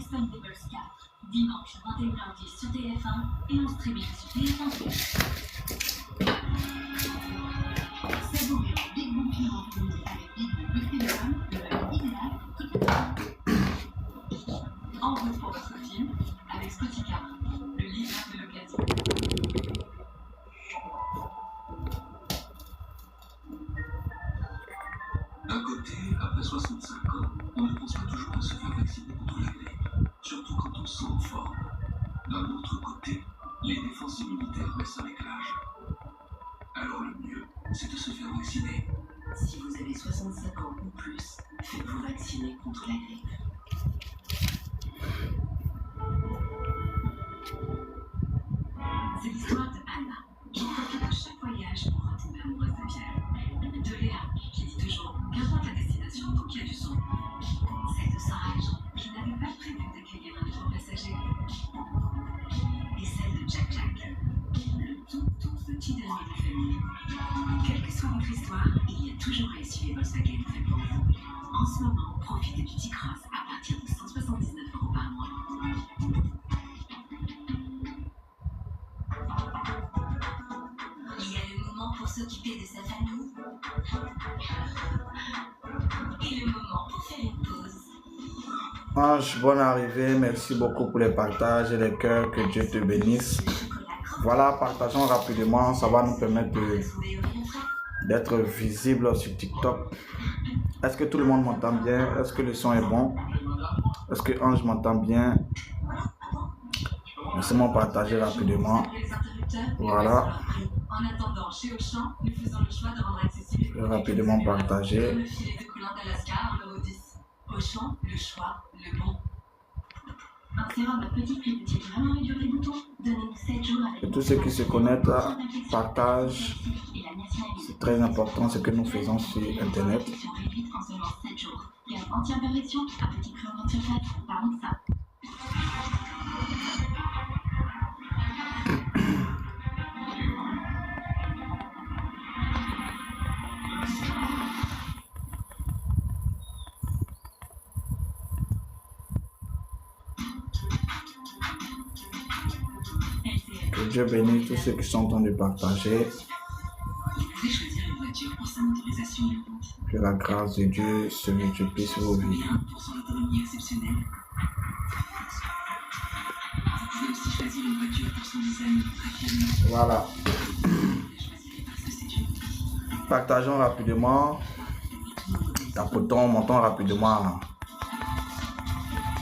Expendables 4, dimanche 21h10 sur TF1 et en streaming sur TF1. Savourez le Big Boom Film en famille avec Big Boom plus téléphone, le moment idéal qui peut en route pour votre film avec Spotica, le livre de l'occasion. D'un côté, après 65 ans, on ne pense pas toujours à se faire vacciner contre la grippe, surtout quand on se sent en forme. D'un autre côté, les défenses immunitaires baissent avec l'âge. Alors le mieux, c'est de se faire vacciner. Si vous avez 65 ans ou plus, faites-vous vacciner contre la grippe. C'est l'histoire de Anna. J'en profite à chaque voyage pour retomber amoureuse de Pierre. De Léa, qui dit toujours qu'importe la destination, tant qu'il y a du son. Celle de Sarah et Jean, qui n'avait pas prévu d'accueillir un nouveau passager. Et celle de Jack Jack, le tout petit dernier de la famille. Quelle que soit votre histoire, il y a toujours un SUV Volkswagen fait pour vous. En ce moment, profitez du T-Cross à partir de 179 € par mois. Il y a le moment pour s'occuper de sa famille et le moment pour faire une pause. Ange, bonne arrivée. Merci beaucoup pour les partages et les cœurs. Que Dieu te bénisse. Voilà, partageons rapidement. Ça va nous permettre d'être visible sur TikTok. Est-ce que tout le monde m'entend bien? Est-ce que le son est bon? Est-ce que Ange m'entend bien? Laissez-moi partager rapidement. Voilà. En attendant, chez Auchan, nous faisons le choix de rendre accessible. Je vais rapidement partager. Le filet de coulant d'Alaska, numéro 10. Auchan, le choix, le bon. Insérant notre petit prix de vraiment réduire les boutons. Donnez-nous 7 jours avec. Et tous ceux qui se connectent, partagent. C'est très important ce que nous faisons sur Internet. Réduite en seulement 7 jours. Gamme entière correction, à petit prix en grande surface. Parlons de ça. Que Dieu bénisse tous ceux qui sont en train de partager. Vous pouvez choisir une voiture pour sa motorisation et le compte. Que la grâce de Dieu se multiplie sur vos vies. 1% d'autonomie exceptionnelle. Vous pouvez aussi choisir une voiture pour son design très fiable. Voilà. Vous pouvez choisir parce que c'est une vie. Partageons rapidement. Tapotons, montons rapidement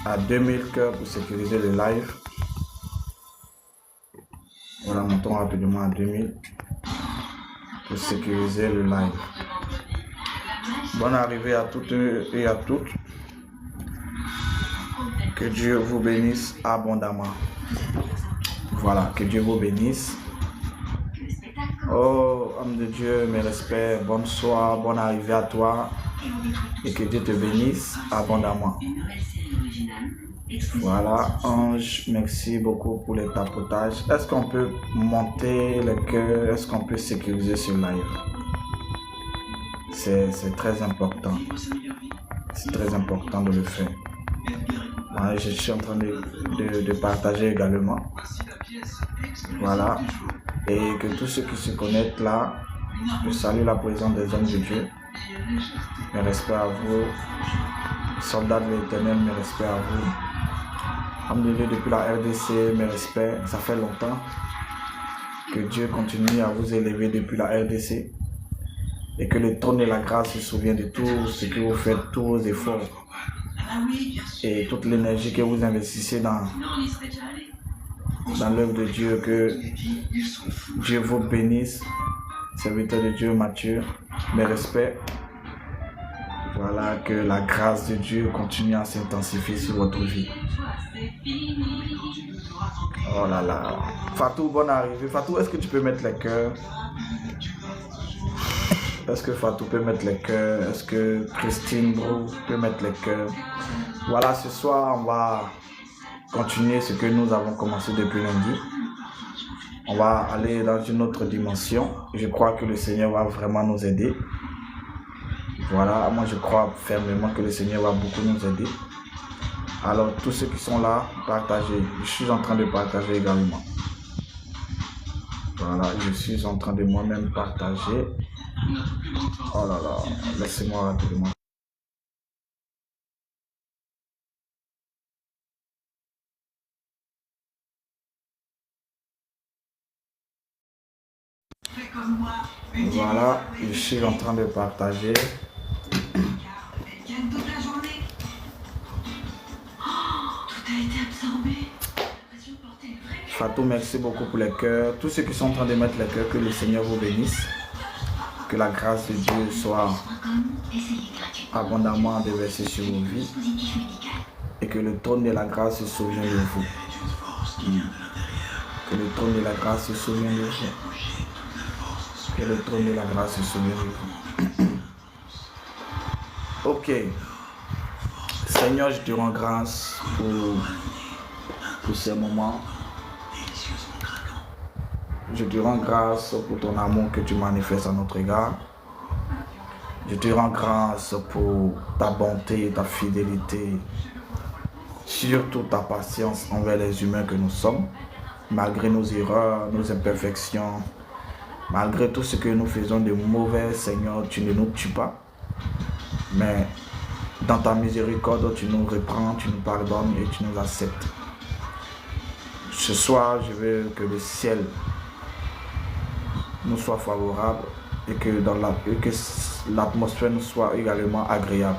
à 2000 cœurs pour sécuriser le live. Voilà, montons rapidement à 2000 pour sécuriser le live. Bonne arrivée à toutes et à toutes. Que Dieu vous bénisse abondamment. Voilà, que Dieu vous bénisse. Oh, homme de Dieu, mes respects, bonsoir, bonne arrivée à toi. Et que Dieu te bénisse abondamment. Voilà, Ange, merci beaucoup pour les tapotages. Est-ce qu'on peut monter le cœur? Est-ce qu'on peut sécuriser ce live? C'est très important. C'est très important de le faire. Voilà, je suis en train de partager également. Voilà. Et que tous ceux qui se connectent là, je salue la présence des hommes de Dieu. Mes respects à vous. Soldats de l'Éternel, mes respects à vous. Homme de Dieu depuis la RDC, mes respects. Ça fait longtemps. Que Dieu continue à vous élever depuis la RDC. Et que le trône de la grâce se souvienne de tout ce que vous faites, tous vos efforts. Et toute l'énergie que vous investissez dans l'œuvre de Dieu. Que Dieu vous bénisse. Serviteur de Dieu, Mathieu, mes respects. Voilà, que la grâce de Dieu continue à s'intensifier sur votre vie. Oh là là. Fatou, bonne arrivée. Fatou, est-ce que tu peux mettre les cœurs? Est-ce que Fatou peut mettre les cœurs? Est-ce que Christine Brou peut mettre les cœurs? Voilà, ce soir, on va continuer ce que nous avons commencé depuis lundi. On va aller dans une autre dimension. Je crois que le Seigneur va vraiment nous aider. Voilà, moi je crois fermement que le Seigneur va beaucoup nous aider. Alors, tous ceux qui sont là, partagez. Je suis en train de partager également. Voilà, je suis en train de moi-même partager. Oh là là, laissez-moi rater moi. Voilà, je suis en train de partager. Fatou, merci beaucoup pour les cœurs. Tous ceux qui sont en train de mettre les cœurs, que le Seigneur vous bénisse. Que la grâce de Dieu soit abondamment déversée sur vos vies. Et que le trône de la grâce se souvienne de vous. Que le trône de la grâce se souvienne de vous. Que le trône de la grâce se souvienne de vous. Ok. Seigneur, je te rends grâce pour ces moments. Je te rends grâce pour ton amour que tu manifestes à notre égard. Je te rends grâce pour ta bonté, ta fidélité, surtout ta patience envers les humains que nous sommes, malgré nos erreurs, nos imperfections, malgré tout ce que nous faisons de mauvais. Seigneur, tu ne nous tues pas, mais dans ta miséricorde, tu nous reprends, tu nous pardonnes et tu nous acceptes. Ce soir, je veux que le ciel nous soit favorable et que l'atmosphère nous soit également agréable.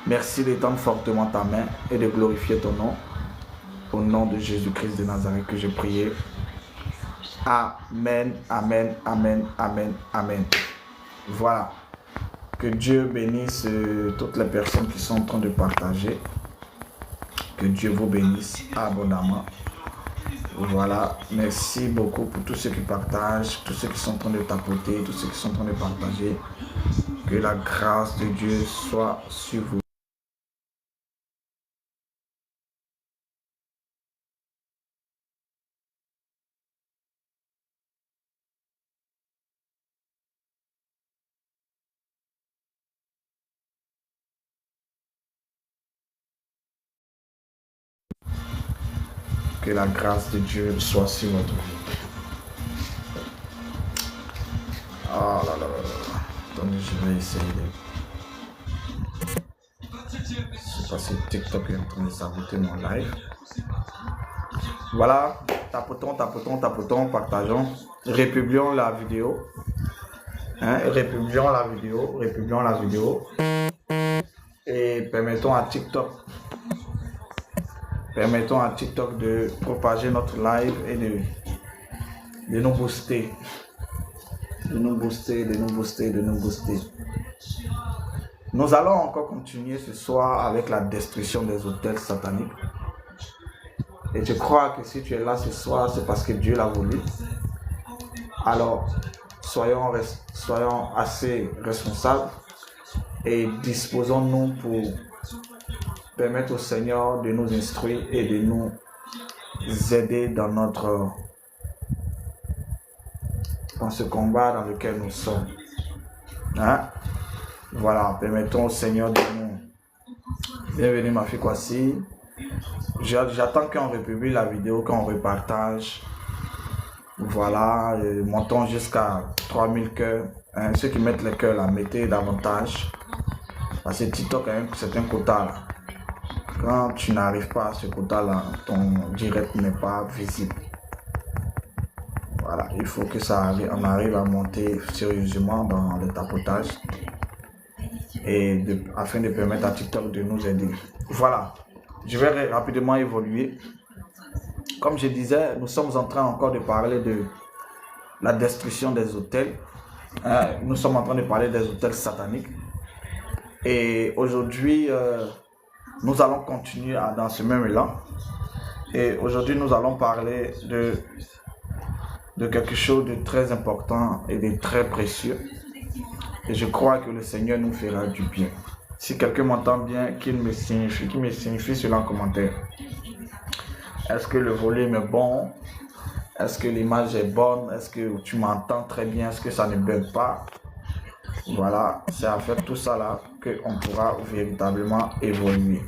Merci d'étendre fortement ta main et de glorifier ton nom. Au nom de Jésus-Christ de Nazareth que j'ai prié. Amen, amen, amen, amen, amen. Voilà. Que Dieu bénisse toutes les personnes qui sont en train de partager. Que Dieu vous bénisse abondamment. Voilà, merci beaucoup pour tous ceux qui partagent, tous ceux qui sont en train de tapoter, tous ceux qui sont en train de partager. Que la grâce de Dieu soit sur vous. Que la grâce de Dieu soit sur votre vie. Oh là là là là. Attendez, je vais essayer de... Je sais pas si TikTok est en train de saboter mon live. Voilà, tapotons, partageons, républions la vidéo. Républions la vidéo. Et permettons à TikTok de propager notre live et de nous booster. De nous booster. Nous allons encore continuer ce soir avec la destruction des autels sataniques. Et je crois que si tu es là ce soir, c'est parce que Dieu l'a voulu. Alors, soyons assez responsables et disposons-nous pour permettre au Seigneur de nous instruire et de nous aider dans ce combat dans lequel nous sommes. Voilà, permettons au Seigneur de nous... Bienvenue ma fille Kwasi. J'attends qu'on republie la vidéo, qu'on repartage. Voilà, montons jusqu'à 3000 cœurs. Ceux qui mettent les cœurs là, mettez davantage. Parce que TikTok a un certain quota là. Quand tu n'arrives pas à ce quota-là, ton direct n'est pas visible. Voilà, il faut que on arrive à monter sérieusement dans le tapotage et afin de permettre à TikTok de nous aider. Voilà, je vais rapidement évoluer. Comme je disais, nous sommes en train encore de parler de la destruction des autels. Nous sommes en train de parler des autels sataniques. Et aujourd'hui, nous allons continuer dans ce même élan. Et aujourd'hui, nous allons parler de quelque chose de très important et de très précieux. Et je crois que le Seigneur nous fera du bien. Si quelqu'un m'entend bien, qu'il me signifie cela en commentaire. Est-ce que le volume est bon? Est-ce que l'image est bonne? Est-ce que tu m'entends très bien? Est-ce que ça ne bug pas? Voilà, c'est à faire tout ça là qu'on pourra véritablement évoluer.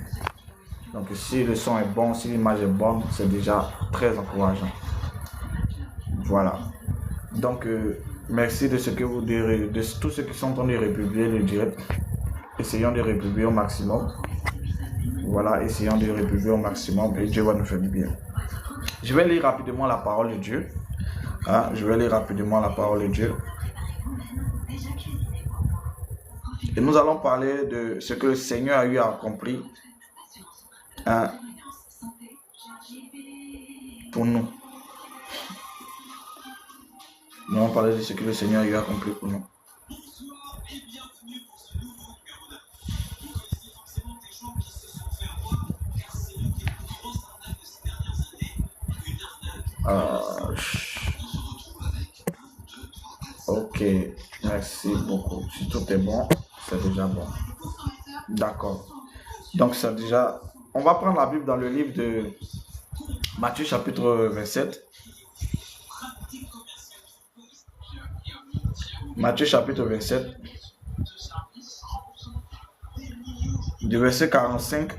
Donc si le son est bon, si l'image est bonne, c'est déjà très encourageant. Voilà. Donc merci de ce que vous direz, de tous ceux qui sont en train de republier le direct. Essayons de republier au maximum. Voilà, essayons de republier au maximum et Dieu va nous faire du bien. Je vais lire rapidement la parole de Dieu. Hein, je vais lire rapidement la parole de Dieu. Et nous allons parler de ce que le Seigneur a eu à accomplir hein, pour nous. Nous allons parler de ce que le Seigneur a eu à accomplir pour nous. Ok, merci beaucoup. Si tout est bon, c'est déjà bon. D'accord. Donc c'est déjà... On va prendre la Bible dans le livre de Matthieu chapitre 27. Matthieu chapitre 27. Du verset 45.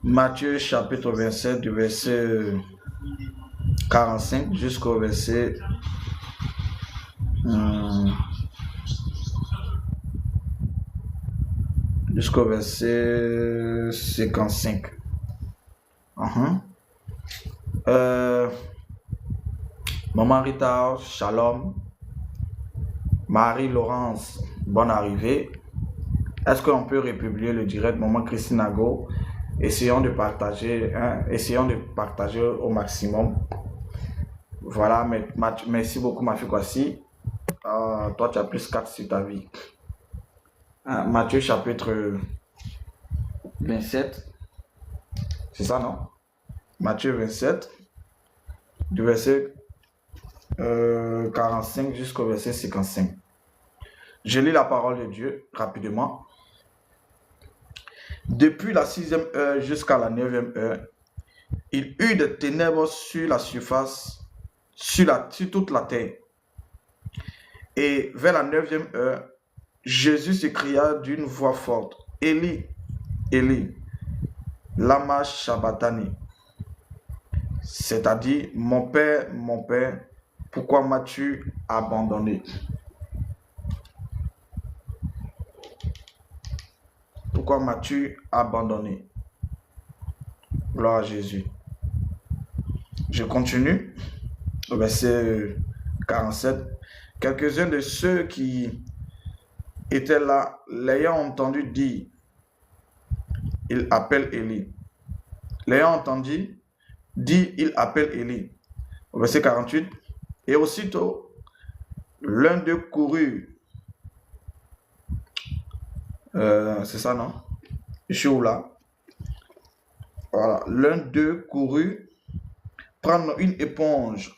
Matthieu chapitre 27 du verset 45 jusqu'au verset jusqu'au verset 55. Maman Rita, shalom. Marie-Laurence, bonne arrivée. Est-ce qu'on peut republier le direct? Maman Christine Nago, essayons de partager au maximum. Voilà, merci beaucoup ma fille Kwasi. Toi tu as plus 4 sur ta vie. Matthieu chapitre 27. C'est ça, non? Matthieu 27, du verset 45 jusqu'au verset 55. Je lis la parole de Dieu rapidement. Depuis la 6e heure jusqu'à la 9e heure, il eut des ténèbres sur la surface, sur toute la terre. Et vers la 9e heure, Jésus s'écria d'une voix forte, Élie, Élie, lama sabachthani, c'est-à-dire, mon Père, pourquoi m'as-tu abandonné? Pourquoi m'as-tu abandonné? Gloire à Jésus. Je continue au verset 47. Quelques-uns de ceux qui étaient là, l'ayant entendu dire, il appelle Élie. L'ayant entendu dire, il appelle Élie. Au verset 48. Et aussitôt, l'un d'eux courut. C'est ça, non? Je suis où là? Voilà. L'un d'eux courut prendre une éponge.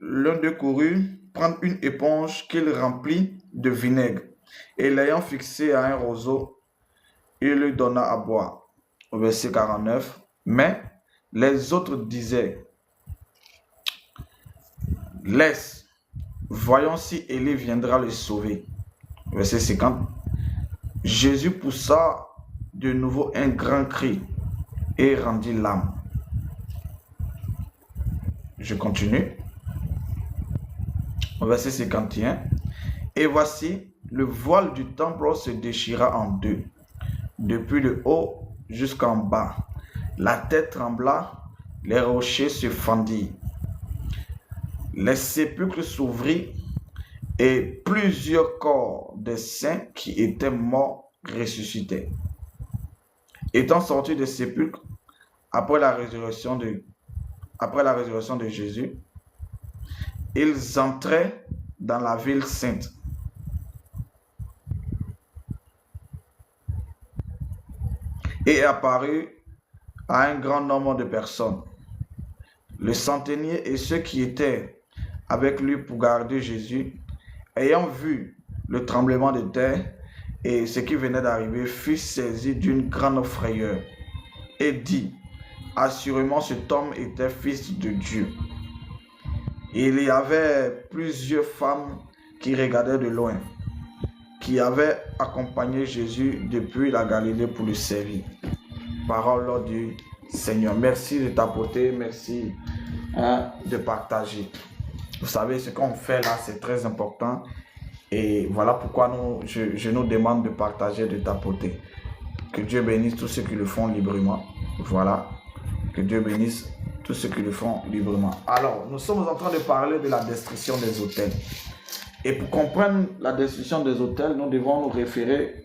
L'un d'eux courut prendre une éponge qu'il remplit de vinaigre. Et l'ayant fixé à un roseau, il lui donna à boire. Au verset 49. Mais les autres disaient, laisse, voyons si Élie viendra le sauver. Verset 50. Jésus poussa de nouveau un grand cri et rendit l'âme. Je continue. Verset 51. Et voici, le voile du temple se déchira en deux, depuis le haut jusqu'en bas. La terre trembla, les rochers se fendirent. Les sépulcres s'ouvrirent et plusieurs corps des saints qui étaient morts ressuscitèrent. Étant sortis des sépulcres après la résurrection de Jésus, ils entraient dans la ville sainte. et apparut à un grand nombre de personnes. Le centenier et ceux qui étaient avec lui pour garder Jésus, ayant vu le tremblement de terre et ce qui venait d'arriver, furent saisis d'une grande frayeur et dit, assurément cet homme était fils de Dieu. Il y avait plusieurs femmes qui regardaient de loin, qui avaient accompagné Jésus depuis la Galilée pour le servir. Parole du Seigneur. Merci de tapoter, merci de partager. Vous savez, ce qu'on fait là, c'est très important. Et voilà pourquoi je nous demande de partager, de tapoter. Que Dieu bénisse tous ceux qui le font librement. Voilà. Que Dieu bénisse tous ceux qui le font librement. Alors, nous sommes en train de parler de la destruction des autels. Et pour comprendre la destruction des autels, nous devons nous référer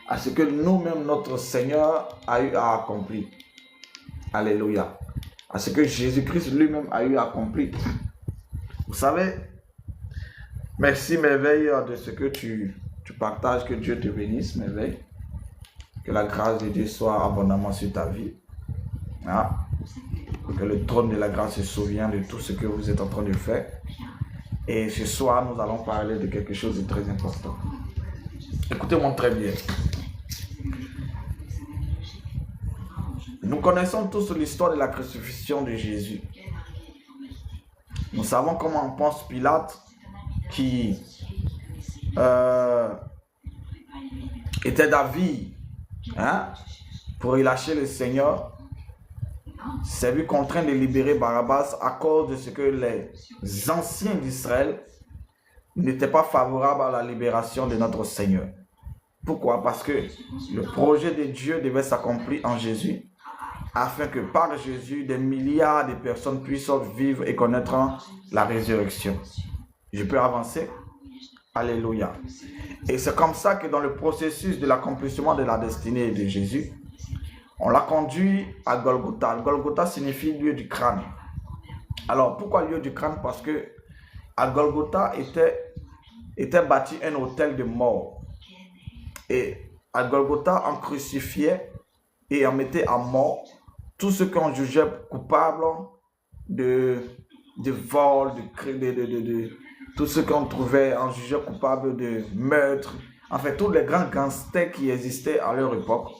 à ce que nous-mêmes, notre Seigneur, a eu à accomplir. Alléluia. À ce que Jésus-Christ lui-même a eu à accomplir. Vous savez, merci Merveille de ce que tu partages. Que Dieu te bénisse, Merveille. Que la grâce de Dieu soit abondamment sur ta vie. Ah. Que le trône de la grâce se souvienne de tout ce que vous êtes en train de faire. Et ce soir, nous allons parler de quelque chose de très important. Écoutez-moi très bien. Nous connaissons tous l'histoire de la crucifixion de Jésus. Nous savons comment Ponce Pilate, qui était d'avis pour relâcher le Seigneur, s'est vu contraint de libérer Barabbas à cause de ce que les anciens d'Israël n'étaient pas favorables à la libération de notre Seigneur. Pourquoi? Parce que le projet de Dieu devait s'accomplir en Jésus, afin que par Jésus, des milliards de personnes puissent vivre et connaître la résurrection. Je peux avancer? Alléluia. Et c'est comme ça que dans le processus de l'accomplissement de la destinée de Jésus, on l'a conduit à Golgotha. Golgotha signifie lieu du crâne. Alors, pourquoi lieu du crâne? Parce que à Golgotha était bâti un autel de mort. Et à Golgotha, on crucifiait et on mettait à mort tous ceux qu'on jugeait coupables de vol, tous ceux qu'on trouvait en jugeait coupables de meurtre. En fait, tous les grands gangsters qui existaient à leur époque.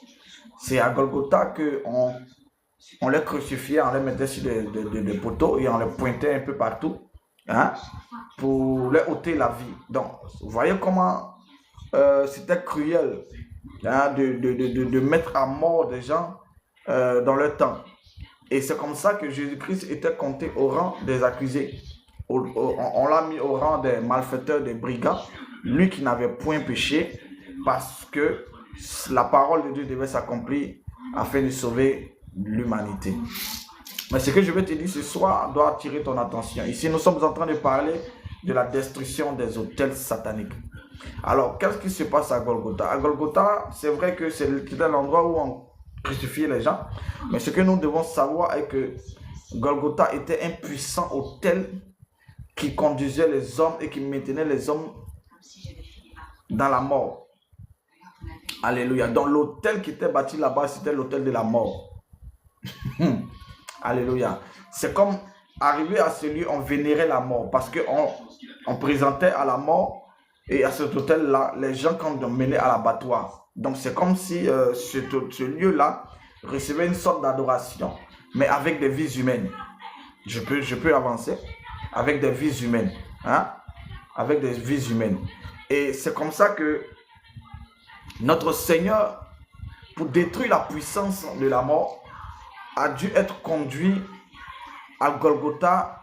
C'est à Golgotha qu'on les crucifiait, on les mettait sur des poteaux et on les pointait un peu partout pour leur ôter la vie. Donc, vous voyez comment c'était cruel de mettre à mort des gens dans leur temps. Et c'est comme ça que Jésus-Christ était compté au rang des accusés. On l'a mis au rang des malfaiteurs, des brigands, lui qui n'avait point péché, parce que la parole de Dieu devait s'accomplir afin de sauver l'humanité. Mais ce que je vais te dire ce soir doit attirer ton attention. Ici, nous sommes en train de parler de la destruction des autels sataniques. Alors, qu'est-ce qui se passe à Golgotha? À Golgotha, c'est vrai que c'était l'endroit où on crucifiait les gens. Mais ce que nous devons savoir est que Golgotha était un puissant autel qui conduisait les hommes et qui maintenait les hommes dans la mort. Alléluia. Donc l'autel qui était bâti là-bas, c'était l'autel de la mort. Alléluia. C'est comme arrivé à ce lieu, on vénérait la mort parce qu'on présentait à la mort et à cet autel-là, les gens qu'on menait à l'abattoir. Donc c'est comme si ce lieu-là recevait une sorte d'adoration, mais avec des vies humaines. Je peux avancer avec des vies humaines. Avec des vies humaines. Et c'est comme ça que notre Seigneur, pour détruire la puissance de la mort, a dû être conduit à Golgotha,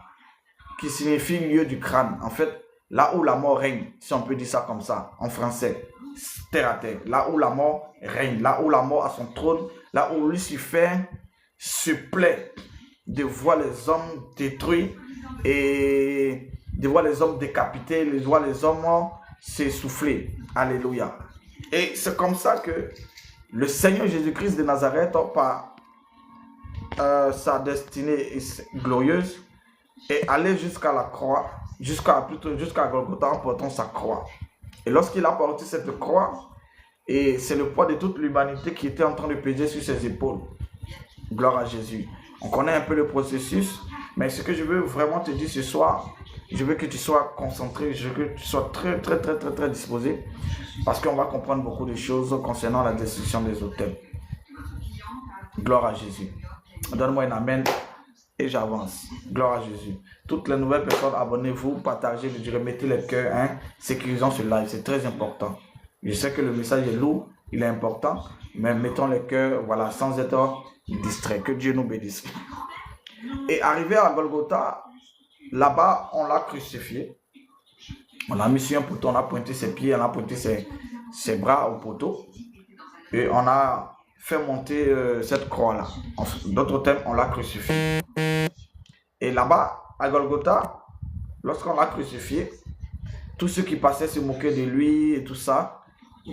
qui signifie lieu du crâne. En fait, là où la mort règne, si on peut dire ça comme ça, en français, terre à terre. Là où la mort règne, là où la mort a son trône, là où Lucifer se plaît de voir les hommes détruits et de voir les hommes décapités, de voir les hommes s'essouffler. Alléluia. Et c'est comme ça que le Seigneur Jésus-Christ de Nazareth, par sa destinée glorieuse, est allé jusqu'à la croix, jusqu'à Golgotha en portant sa croix. Et lorsqu'il a porté cette croix, Et c'est le poids de toute l'humanité qui était en train de peser sur ses épaules. Gloire à Jésus. On connaît un peu le processus, mais ce que je veux vraiment te dire ce soir, je veux que tu sois concentré, je veux que tu sois très disposé, parce qu'on va comprendre beaucoup de choses concernant la destruction des autels. Gloire à Jésus. Donne-moi un amen et j'avance. Gloire à Jésus. Toutes les nouvelles personnes, abonnez-vous, partagez, remettez les cœurs, hein, sécurisons ce live, c'est très important. Je sais que le message est lourd, il est important, mais mettons les cœurs, voilà, sans être distrait. Que Dieu nous bénisse. Et arrivé à Golgotha, là-bas, on l'a crucifié. On a mis sur un poteau, on a pointé ses pieds, on a pointé ses bras au poteau. Et on a fait monter cette croix-là. D'autres termes, on l'a crucifié. Et là-bas, à Golgotha, lorsqu'on l'a crucifié, tous ceux qui passaient se moquaient de lui et tout ça.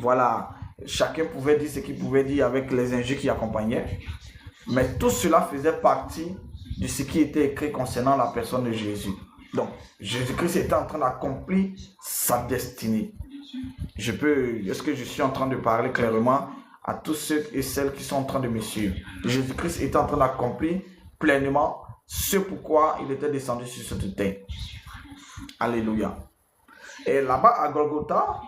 Voilà, chacun pouvait dire ce qu'il pouvait dire avec les injures qui accompagnaient. Mais tout cela faisait partie de ce qui était écrit concernant la personne de Jésus. Donc, Jésus-Christ était en train d'accomplir sa destinée. Est-ce que je suis en train de parler clairement à tous ceux et celles qui sont en train de me suivre? Jésus-Christ était en train d'accomplir pleinement ce pourquoi il était descendu sur cette terre. Alléluia. Et là-bas à Golgotha,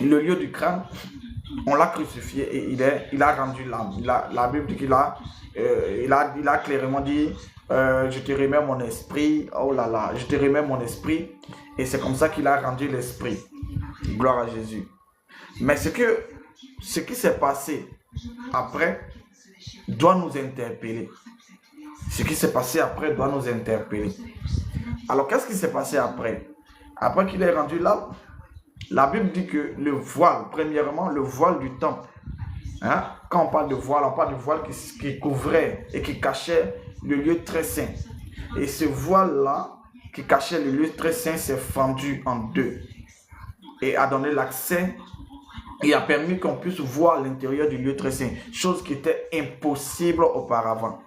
le lieu du crâne, on l'a crucifié et il a rendu l'âme. La Bible dit qu'il a clairement dit je te remets mon esprit. Oh là là, je te remets mon esprit. Et c'est comme ça qu'il a rendu l'esprit. Gloire à Jésus. Mais ce qui s'est passé après doit nous interpeller. Ce qui s'est passé après doit nous interpeller. Alors, qu'est-ce qui s'est passé après? Après qu'il ait rendu l'âme, la Bible dit que le voile, premièrement, le voile du temple. Hein? Quand on parle de voile, on parle du voile qui couvrait et qui cachait le lieu très saint. Et ce voile-là, qui cachait le lieu très saint, s'est fendu en deux. Et a donné l'accès et a permis qu'on puisse voir l'intérieur du lieu très saint. Chose qui était impossible auparavant.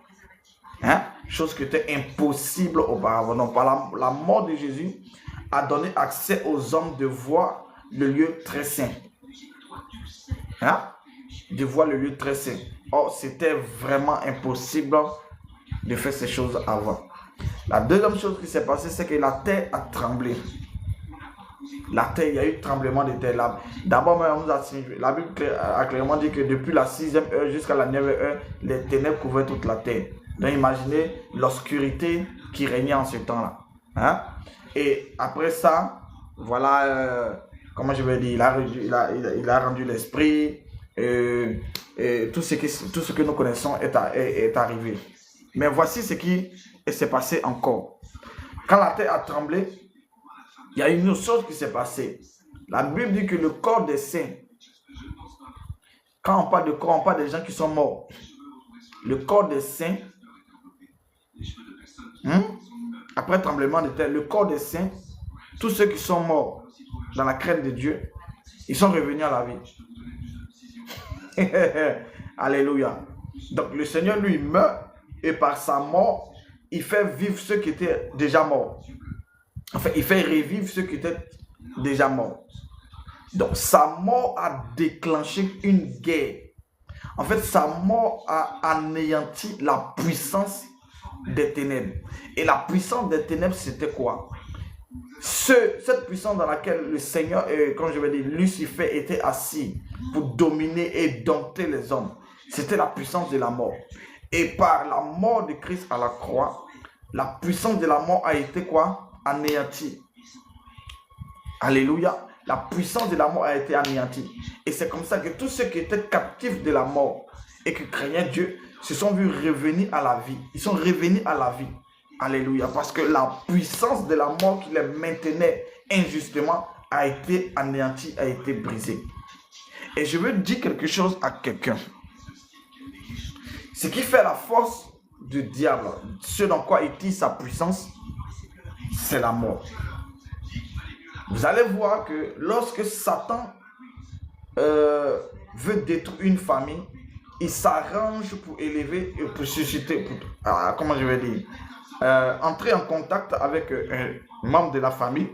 Hein? Chose qui était impossible auparavant. Donc, par la mort de Jésus, a donné accès aux hommes de voir le lieu très saint. Hein? De voir le lieu très saint. Or, c'était vraiment impossible de faire ces choses avant. La deuxième chose qui s'est passée, c'est que la terre a tremblé. La terre, il y a eu tremblement de terre. D'abord, la Bible a clairement dit que depuis la 6e heure jusqu'à la 9e heure, les ténèbres couvraient toute la terre. Donc, imaginez l'obscurité qui régnait en ce temps-là. Hein? Et après ça, voilà, comment je vais dire, il a rendu l'esprit, et tout ce que nous connaissons est arrivé. Mais voici ce qui s'est passé encore. Quand la terre a tremblé, il y a une autre chose qui s'est passée. La Bible dit que le corps des saints, quand on parle de corps, on parle des gens qui sont morts. Le corps des saints, après le tremblement de terre, le corps des saints, tous ceux qui sont morts dans la crainte de Dieu, ils sont revenus à la vie. Alléluia. Donc le Seigneur lui meurt et par sa mort, il fait vivre ceux qui étaient déjà morts. Enfin, il fait revivre ceux qui étaient déjà morts. Donc sa mort a déclenché une guerre. En fait, sa mort a anéanti la puissance des ténèbres. Et la puissance des ténèbres, c'était quoi? Cette puissance dans laquelle le Seigneur, comme je vais dire, Lucifer était assis pour dominer et dompter les hommes. C'était la puissance de la mort. Et par la mort de Christ à la croix, la puissance de la mort a été quoi? Anéantie. Alléluia. La puissance de la mort a été anéantie. Et c'est comme ça que tous ceux qui étaient captifs de la mort et qui craignaient Dieu se sont vus revenir à la vie. Ils sont revenus à la vie. Alléluia. Parce que la puissance de la mort qui les maintenait injustement a été anéantie, a été brisée. Et je veux dire quelque chose à quelqu'un. Ce qui fait la force du diable, ce dans quoi il tire sa puissance, c'est la mort. Vous allez voir que lorsque Satan veut détruire une famille, il s'arrange pour élever et pour susciter, comment je vais dire, entrer en contact avec un membre de la famille,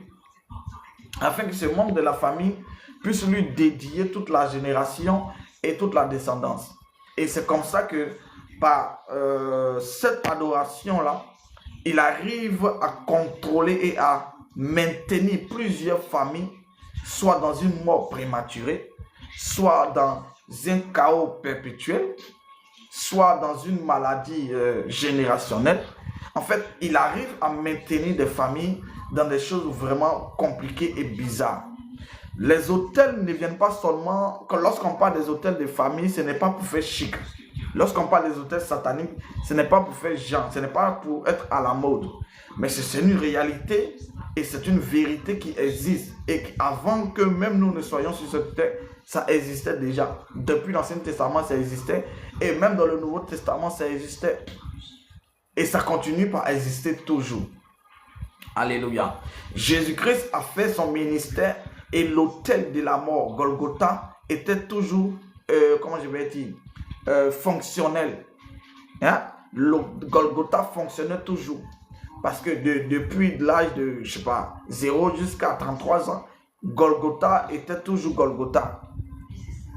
afin que ce membre de la famille puisse lui dédier toute la génération et toute la descendance. Et c'est comme ça que par cette adoration-là, il arrive à contrôler et à maintenir plusieurs familles, soit dans une mort prématurée, soit dans un chaos perpétuel, soit dans une maladie générationnelle. En fait, il arrive à maintenir des familles dans des choses vraiment compliquées et bizarres. Les autels ne viennent pas seulement... Lorsqu'on parle des autels de famille, ce n'est pas pour faire chic. Lorsqu'on parle des autels sataniques, ce n'est pas pour faire genre, ce n'est pas pour être à la mode. Mais c'est une réalité et c'est une vérité qui existe. Et avant que même nous ne soyons sur cette terre, ça existait déjà. Depuis l'Ancien Testament, ça existait. Et même dans le Nouveau Testament, ça existait. Et ça continue par exister toujours. Alléluia. Jésus-Christ a fait son ministère et l'autel de la mort, Golgotha, était toujours, comment je vais dire, fonctionnel. Hein? Le Golgotha fonctionnait toujours. Parce que depuis l'âge de, je sais pas, 0 jusqu'à 33 ans, Golgotha était toujours Golgotha.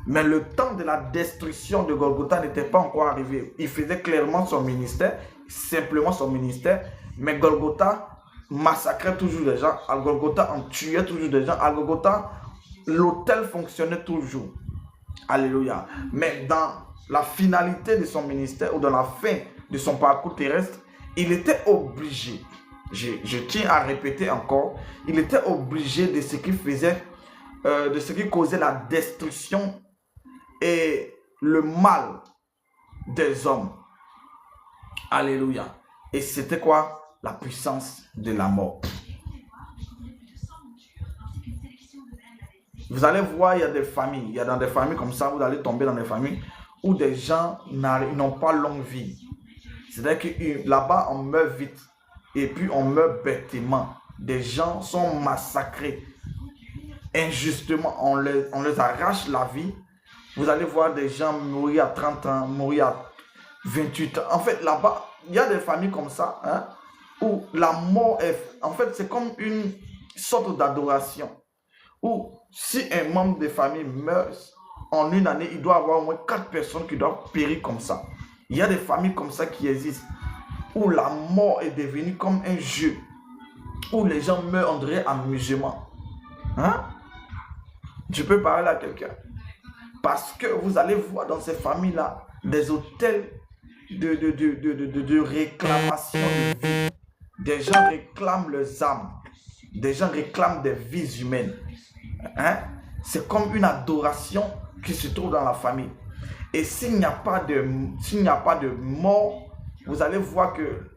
Mais le temps de la destruction de Golgotha n'était pas encore arrivé. Il faisait clairement son ministère, simplement son ministère. Mais Golgotha massacrait toujours des gens. À Golgotha, on tuait toujours des gens. À Golgotha, l'autel fonctionnait toujours. Alléluia. Mais dans la finalité de son ministère ou dans la fin de son parcours terrestre, il était obligé, je tiens à répéter encore, il était obligé de ce qui faisait, de ce qui causait la destruction et le mal des hommes. Alléluia. Et c'était quoi? La puissance de la mort. Vous allez voir, il y a des familles, il y a dans des familles comme ça, vous allez tomber dans des familles où des gens n'ont pas longue vie. C'est-à-dire que là-bas, on meurt vite et puis on meurt bêtement. Des gens sont massacrés injustement, on les arrache la vie. Vous allez voir des gens mourir à 30 ans, mourir à 28 ans. En fait, là-bas, il y a des familles comme ça, hein, où la mort est... En fait, c'est comme une sorte d'adoration. Où si un membre de famille meurt, en une année, il doit y avoir au moins 4 personnes qui doivent périr comme ça. Il y a des familles comme ça qui existent, où la mort est devenue comme un jeu, où les gens meurent en dirait amusement. Hein? Je peux parler à quelqu'un. Parce que vous allez voir dans ces familles-là des hôtels de réclamation de vie. Des gens réclament leurs âmes. Des gens réclament des vies humaines. Hein? C'est comme une adoration qui se trouve dans la famille. Et s'il n'y a pas de mort, vous allez voir que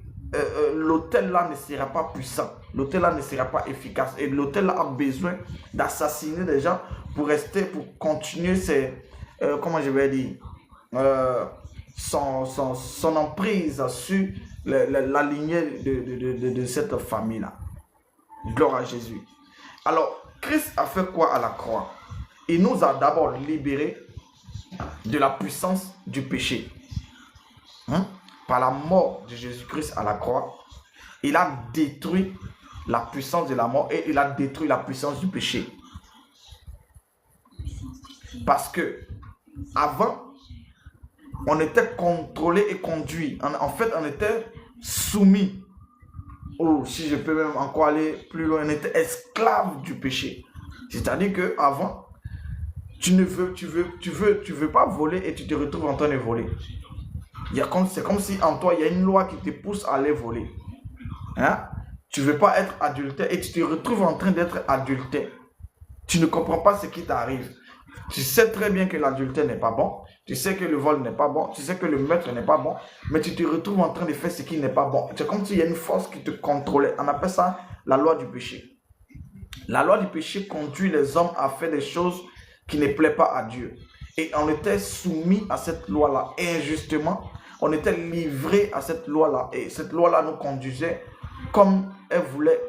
l'autel là ne sera pas puissant. L'autel là ne sera pas efficace. Et l'autel là a besoin d'assassiner des gens pour rester, pour continuer ses, comment je vais dire, son emprise sur la lignée de cette famille-là. Gloire à Jésus. Alors, Christ a fait quoi à la croix? Il nous a d'abord libérés de la puissance du péché. Hein? Par la mort de Jésus-Christ à la croix, il a détruit la puissance de la mort et il a détruit la puissance du péché. Parce que avant, on était contrôlé et conduit. En fait, on était soumis. Ou si je peux même encore aller plus loin, on était esclave du péché. C'est-à-dire que avant, tu veux pas voler et tu te retrouves en train de voler. C'est comme si en toi, il y a une loi qui te pousse à aller voler. Hein? Tu ne veux pas être adultère et tu te retrouves en train d'être adultère. Tu ne comprends pas ce qui t'arrive. Tu sais très bien que l'adultère n'est pas bon. Tu sais que le vol n'est pas bon. Tu sais que le meurtre n'est pas bon. Mais tu te retrouves en train de faire ce qui n'est pas bon. C'est comme s'il y a une force qui te contrôlait. On appelle ça la loi du péché. La loi du péché conduit les hommes à faire des choses qui ne plaisent pas à Dieu. Et on était soumis à cette loi-là injustement. On était livré à cette loi-là. Et cette loi-là nous conduisait comme elle voulait.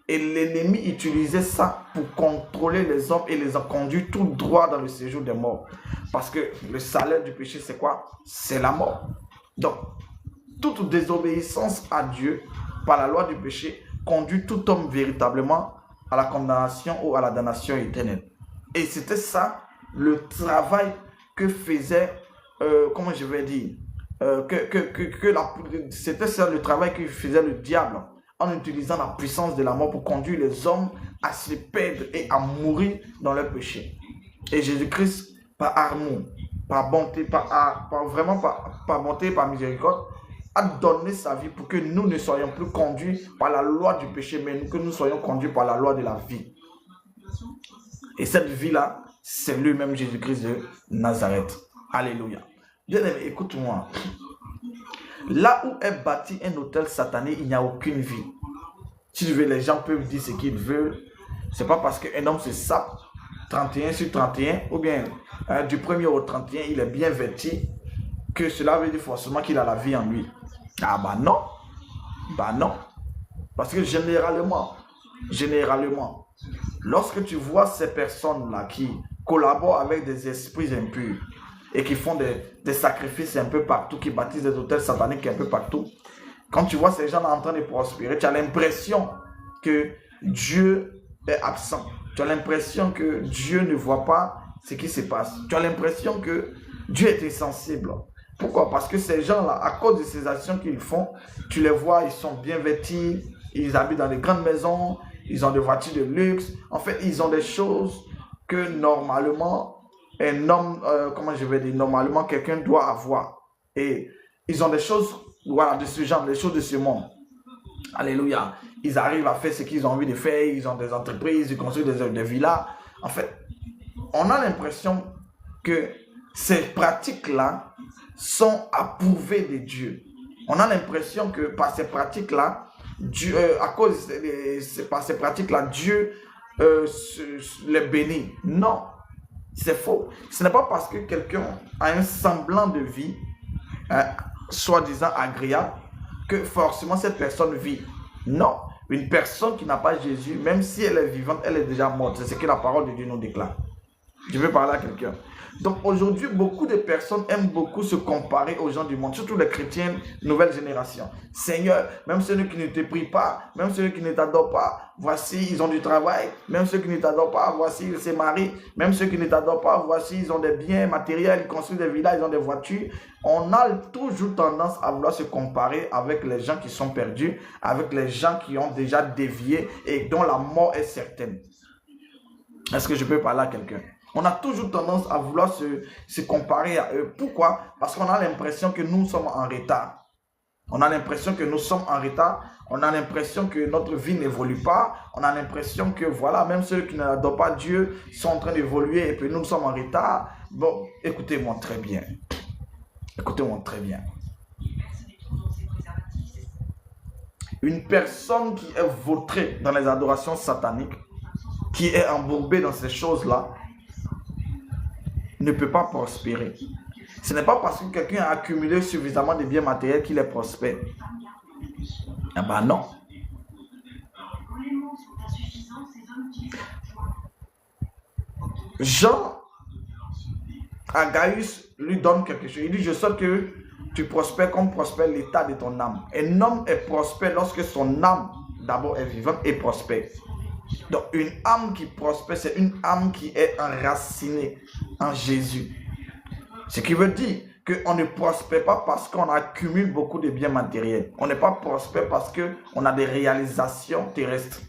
Et l'ennemi utilisait ça pour contrôler les hommes et les a conduits tout droit dans le séjour des morts. Parce que le salaire du péché, c'est quoi? C'est la mort. Donc, toute désobéissance à Dieu par la loi du péché conduit tout homme véritablement à la condamnation ou à la damnation éternelle. Et c'était ça le travail que faisait, comment je vais dire, c'était ça le travail que faisait le diable en utilisant la puissance de la mort pour conduire les hommes à se perdre et à mourir dans leur péché. Et Jésus-Christ, par amour, par bonté, par bonté, par miséricorde, a donné sa vie pour que nous ne soyons plus conduits par la loi du péché, mais que nous soyons conduits par la loi de la vie. Et cette vie-là, c'est lui-même Jésus-Christ de Nazareth. Alléluia. Bien-aimé, écoute-moi. Là où est bâti un hôtel satané, il n'y a aucune vie. Si tu veux, les gens peuvent dire ce qu'ils veulent. C'est pas parce qu'un homme se sape 31 sur 31, ou bien du 1er au 31, il est bien vêtu, que cela veut dire forcément qu'il a la vie en lui. Ah bah non. Bah non. Parce que généralement, lorsque tu vois ces personnes-là qui collaborent avec des esprits impurs et qui font des sacrifices un peu partout, qui bâtissent des hôtels sataniques un peu partout, quand tu vois ces gens en train de prospérer, tu as l'impression que Dieu est absent. Tu as l'impression que Dieu ne voit pas ce qui se passe. Tu as l'impression que Dieu est insensible. Pourquoi? Parce que ces gens-là, à cause de ces actions qu'ils font, tu les vois, ils sont bien vêtus, ils habitent dans des grandes maisons, ils ont des voitures de luxe. En fait, ils ont des choses que normalement, un homme, normalement quelqu'un doit avoir. Et ils ont des choses, voilà, de ce genre, des choses de ce monde. Alléluia. Ils arrivent à faire ce qu'ils ont envie de faire, ils ont des entreprises, ils construisent des villas. En fait, on a l'impression que ces pratiques-là sont approuvées de Dieu. On a l'impression que par ces pratiques-là, Dieu, par ces pratiques-là, Dieu les bénit. Non, c'est faux. Ce n'est pas parce que quelqu'un a un semblant de vie, soi-disant agréable, que forcément cette personne vit. Non, une personne qui n'a pas Jésus, même si elle est vivante, elle est déjà morte. C'est ce que la parole de Dieu nous déclare. Je veux parler à quelqu'un. Donc aujourd'hui, beaucoup de personnes aiment beaucoup se comparer aux gens du monde, surtout les chrétiens nouvelle génération. Seigneur, même ceux qui ne te prient pas, même ceux qui ne t'adorent pas, voici, ils ont du travail. Même ceux qui ne t'adorent pas, voici, ils se marient. Même ceux qui ne t'adorent pas, voici, ils ont des biens matériels, ils construisent des villas, ils ont des voitures. On a toujours tendance à vouloir se comparer avec les gens qui sont perdus, avec les gens qui ont déjà dévié et dont la mort est certaine. Est-ce que je peux parler à quelqu'un? On a toujours tendance à vouloir se comparer à eux. Pourquoi? Parce qu'on a l'impression que nous sommes en retard. On a l'impression que nous sommes en retard. On a l'impression que notre vie n'évolue pas. On a l'impression que voilà, même ceux qui n'adorent pas Dieu sont en train d'évoluer et puis nous sommes en retard. Bon, écoutez-moi très bien. Écoutez-moi très bien. Une personne qui est vautrée dans les adorations sataniques, qui est embourbée dans ces choses-là, ne peut pas prospérer. Ce n'est pas parce que quelqu'un a accumulé suffisamment de biens matériels qu'il est prospère. Ah ben non. Jean, à Gaius, lui donne quelque chose. Il dit, je sais que tu prospères comme prospère l'état de ton âme. Un homme est prospère lorsque son âme d'abord est vivante et prospère. Donc une âme qui prospère, c'est une âme qui est enracinée en Jésus. Ce qui veut dire qu'on ne prospère pas parce qu'on accumule beaucoup de biens matériels. On n'est pas prospère parce qu'on a des réalisations terrestres.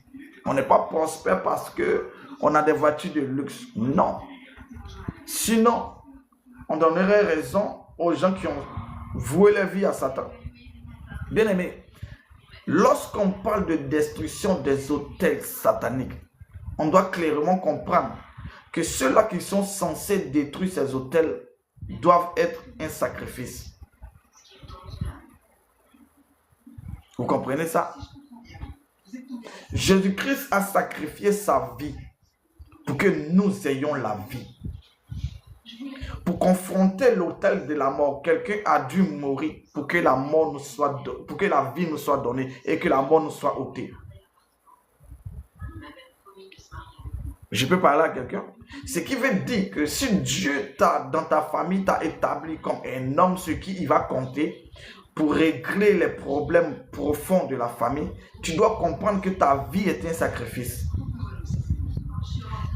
On n'est pas prospère parce qu'on a des voitures de luxe. Non. Sinon, on donnerait raison aux gens qui ont voué leur vie à Satan. Bien aimé, lorsqu'on parle de destruction des hôtels sataniques, on doit clairement comprendre que ceux-là qui sont censés détruire ces hôtels doivent être un sacrifice. Vous comprenez ça? Jésus-Christ a sacrifié sa vie pour que nous ayons la vie. Pour confronter l'autel de la mort, quelqu'un a dû mourir pour que la mort nous soit pour que la vie nous soit donnée et que la mort nous soit ôtée. Je peux parler à quelqu'un? Ce qui veut dire que si Dieu dans ta famille t'a établi comme un homme sur qui il va compter pour régler les problèmes profonds de la famille, tu dois comprendre que ta vie est un sacrifice.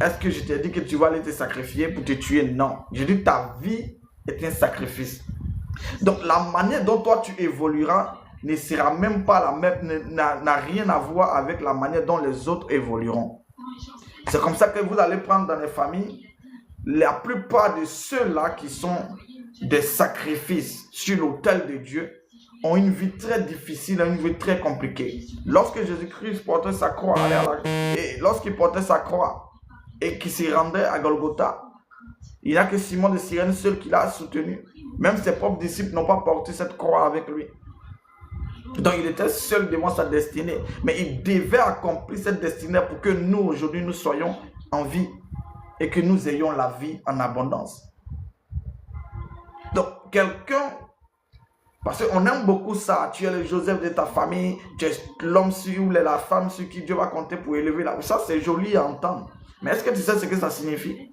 Est-ce que je t'ai dit que tu vas aller te sacrifier pour te tuer? Non. Je dis ta vie est un sacrifice. Donc la manière dont toi tu évolueras ne sera même pas la même, n'a rien à voir avec la manière dont les autres évolueront. C'est comme ça que vous allez prendre dans les familles, la plupart de ceux-là qui sont des sacrifices sur l'autel de Dieu ont une vie très difficile, une vie très compliquée. Lorsque Jésus-Christ portait sa croix, et lorsqu'il portait sa croix et qu'il s'y rendait à Golgotha, il n'y a que Simon de Cyrène seul qui l'a soutenu. Même ses propres disciples n'ont pas porté cette croix avec lui. Donc il était seul devant sa destinée. Mais il devait accomplir cette destinée pour que nous, aujourd'hui, nous soyons en vie et que nous ayons la vie en abondance. Donc quelqu'un, parce qu'on aime beaucoup ça, tu es le Joseph de ta famille, tu es l'homme ou la femme sur qui Dieu va compter pour élever la vie. Ça c'est joli à entendre. Mais est-ce que tu sais ce que ça signifie?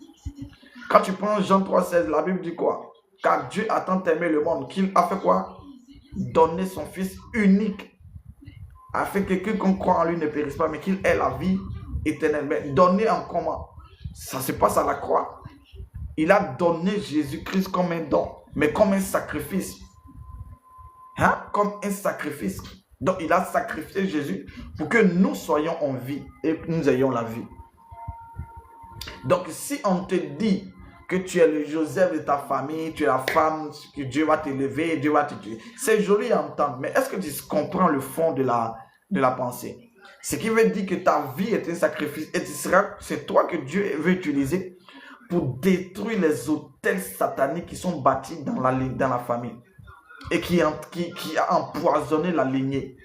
Quand tu prends Jean 3,16, la Bible dit quoi? Car Dieu a tant aimé le monde qu'il a fait quoi? Donner son Fils unique, afin que quiconque croit en lui ne périsse pas, mais qu'il ait la vie éternelle. Mais donner en comment? Ça se passe à la croix. Il a donné Jésus-Christ comme un don, mais comme un sacrifice. Hein? Comme un sacrifice. Donc il a sacrifié Jésus pour que nous soyons en vie et que nous ayons la vie. Donc si on te dit que tu es le Joseph de ta famille, tu es la femme, que Dieu va t'élever, Dieu va te tuer, c'est joli à entendre, mais est-ce que tu comprends le fond de la pensée? Ce qui veut dire que ta vie est un sacrifice et c'est toi que Dieu veut utiliser pour détruire les autels sataniques qui sont bâtis dans la famille et qui a empoisonné la lignée.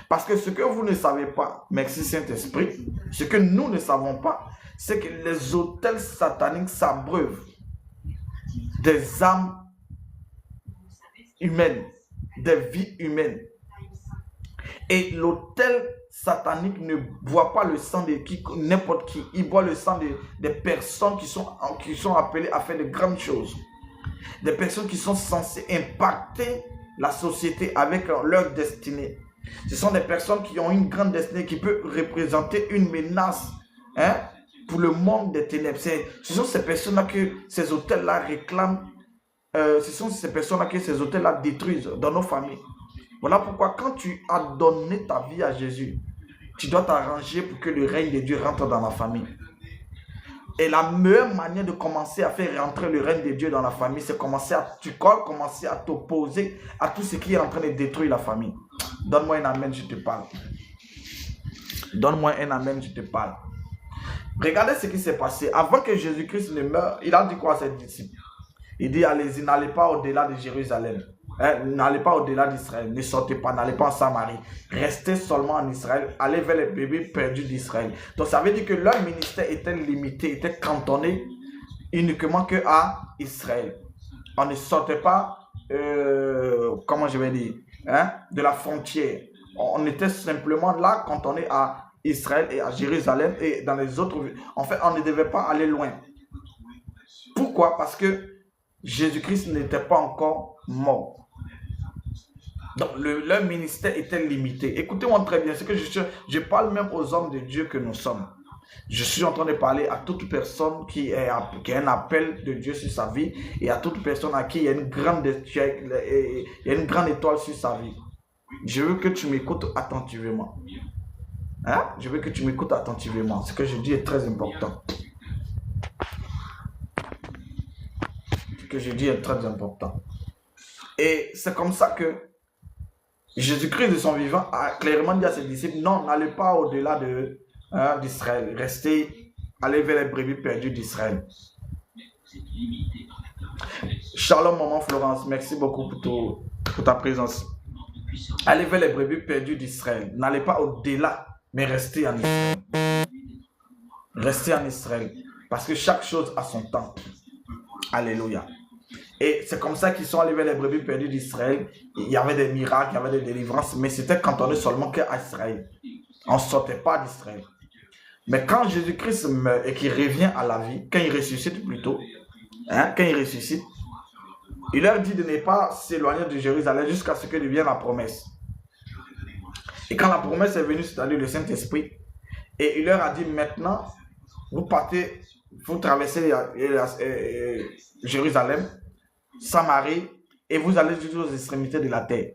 Parce que ce que vous ne savez pas, merci Saint-Esprit, ce que nous ne savons pas, c'est que les autels sataniques s'abreuvent des âmes humaines, des vies humaines. Et l'autel satanique ne boit pas le sang de n'importe qui. Il boit le sang des personnes qui sont appelées à faire de grandes choses. Des personnes qui sont censées impacter la société avec leur destinée. Ce sont des personnes qui ont une grande destinée qui peut représenter une menace, hein, pour le monde des ténèbres. Ce sont ces personnes-là que ces hôtels-là réclament. Ce sont ces personnes-là que ces hôtels-là détruisent dans nos familles. Voilà pourquoi quand tu as donné ta vie à Jésus, tu dois t'arranger pour que le règne de Dieu rentre dans la famille. Et la meilleure manière de commencer à faire rentrer le règne de Dieu dans la famille, c'est commencer à t'opposer à tout ce qui est en train de détruire la famille. Donne-moi un amen, je te parle. Donne-moi un amen, je te parle. Regardez ce qui s'est passé. Avant que Jésus-Christ ne meure, il a dit quoi à ses disciples? Il dit, allez-y, n'allez pas au-delà de Jérusalem. N'allez pas au-delà d'Israël. Ne sortez pas, n'allez pas en Samarie. Restez seulement en Israël. Allez vers les bébés perdus d'Israël. Donc ça veut dire que leur ministère était limité, était cantonné uniquement que à Israël. On ne sortait pas, comment je vais dire, hein, de la frontière. On était simplement là cantonné à Israël et à Jérusalem et dans les autres. En fait, on ne devait pas aller loin. Pourquoi? Parce que Jésus-Christ n'était pas encore mort. Donc, leur ministère était limité. Écoutez-moi très bien, c'est que je parle même aux hommes de Dieu que nous sommes. Je suis en train de parler à toute personne qui a un appel de Dieu sur sa vie et à toute personne à qui il y a une grande étoile sur sa vie. Je veux que tu m'écoutes attentivement. Hein? Je veux que tu m'écoutes attentivement. Ce que je dis est très important. Ce que je dis est très important. Et c'est comme ça que Jésus-Christ de son vivant a clairement dit à ses disciples, non, n'allez pas au-delà d'Israël. Restez, allez vers les brebis perdues d'Israël. Shalom, maman Florence, merci beaucoup pour ta présence. Allez vers les brebis perdues d'Israël. N'allez pas au-delà, mais restez en Israël. Restez en Israël. Parce que chaque chose a son temps. Alléluia. Et c'est comme ça qu'ils sont allés vers les brebis perdues d'Israël. Il y avait des miracles, il y avait des délivrances, mais c'était cantonné seulement qu'à Israël. On ne sortait pas d'Israël. Mais quand Jésus-Christ meurt et qu'il revient à la vie, quand il ressuscite plutôt, quand il ressuscite, il leur dit de ne pas s'éloigner de Jérusalem jusqu'à ce que devienne la promesse. Et quand la promesse est venue, c'est-à-dire le Saint-Esprit, et il leur a dit maintenant, Vous partez, vous traversez Jérusalem, Samarie, et vous allez jusqu'aux extrémités de la terre.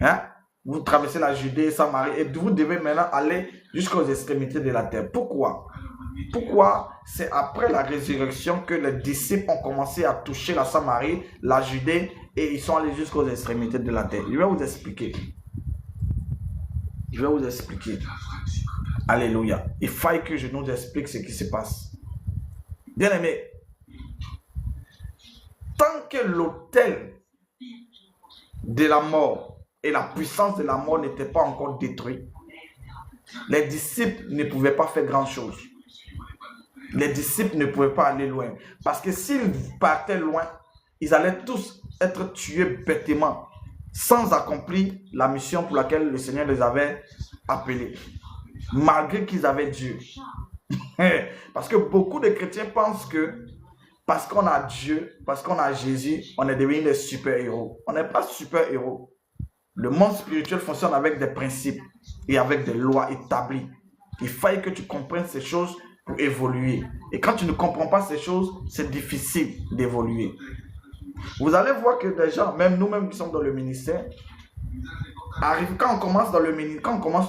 Hein? Vous traversez la Judée, Samarie, et vous devez maintenant aller jusqu'aux extrémités de la terre. Pourquoi? Pourquoi c'est après la résurrection que les disciples ont commencé à toucher la Samarie, la Judée, et ils sont allés jusqu'aux extrémités de la terre? Je vais vous expliquer. Je vais vous expliquer. Alléluia. Il faut que je nous explique ce qui se passe. Bien aimé, tant que l'autel de la mort et la puissance de la mort n'étaient pas encore détruits, les disciples ne pouvaient pas faire grand chose. Les disciples ne pouvaient pas aller loin. Parce que s'ils partaient loin, ils allaient tous être tués bêtement, sans accomplir la mission pour laquelle le Seigneur les avait appelés, malgré qu'ils avaient Dieu. Parce que beaucoup de chrétiens pensent que parce qu'on a Dieu, parce qu'on a Jésus, on est devenu des super-héros. On n'est pas super-héros. Le monde spirituel fonctionne avec des principes et avec des lois établies. Il faut que tu comprennes ces choses pour évoluer. Et quand tu ne comprends pas ces choses, c'est difficile d'évoluer. Vous allez voir que des gens, même nous-mêmes qui sommes dans le ministère, quand on commence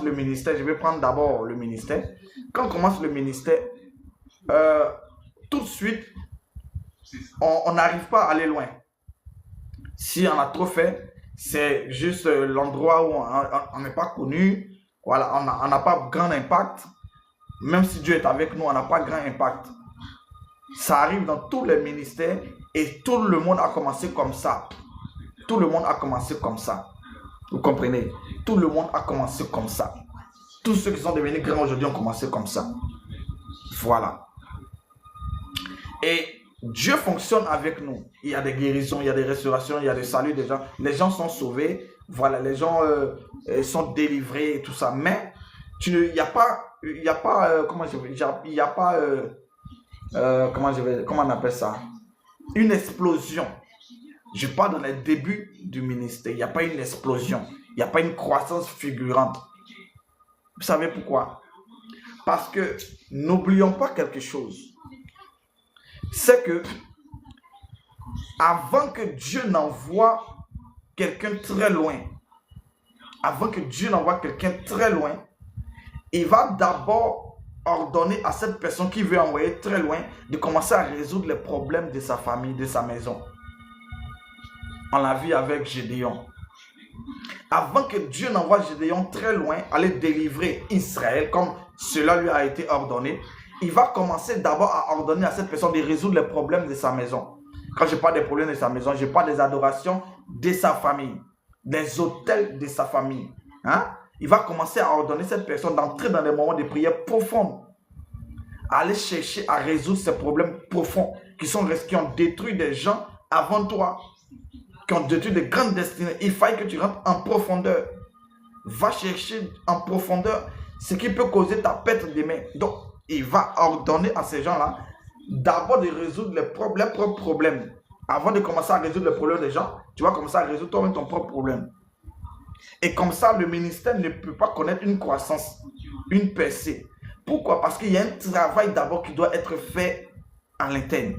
le ministère, je vais prendre d'abord le ministère. Quand on commence le ministère, tout de suite, on n'arrive pas à aller loin. Si on a trop fait, c'est juste l'endroit où on n'est pas connu. Voilà, on n'a pas grand impact. Même si Dieu est avec nous, on n'a pas grand impact. Ça arrive dans tous les ministères et tout le monde a commencé comme ça. Tout le monde a commencé comme ça. Vous comprenez? Tout le monde a commencé comme ça. Tous ceux qui sont devenus grands aujourd'hui ont commencé comme ça. Voilà. Et Dieu fonctionne avec nous. Il y a des guérisons, il y a des restaurations, il y a des saluts des gens. Les gens sont sauvés. Voilà, les gens sont délivrés et tout ça. Mais il n'y a pas, comment on appelle ça? Une explosion. Je parle dans les débuts du ministère. Il n'y a pas une explosion. Il n'y a pas une croissance fulgurante. Vous savez pourquoi? Parce que n'oublions pas quelque chose. C'est que avant que Dieu n'envoie quelqu'un très loin, il va d'abord ordonner à cette personne qui veut envoyer très loin de commencer à résoudre les problèmes de sa famille, de sa maison. On l'a vu avec Gédéon. Avant que Dieu n'envoie Gédéon très loin, aller délivrer Israël, comme cela lui a été ordonné, il va commencer d'abord à ordonner à cette personne de résoudre les problèmes de sa maison. Quand je parle des problèmes de sa maison, je parle des adorations de sa famille, des autels de sa famille. Hein? Il va commencer à ordonner à cette personne d'entrer dans des moments de prière profonds, à aller chercher à résoudre ces problèmes profonds qui ont détruit des gens avant toi, qui ont détruit de grandes destinées. Il faut que tu rentres en profondeur. Va chercher en profondeur ce qui peut causer ta perte de main. Donc, il va ordonner à ces gens-là d'abord de résoudre les propres problèmes. Avant de commencer à résoudre les problèmes des gens, tu vas commencer à résoudre toi-même ton propre problème. Et comme ça, le ministère ne peut pas connaître une croissance, une percée. Pourquoi? Parce qu'il y a un travail d'abord qui doit être fait en interne.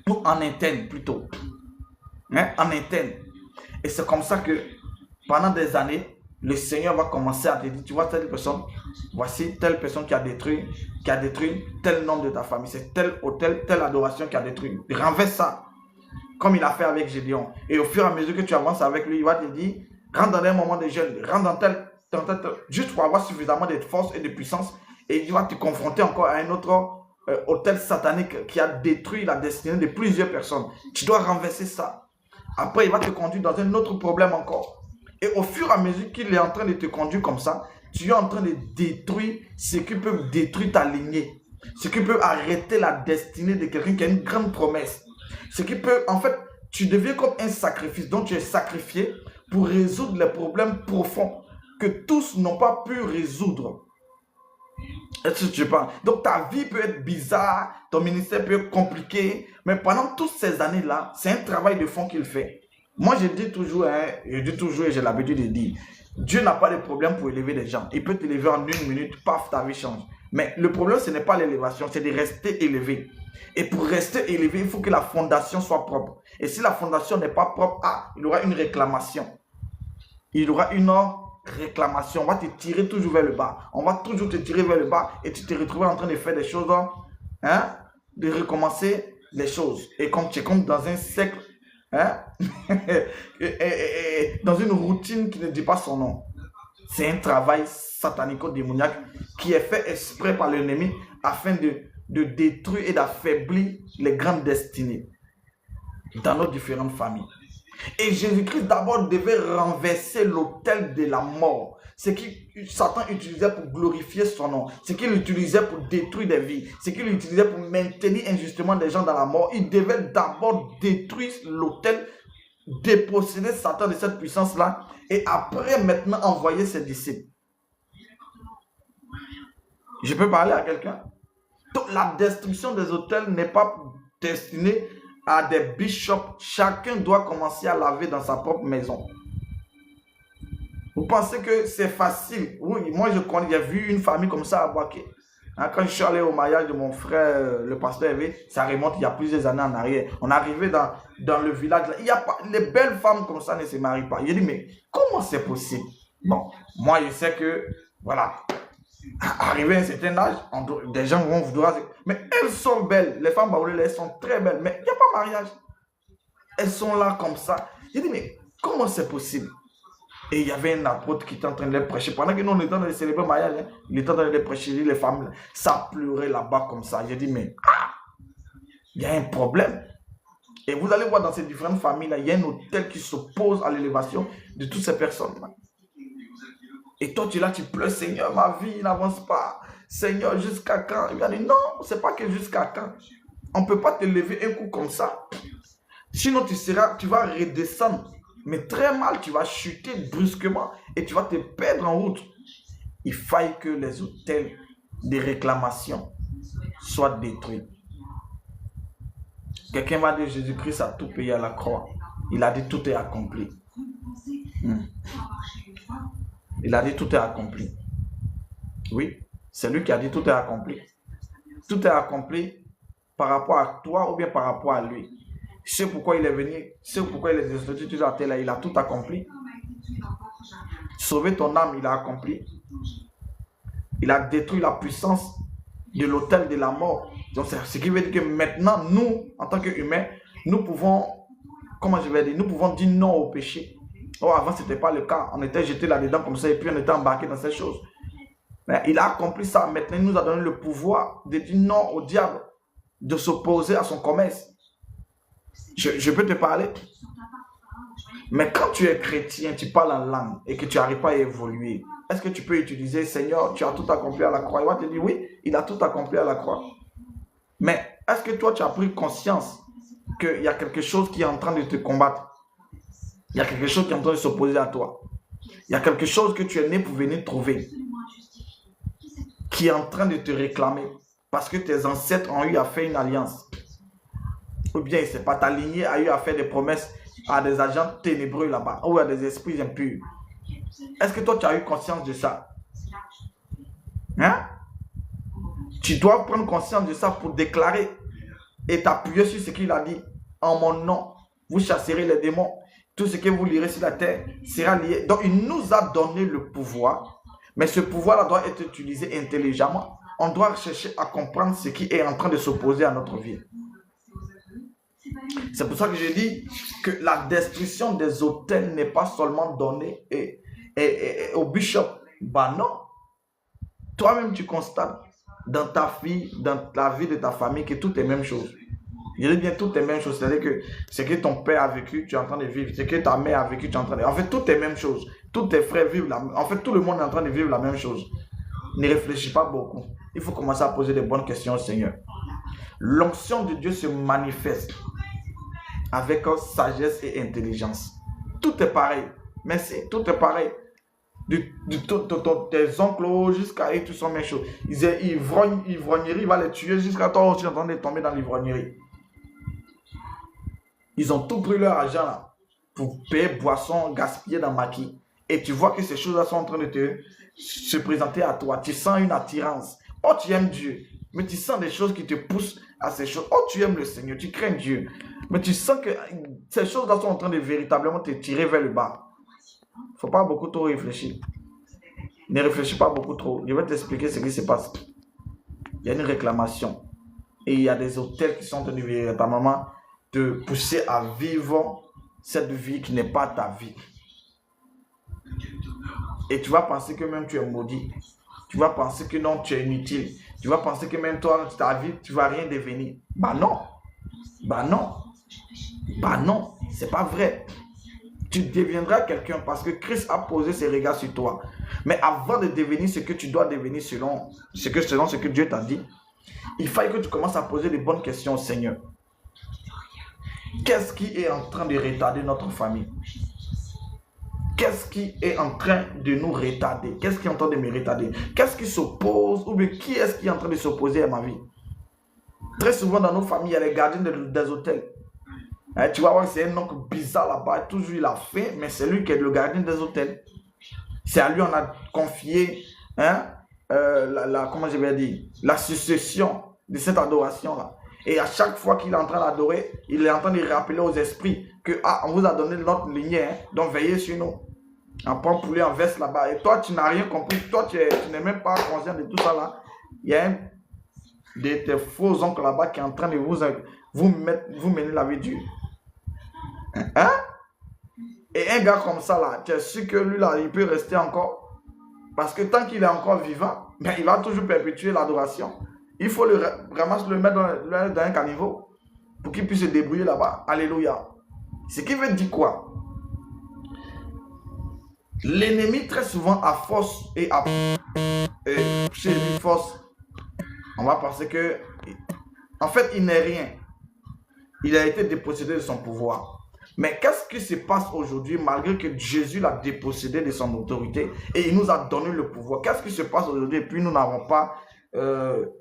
Ou en interne plutôt. Hein? En interne. Et c'est comme ça que pendant des années, le Seigneur va commencer à te dire, tu vois telle personne, voici telle personne qui a détruit tel nom de ta famille. C'est tel hôtel, telle adoration qui a détruit. Renverse ça. Comme il a fait avec Gédéon. Et au fur et à mesure que tu avances avec lui, il va te dire, rentre dans un moment de jeûne, rentre dans tel, juste pour avoir suffisamment de force et de puissance. Et il va te confronter encore à un autre hôtel satanique qui a détruit la destinée de plusieurs personnes. Tu dois renverser ça. Après, il va te conduire dans un autre problème encore. Et au fur et à mesure qu'il est en train de te conduire comme ça, tu es en train de détruire ce qui peut détruire ta lignée. Ce qui peut arrêter la destinée de quelqu'un qui a une grande promesse. Ce qui peut, en fait, tu deviens comme un sacrifice. Donc, tu es sacrifié pour résoudre les problèmes profonds que tous n'ont pas pu résoudre. Est-ce que tu parles? Donc, ta vie peut être bizarre, ton ministère peut être compliqué, mais pendant toutes ces années-là, c'est un travail de fond qu'il fait. Moi, je dis toujours et j'ai l'habitude de dire, Dieu n'a pas de problème pour élever les gens. Il peut t'élever en 1 minute, paf, ta vie change. Mais le problème, ce n'est pas l'élévation, c'est de rester élevé. Et pour rester élevé, il faut que la fondation soit propre. Et si la fondation n'est pas propre, il y aura une réclamation. Il y aura une réclamation. On va te tirer toujours vers le bas. On va toujours te tirer vers le bas et tu te retrouves en train de faire des choses, de recommencer les choses. Et comme tu es comme dans un cercle, dans une routine qui ne dit pas son nom. C'est un travail satanico-démoniaque qui est fait exprès par l'ennemi afin de détruire et d'affaiblir les grandes destinées dans nos différentes familles. Et Jésus-Christ d'abord devait renverser l'autel de la mort. Ce que Satan utilisait pour glorifier son nom, ce qu'il utilisait pour détruire des vies, ce qu'il utilisait pour maintenir injustement des gens dans la mort. Il devait d'abord détruire l'autel, déposséder Satan de cette puissance-là et après maintenant envoyer ses disciples. Je peux parler à quelqu'un? Donc la destruction des autels n'est pas destinée à des bishops. Chacun doit commencer à laver dans sa propre maison. Vous pensez que c'est facile? Oui, moi j'ai vu une famille comme ça à Boaké. Quand je suis allé au mariage de mon frère, le pasteur Hervé, ça remonte il y a plusieurs années en arrière. On est arrivé dans le village. Là. Il y a pas, les belles femmes comme ça ne se marient pas. J'ai dit, mais comment c'est possible? Bon, moi je sais que, voilà, arrivé à un certain âge, des gens vont vouloir... Mais elles sont belles. Les femmes baoulées, elles sont très belles. Mais il n'y a pas mariage. Elles sont là comme ça. J'ai dit, mais comment c'est possible? Et il y avait un apôtre qui était en train de les prêcher. Pendant que nous, on était en train de célébrer le mariage, il était en train de les prêcher, les femmes, ça pleurait là-bas comme ça. J'ai dit, mais il y a un problème. Et vous allez voir dans ces différentes familles-là, il y a un autel qui s'oppose à l'élévation de toutes ces personnes-là. Et toi, tu es là, tu pleures, Seigneur, ma vie n'avance pas. Seigneur, jusqu'à quand? Il a dit, non, c'est pas que jusqu'à quand. On ne peut pas te lever un coup comme ça. Sinon, tu vas redescendre. Mais très mal, tu vas chuter brusquement et tu vas te perdre en route. Il faille que les autels de réclamation soient détruits. Quelqu'un va dire Jésus-Christ a tout payé à la croix. Il a dit tout est accompli. Il a dit tout est accompli. Oui, c'est lui qui a dit tout est accompli. Tout est accompli par rapport à toi ou bien par rapport à lui. C'est pourquoi il est venu, c'est pourquoi il est descendu sur la terre, il a tout accompli. Sauver ton âme, il a accompli. Il a détruit la puissance de l'autel de la mort. Donc c'est ce qui veut dire que maintenant, nous, en tant qu'humains, nous pouvons, nous pouvons dire non au péché. Oh, avant, ce n'était pas le cas. On était jeté là-dedans comme ça et puis on était embarqué dans ces choses. Mais il a accompli ça. Maintenant, il nous a donné le pouvoir de dire non au diable, de s'opposer à son commerce. Je peux te parler. Mais quand tu es chrétien, tu parles en langue et que tu n'arrives pas à évoluer, est-ce que tu peux utiliser Seigneur, tu as tout accompli à la croix? Il va te dire oui, il a tout accompli à la croix. Mais est-ce que toi, tu as pris conscience qu'il y a quelque chose qui est en train de te combattre? Il y a quelque chose qui est en train de s'opposer à toi. Il y a quelque chose que tu es né pour venir trouver qui est en train de te réclamer parce que tes ancêtres ont eu à faire une alliance. Ou bien, c'est pas ta lignée a eu à faire des promesses à des agents ténébreux là-bas, ou à des esprits impurs. Est-ce que toi, tu as eu conscience de ça? Hein? Tu dois prendre conscience de ça pour déclarer et t'appuyer sur ce qu'il a dit. En mon nom, vous chasserez les démons. Tout ce que vous lirez sur la terre sera lié. Donc, il nous a donné le pouvoir, mais ce pouvoir-là doit être utilisé intelligemment. On doit chercher à comprendre ce qui est en train de s'opposer à notre vie. C'est pour ça que je dis que la destruction des autels n'est pas seulement donnée au bishop. Bah non. Toi-même, tu constates dans ta vie, dans la vie de ta famille, que tout est même chose. Je dis bien tout est même chose. C'est-à-dire que ce que ton père a vécu, tu es en train de vivre. Ce que ta mère a vécu, tu es en train de vivre. En fait, tout est même chose. Tous tes frères vivent la même chose. En fait, tout le monde est en train de vivre la même chose. Ne réfléchis pas beaucoup. Il faut commencer à poser des bonnes questions au Seigneur. L'onction de Dieu se manifeste avec sagesse et intelligence. Tout est pareil. Merci, tout est pareil. Tes oncles jusqu'à eux, tout sont les mêmes choses. Ivrognerie, il va les tuer jusqu'à toi aussi en train de tomber dans l'ivrognerie. Ils ont tout pris leur argent là, pour payer boissons, gaspiller dans maquis. Et tu vois que ces choses-là sont en train de se présenter à toi. Tu sens une attirance Oh, tu aimes Dieu, mais tu sens des choses qui te poussent à ces choses. Oh, tu aimes le Seigneur, tu crains Dieu, mais tu sens que ces choses-là sont en train de véritablement te tirer vers le bas. Il ne faut pas beaucoup trop réfléchir. Ne réfléchis pas beaucoup trop. Je vais t'expliquer ce qui se passe. Il y a une réclamation. Et il y a des hôtels qui sont en train de véritablement te pousser à vivre cette vie qui n'est pas ta vie. Et tu vas penser que même tu es maudit. Tu vas penser que non, tu es inutile. Tu vas penser que même toi, ta vie, tu ne vas rien devenir. Bah non. Bah non. Bah non. C'est pas vrai. Tu deviendras quelqu'un parce que Christ a posé ses regards sur toi. Mais avant de devenir ce que tu dois devenir selon ce que Dieu t'a dit, il faut que tu commences à poser les bonnes questions au Seigneur. Qu'est-ce qui est en train de retarder notre famille? Qu'est-ce qui est en train de nous retarder? Qu'est-ce qui est en train de me retarder? Qu'est-ce qui s'oppose? Ou bien qui est-ce qui est en train de s'opposer à ma vie? Très souvent dans nos familles, il y a les gardiens des hôtels. Tu vas voir, c'est un oncle bizarre là-bas. Toujours il a faim, mais c'est lui qui est le gardien des hôtels. C'est à lui on a confié comment je vais dire, la succession de cette adoration-là. Et à chaque fois qu'il est en train d'adorer, il est en train de rappeler aux esprits que on vous a donné notre lignée, donc veillez sur nous. On prend poulet en veste là-bas. Et toi, tu n'as rien compris. Toi, tu n'es même pas conscient de tout ça là. Il y a un de tes faux oncles là-bas qui est en train de vous mener la vie dure. Hein? Et un gars comme ça là, tu es sûr que lui là, il peut rester encore. Parce que tant qu'il est encore vivant, ben, il va toujours perpétuer l'adoration. Il faut le ramasser, le mettre dans un caniveau pour qu'il puisse se débrouiller là-bas. Alléluia. Ce qui veut dire quoi? L'ennemi très souvent à force et à chez lui force, on va penser que en fait il n'est rien. Il a été dépossédé de son pouvoir. Mais qu'est-ce qui se passe aujourd'hui malgré que Jésus l'a dépossédé de son autorité et il nous a donné le pouvoir? Qu'est-ce qui se passe aujourd'hui? Et puis nous n'avons pas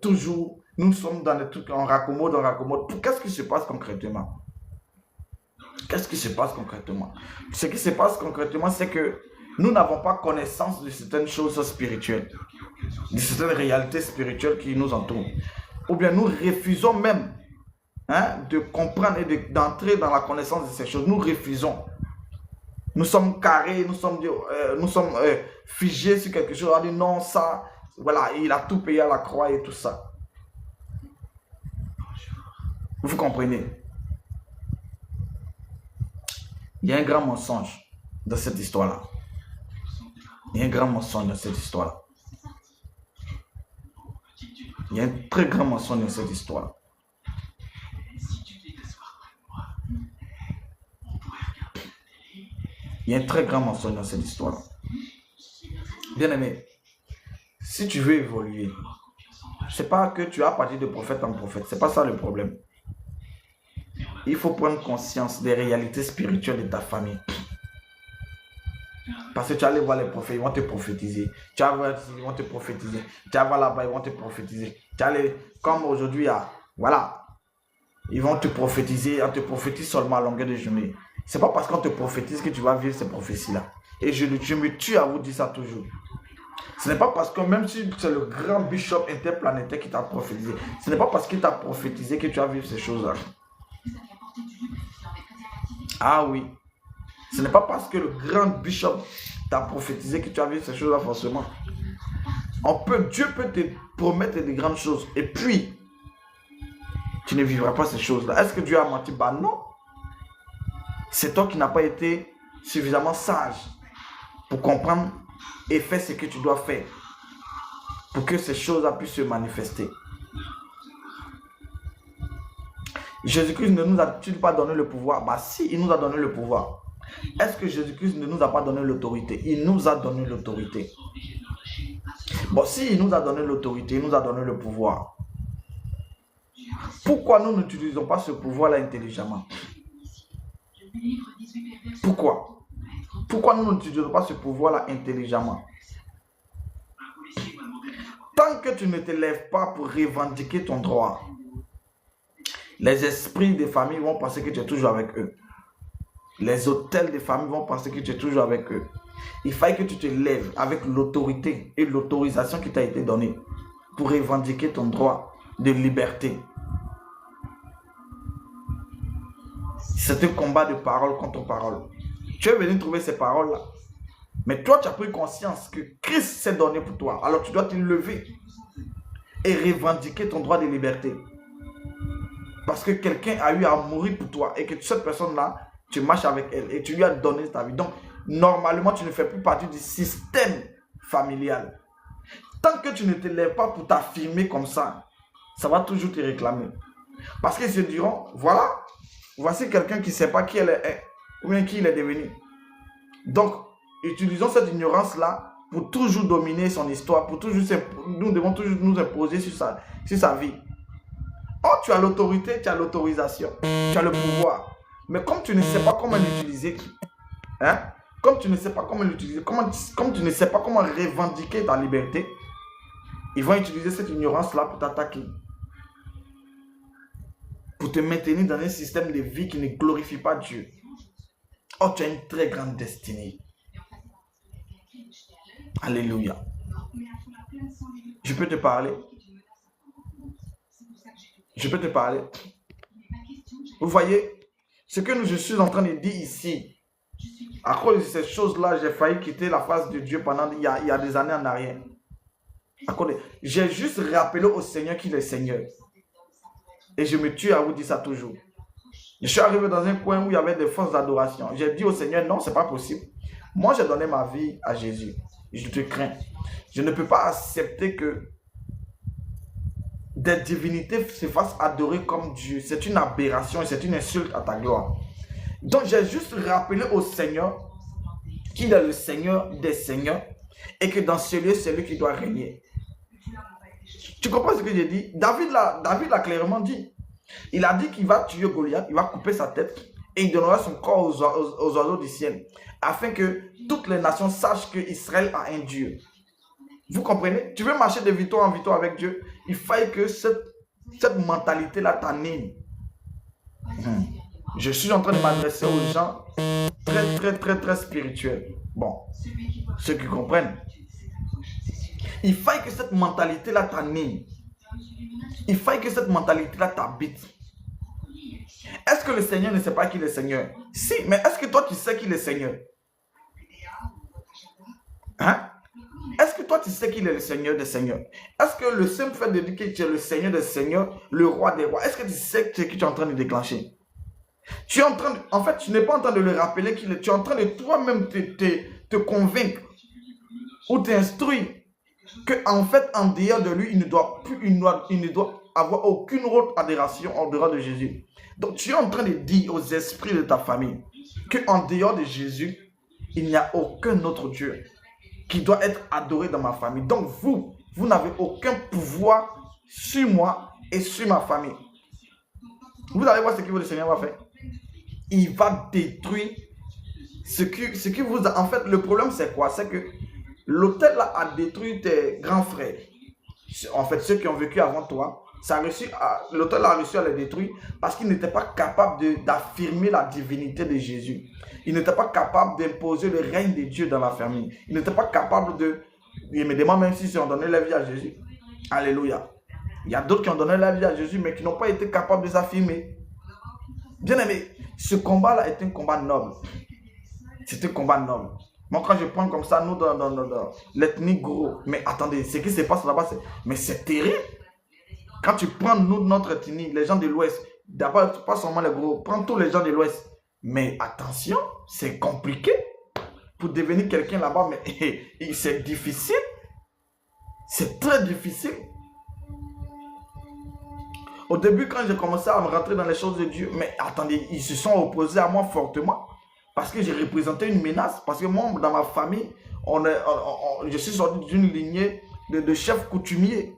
toujours, nous sommes dans des trucs en raccommode. Qu'est-ce qui se passe concrètement? Qu'est-ce qui se passe concrètement? Ce qui se passe concrètement, c'est que nous n'avons pas connaissance de certaines choses spirituelles, de certaines réalités spirituelles qui nous entourent. Ou bien nous refusons même de comprendre et d'entrer dans la connaissance de ces choses. Nous refusons. Nous sommes carrés, nous sommes figés sur quelque chose. On dit non, ça, voilà, il a tout payé à la croix et tout ça. Vous comprenez? Il y a un grand mensonge dans cette histoire-là. Il y a un grand mensonge dans cette histoire-là. Il y a un très grand mensonge dans cette histoire-là. Il y a un très grand mensonge dans cette histoire-là. Bien aimé, si tu veux évoluer, c'est pas que tu as parti de prophète en prophète. C'est pas ça le problème. Il faut prendre conscience des réalités spirituelles de ta famille. Parce que tu vas aller voir les prophètes, ils vont te prophétiser. Tu vas voir, ils vont te prophétiser. Tu vas voir là-bas, ils vont te prophétiser. Tu vas aller, comme aujourd'hui, voilà, ils vont te prophétiser. On te prophétise seulement à longueur de journée. C'est pas parce qu'on te prophétise que tu vas vivre ces prophéties-là. Et je me tue à vous dire ça toujours. Ce n'est pas parce que même si c'est le grand bishop interplanétaire qui t'a prophétisé, ce n'est pas parce qu'il t'a prophétisé que tu vas vivre ces choses-là. Ah oui. Ce n'est pas parce que le grand bishop t'a prophétisé que tu vas vivre ces choses-là forcément. Dieu peut te promettre des grandes choses et puis tu ne vivras pas ces choses-là. Est-ce que Dieu a menti? Bah non. C'est toi qui n'as pas été suffisamment sage pour comprendre et faire ce que tu dois faire pour que ces choses-là puissent se manifester. Jésus-Christ ne nous a-t-il pas donné le pouvoir? Bah si, il nous a donné le pouvoir. Est-ce que Jésus-Christ ne nous a pas donné l'autorité? Il nous a donné l'autorité. Bon, si il nous a donné l'autorité, il nous a donné le pouvoir. Pourquoi nous n'utilisons pas ce pouvoir-là intelligemment? Pourquoi? Pourquoi nous n'utilisons pas ce pouvoir-là intelligemment? Tant que tu ne te lèves pas pour revendiquer ton droit, les esprits des familles vont penser que tu es toujours avec eux. Les hôtels des familles vont penser que tu es toujours avec eux. Il faut que tu te lèves avec l'autorité et l'autorisation qui t'a été donnée pour revendiquer ton droit de liberté. C'est un combat de parole contre parole. Tu es venu trouver ces paroles-là. Mais toi, tu as pris conscience que Christ s'est donné pour toi. Alors tu dois te lever et revendiquer ton droit de liberté. Parce que quelqu'un a eu à mourir pour toi et que cette personne-là, tu marches avec elle et tu lui as donné ta vie. Donc, normalement, tu ne fais plus partie du système familial. Tant que tu ne te lèves pas pour t'affirmer comme ça, ça va toujours te réclamer. Parce qu'ils se diront, voilà, voici quelqu'un qui ne sait pas qui elle est ou bien qui il est devenu. Donc, utilisons cette ignorance-là pour toujours dominer son histoire, pour toujours, nous devons toujours nous imposer sur sa vie. Oh, tu as l'autorité, tu as l'autorisation, tu as le pouvoir. Mais comme tu ne sais pas comment l'utiliser, comme tu ne sais pas comment l'utiliser, comme tu ne sais pas comment revendiquer ta liberté, ils vont utiliser cette ignorance-là pour t'attaquer. Pour te maintenir dans un système de vie qui ne glorifie pas Dieu. Oh, tu as une très grande destinée. Alléluia. Je peux te parler? Je peux te parler? Vous voyez, ce que je suis en train de dire ici, à cause de ces choses-là, j'ai failli quitter la face de Dieu pendant il y a des années en arrière. J'ai juste rappelé au Seigneur qu'il est Seigneur. Et je me tue à vous dire ça toujours. Je suis arrivé dans un coin où il y avait des fausses adorations. J'ai dit au Seigneur, non, c'est pas possible. Moi, j'ai donné ma vie à Jésus. Je te crains. Je ne peux pas accepter que des divinités se fassent adorer comme Dieu. C'est une aberration et c'est une insulte à ta gloire. Donc, j'ai juste rappelé au Seigneur qu'il est le Seigneur des Seigneurs et que dans ce lieu, c'est lui qui doit régner. Tu comprends ce que j'ai dit? David l'a clairement dit. Il a dit qu'il va tuer Goliath, il va couper sa tête et il donnera son corps aux oiseaux du ciel afin que toutes les nations sachent qu'Israël a un Dieu. Vous comprenez? Tu veux marcher de victoire en victoire avec Dieu, il faut que cette mentalité-là t'anime. Je suis en train de m'adresser aux gens très spirituels. Bon, ceux qui comprennent. Il faut que cette mentalité-là t'anime. Il faut que cette mentalité-là t'habite. Est-ce que le Seigneur ne sait pas qu'il est Seigneur? Si, mais est-ce que toi tu sais qu'il est Seigneur? Est-ce que toi tu sais qu'il est le Seigneur des Seigneurs? Est-ce que le simple fait de dire que tu es le Seigneur des Seigneurs, le roi des rois, est-ce que tu sais ce que tu es en train de déclencher? Tu es en train de, en fait, tu n'es pas en train de le rappeler qu'il est, tu es en train de toi-même te convaincre ou t'instruire que en fait, en dehors de lui, il ne doit avoir aucune autre adoration en dehors de Jésus. Donc, tu es en train de dire aux esprits de ta famille qu'en dehors de Jésus, il n'y a aucun autre Dieu qui doit être adoré dans ma famille. Donc, vous n'avez aucun pouvoir sur moi et sur ma famille. Vous allez voir ce que le Seigneur va faire. Il va détruire ce que vous... En fait, le problème, c'est quoi? C'est que l'autel a détruit tes grands frères. En fait, ceux qui ont vécu avant toi, l'autel a réussi à les détruire parce qu'ils n'étaient pas capables d'affirmer la divinité de Jésus. Ils n'étaient pas capables d'imposer le règne de Dieu dans la famille. Ils n'étaient pas capables de... Immédiatement, même s'ils ont donné leur vie à Jésus. Alléluia. Il y a d'autres qui ont donné leur vie à Jésus, mais qui n'ont pas été capables de s'affirmer. Bien aimé, ce combat-là est un combat noble. C'est un combat noble. Moi, quand je prends comme ça, nous, dans l'ethnie gros, mais attendez, ce qui se passe là-bas, mais c'est terrible. Quand tu prends notre ethnie, les gens de l'Ouest, d'abord, pas seulement les gros, prends tous les gens de l'Ouest. Mais attention, c'est compliqué. Pour devenir quelqu'un là-bas, mais c'est difficile. C'est très difficile. Au début, quand j'ai commencé à me rentrer dans les choses de Dieu, mais attendez, ils se sont opposés à moi fortement. Parce que j'ai représenté une menace. Parce que moi, dans ma famille, je suis sorti d'une lignée de chefs coutumiers.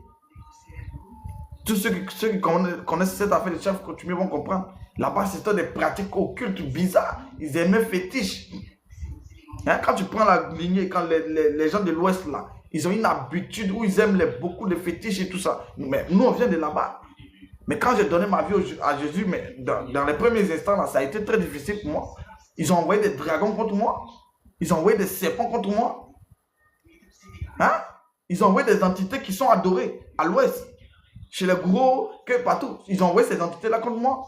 Tous ceux qui connaissent cette affaire de chefs coutumiers vont comprendre. Là-bas, c'était des pratiques occultes bizarres. Ils aimaient fétiches. Quand tu prends la lignée, quand les gens de l'Ouest, là, ils ont une habitude où ils aiment beaucoup de fétiches et tout ça. Mais nous, on vient de là-bas. Mais quand j'ai donné ma vie à Jésus, mais dans les premiers instants, là, ça a été très difficile pour moi. Ils ont envoyé des dragons contre moi. Ils ont envoyé des serpents contre moi. Ils ont envoyé des entités qui sont adorées à l'ouest, chez les gros, que partout. Ils ont envoyé ces entités-là contre moi.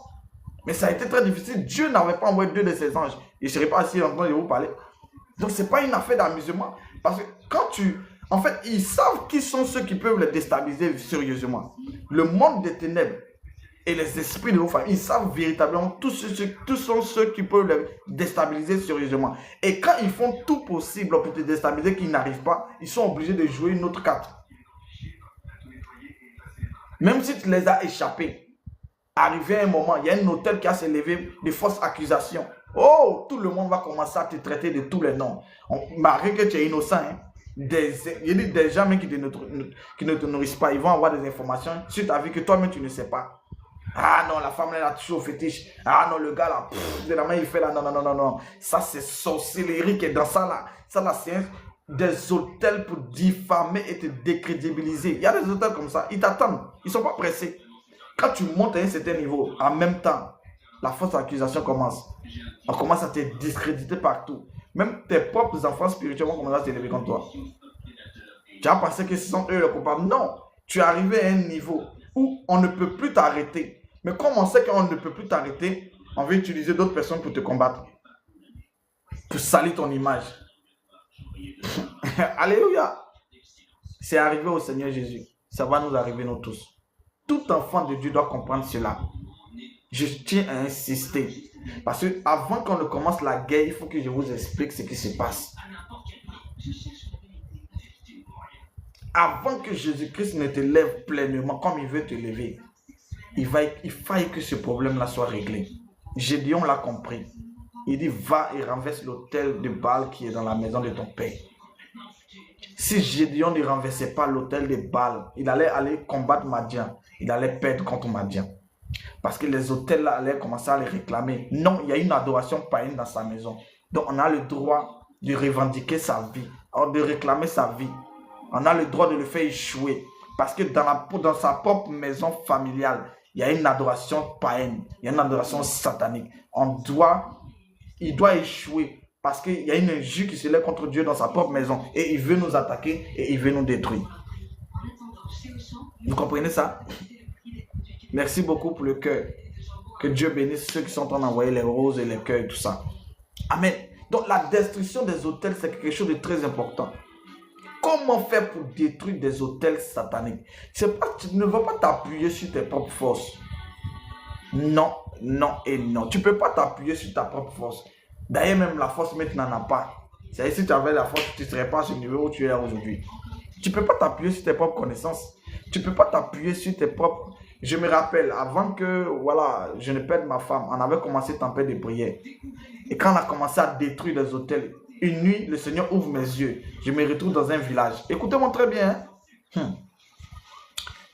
Mais ça a été très difficile. Dieu n'avait pas envoyé 2 de ses anges. Je ne serais pas assis en train de vous parler. Donc, ce n'est pas une affaire d'amusement. Parce que quand tu... En fait, ils savent qui sont ceux qui peuvent les déstabiliser sérieusement. Le monde des ténèbres et les esprits de vos familles, ils savent véritablement tous sont ceux qui peuvent les déstabiliser sérieusement. Et quand ils font tout possible pour te déstabiliser, qu'ils n'arrivent pas, ils sont obligés de jouer une autre carte. Même si tu les as échappés, arrivé à un moment, il y a un hôtel qui a s'élevé de fausses accusations. Oh, tout le monde va commencer à te traiter de tous les noms. Malgré que tu es innocent, hein. Il y a des gens même qui ne te nourrissent pas. Ils vont avoir des informations sur ta vie que toi-même tu ne sais pas. Ah non, la femme elle a toujours fétiche. Ah non, le gars là, évidemment il fait là. Non, non, non, non, non. Ça c'est sorcellerie qui est dans ça là. Ça là c'est des hôtels pour diffamer et te décrédibiliser. Il y a des hôtels comme ça. Ils t'attendent. Ils ne sont pas pressés. Quand tu montes à un certain niveau, en même temps, la fausse accusation commence. On commence à te discréditer partout. Même tes propres enfants spirituels vont commencer à t'élever contre toi. Tu as pensé que ce sont eux les coupables. Non, tu es arrivé à un niveau où on ne peut plus t'arrêter. Mais comme on sait qu'on ne peut plus t'arrêter, on va utiliser d'autres personnes pour te combattre. Pour salir ton image. Alléluia. C'est arrivé au Seigneur Jésus. Ça va nous arriver nous tous. Tout enfant de Dieu doit comprendre cela. Je tiens à insister. Parce que avant qu'on ne commence la guerre, il faut que je vous explique ce qui se passe. Avant que Jésus-Christ ne te lève pleinement comme il veut te lever, il faille que ce problème-là soit réglé. Gédéon l'a compris. Il dit, va et renverse l'autel de Baal qui est dans la maison de ton père. Si Gédéon ne renversait pas l'autel de Baal, il allait aller combattre Madian. Il allait perdre contre Madian. Parce que les autels là allaient commencer à les réclamer. Non, il y a une adoration païenne dans sa maison. Donc on a le droit de revendiquer sa vie, de réclamer sa vie. On a le droit de le faire échouer. Parce que dans sa propre maison familiale, il y a une adoration païenne. Il y a une adoration satanique. Il doit échouer. Parce qu'il y a une injure qui se lève contre Dieu dans sa propre maison. Et il veut nous attaquer et il veut nous détruire. Vous comprenez ça? Merci beaucoup pour le cœur. Que Dieu bénisse ceux qui sont en train d'envoyer les roses et les cœurs et tout ça. Amen. Donc la destruction des autels, c'est quelque chose de très important. Comment faire pour détruire des autels sataniques? Tu ne vas pas t'appuyer sur tes propres forces. Non, non et non. Tu ne peux pas t'appuyer sur ta propre force. D'ailleurs, même la force maintenant n'en a pas. C'est-à-dire, si tu avais la force, tu ne serais pas à ce niveau où tu es aujourd'hui. Tu ne peux pas t'appuyer sur tes propres connaissances. Tu ne peux pas t'appuyer sur tes propres... Je me rappelle, avant que je ne perde ma femme, on avait commencé tempête de prière. Et quand on a commencé à détruire les autels, une nuit, le Seigneur ouvre mes yeux. Je me retrouve dans un village. Écoutez-moi très bien.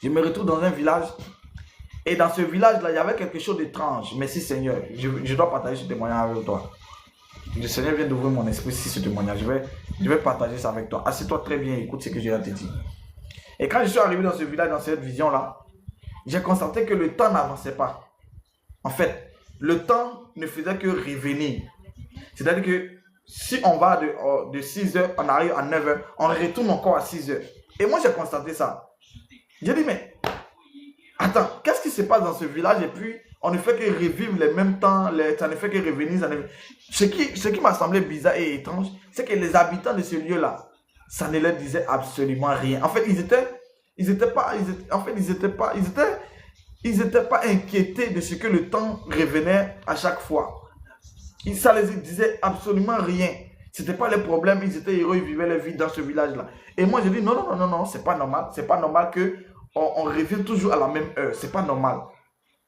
Je me retrouve dans un village. Et dans ce village-là, il y avait quelque chose d'étrange. Merci Seigneur. Je dois partager ce témoignage avec toi. Le Seigneur vient d'ouvrir mon esprit sur ce témoignage. Je vais partager ça avec toi. Assieds-toi très bien et écoute ce que je vais te dire. Et quand je suis arrivé dans ce village, dans cette vision-là, j'ai constaté que le temps n'avançait pas. En fait, le temps ne faisait que revenir. C'est-à-dire que si on va de 6 heures, on arrive à 9 heures, on retourne encore à 6 heures. Et moi, j'ai constaté ça. J'ai dit, mais attends, qu'est-ce qui se passe dans ce village? Et puis, on ne fait que revivre les mêmes temps, ça ne fait que revenir. Ce qui m'a semblé bizarre et étrange, c'est que les habitants de ce lieu-là, ça ne leur disait absolument rien. En fait, ils n'étaient pas inquiétés de ce que le temps revenait à chaque fois. Ça les disait absolument rien. Ce n'était pas les problèmes, ils étaient heureux, ils vivaient leur vie dans ce village-là. Et moi, je dis non, c'est pas normal. C'est pas normal qu'on revienne toujours à la même heure. C'est pas normal.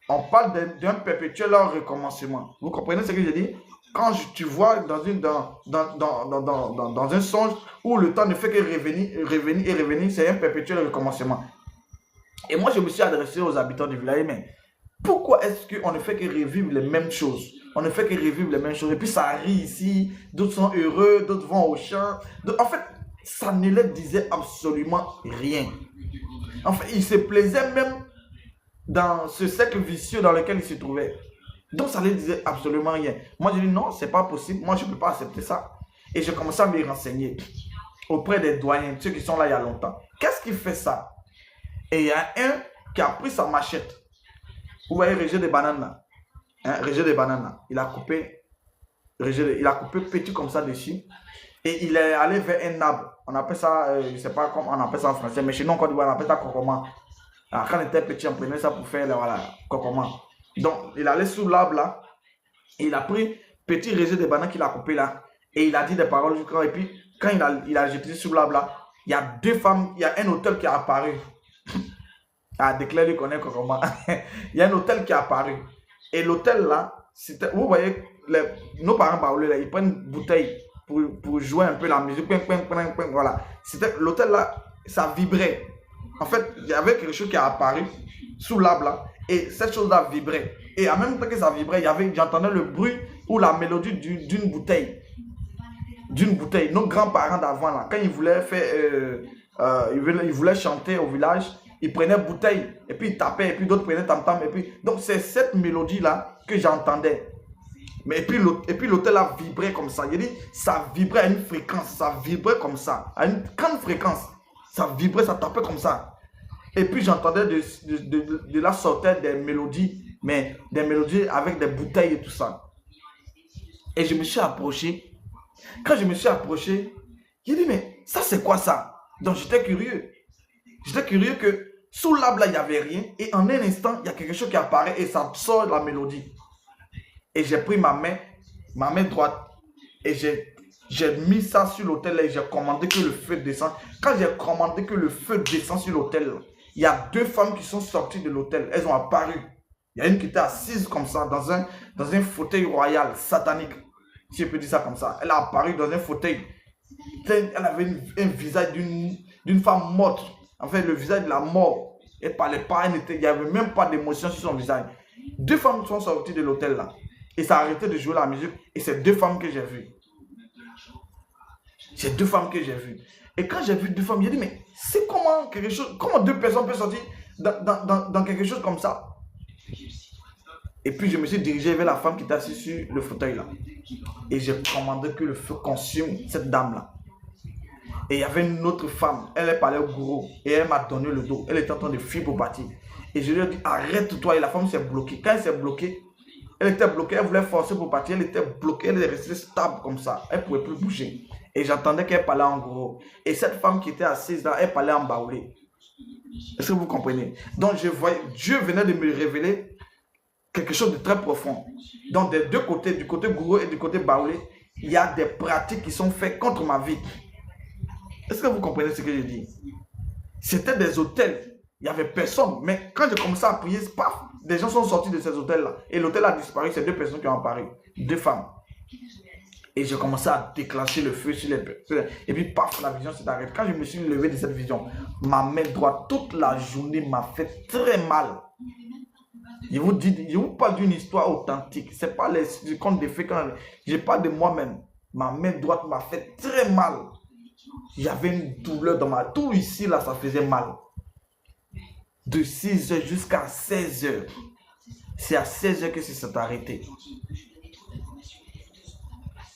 On parle d'un perpétuel recommencement. Vous comprenez ce que je dis? Quand tu vois dans un songe où le temps ne fait que revenir, c'est un perpétuel recommencement. Et moi, je me suis adressé aux habitants du village, mais pourquoi est-ce qu'on ne fait que revivre les mêmes choses? On ne fait que revivre les mêmes choses. Et puis ça rit ici, d'autres sont heureux, d'autres vont au champ. En fait, ça ne leur disait absolument rien. En fait, ils se plaisaient même dans ce cercle vicieux dans lequel ils se trouvaient. Donc ça ne leur disait absolument rien. Moi, je dis non, c'est pas possible. Moi, je ne peux pas accepter ça. Et j'ai commencé à me renseigner. auprès des doyens, ceux qui sont là il y a longtemps. Qu'est-ce qui fait ça? Et il y a un qui a pris sa machette. Vous voyez, Régé des bananes là. Hein, Régé des bananes là. Il a coupé petit comme ça dessus. Et il est allé vers un arbre. On appelle ça, je ne sais pas comment on appelle ça en français, mais chez nous, en Côte d'Ivoire, on appelle ça cocoma. Alors, quand on était petit, on prenait ça pour faire, voilà, cocoma. Donc, il est allé sous l'arbre là. Et il a pris petit régé de bananes qu'il a coupé là. Et il a dit des paroles, je crois. Et puis, quand il a jeté sous l'arbre là, il y a deux femmes, il y a un hôtel qui est apparu. Ah, déclaré du connaît cocoma. Il y a un hôtel qui est apparu. Et l'hôtel là, c'était, vous voyez, nos parents baoulés là, ils prennent une bouteille pour jouer un peu la musique. Voilà. L'hôtel là, ça vibrait. En fait, il y avait quelque chose qui est apparu sous l'arbre là. Et cette chose-là vibrait. Et en même temps que ça vibrait, j'entendais le bruit ou la mélodie d'une bouteille. D'une bouteille. Nos grands-parents d'avant là, quand ils voulaient faire, ils voulaient chanter au village, ils prenaient bouteille et puis ils tapaient et puis d'autres prenaient tam-tam et puis donc c'est cette mélodie là que j'entendais. Mais et puis l'hôtel là vibrait comme ça. Il dit ça vibrait à une fréquence, ça vibrait comme ça, à une grande fréquence. Ça vibrait, ça tapait comme ça. Et puis j'entendais de là sortir des mélodies, mais des mélodies avec des bouteilles et tout ça. Et je me suis approché. Quand je me suis approché, j'ai dit mais ça c'est quoi ça? Donc j'étais curieux. J'étais curieux que sous l'arbre là il n'y avait rien et en un instant il y a quelque chose qui apparaît et ça sort de la mélodie. Et j'ai pris ma main droite et j'ai mis ça sur l'autel et j'ai commandé que le feu descende. Quand j'ai commandé que le feu descend sur l'autel, il y a deux femmes qui sont sorties de l'autel. Elles ont apparu. Il y a une qui était assise comme ça dans un fauteuil royal satanique. Si je peux dire ça comme ça. Elle a apparu dans un fauteuil. Elle avait un visage d'une femme morte. En fait, le visage de la mort. Elle ne parlait pas. Il n'y avait même pas d'émotion sur son visage. Deux femmes sont sorties de l'hôtel là. Et ça a arrêté de jouer la musique. Et c'est deux femmes que j'ai vues. C'est deux femmes que j'ai vues. Et quand j'ai vu deux femmes, j'ai dit, mais c'est comment deux personnes peuvent sortir dans quelque chose comme ça? Et puis je me suis dirigé vers la femme qui était assise sur le fauteuil là. Et j'ai commandé que le feu consume cette dame là. Et il y avait une autre femme, elle parlait au gourou. Et elle m'a donné le dos. Elle était en train de fuir pour partir. Et je lui ai dit, arrête-toi. Et la femme s'est bloquée. Quand elle s'est bloquée, elle était bloquée, elle voulait forcer pour partir. Elle était bloquée, elle est restée stable comme ça. Elle ne pouvait plus bouger. Et j'entendais qu'elle parlait en gros. Et cette femme qui était assise là, elle parlait en baoulé. Est-ce que vous comprenez? Donc je voyais, Dieu venait de me révéler quelque chose de très profond. Donc des deux côtés, du côté gourou et du côté baoulé, il y a des pratiques qui sont faites contre ma vie. Est-ce que vous comprenez ce que je dis? C'était des hôtels. Il n'y avait personne. Mais quand j'ai commencé à prier, paf, des gens sont sortis de ces hôtels-là. Et l'hôtel a disparu. C'est deux personnes qui ont apparu. Deux femmes. Et j'ai commencé à déclencher le feu sur les personnes. Et puis, paf, la vision s'est arrêtée. Quand je me suis levé de cette vision, ma main droite, toute la journée, m'a fait très mal. Je vous parle d'une histoire authentique. Ce n'est pas les contes de fées. Je parle de moi-même. Ma main droite m'a fait très mal. J'avais une douleur dans ma... Tout ici, là, ça faisait mal. De 6 h jusqu'à 16 h. C'est à 16 h que ça s'est arrêté.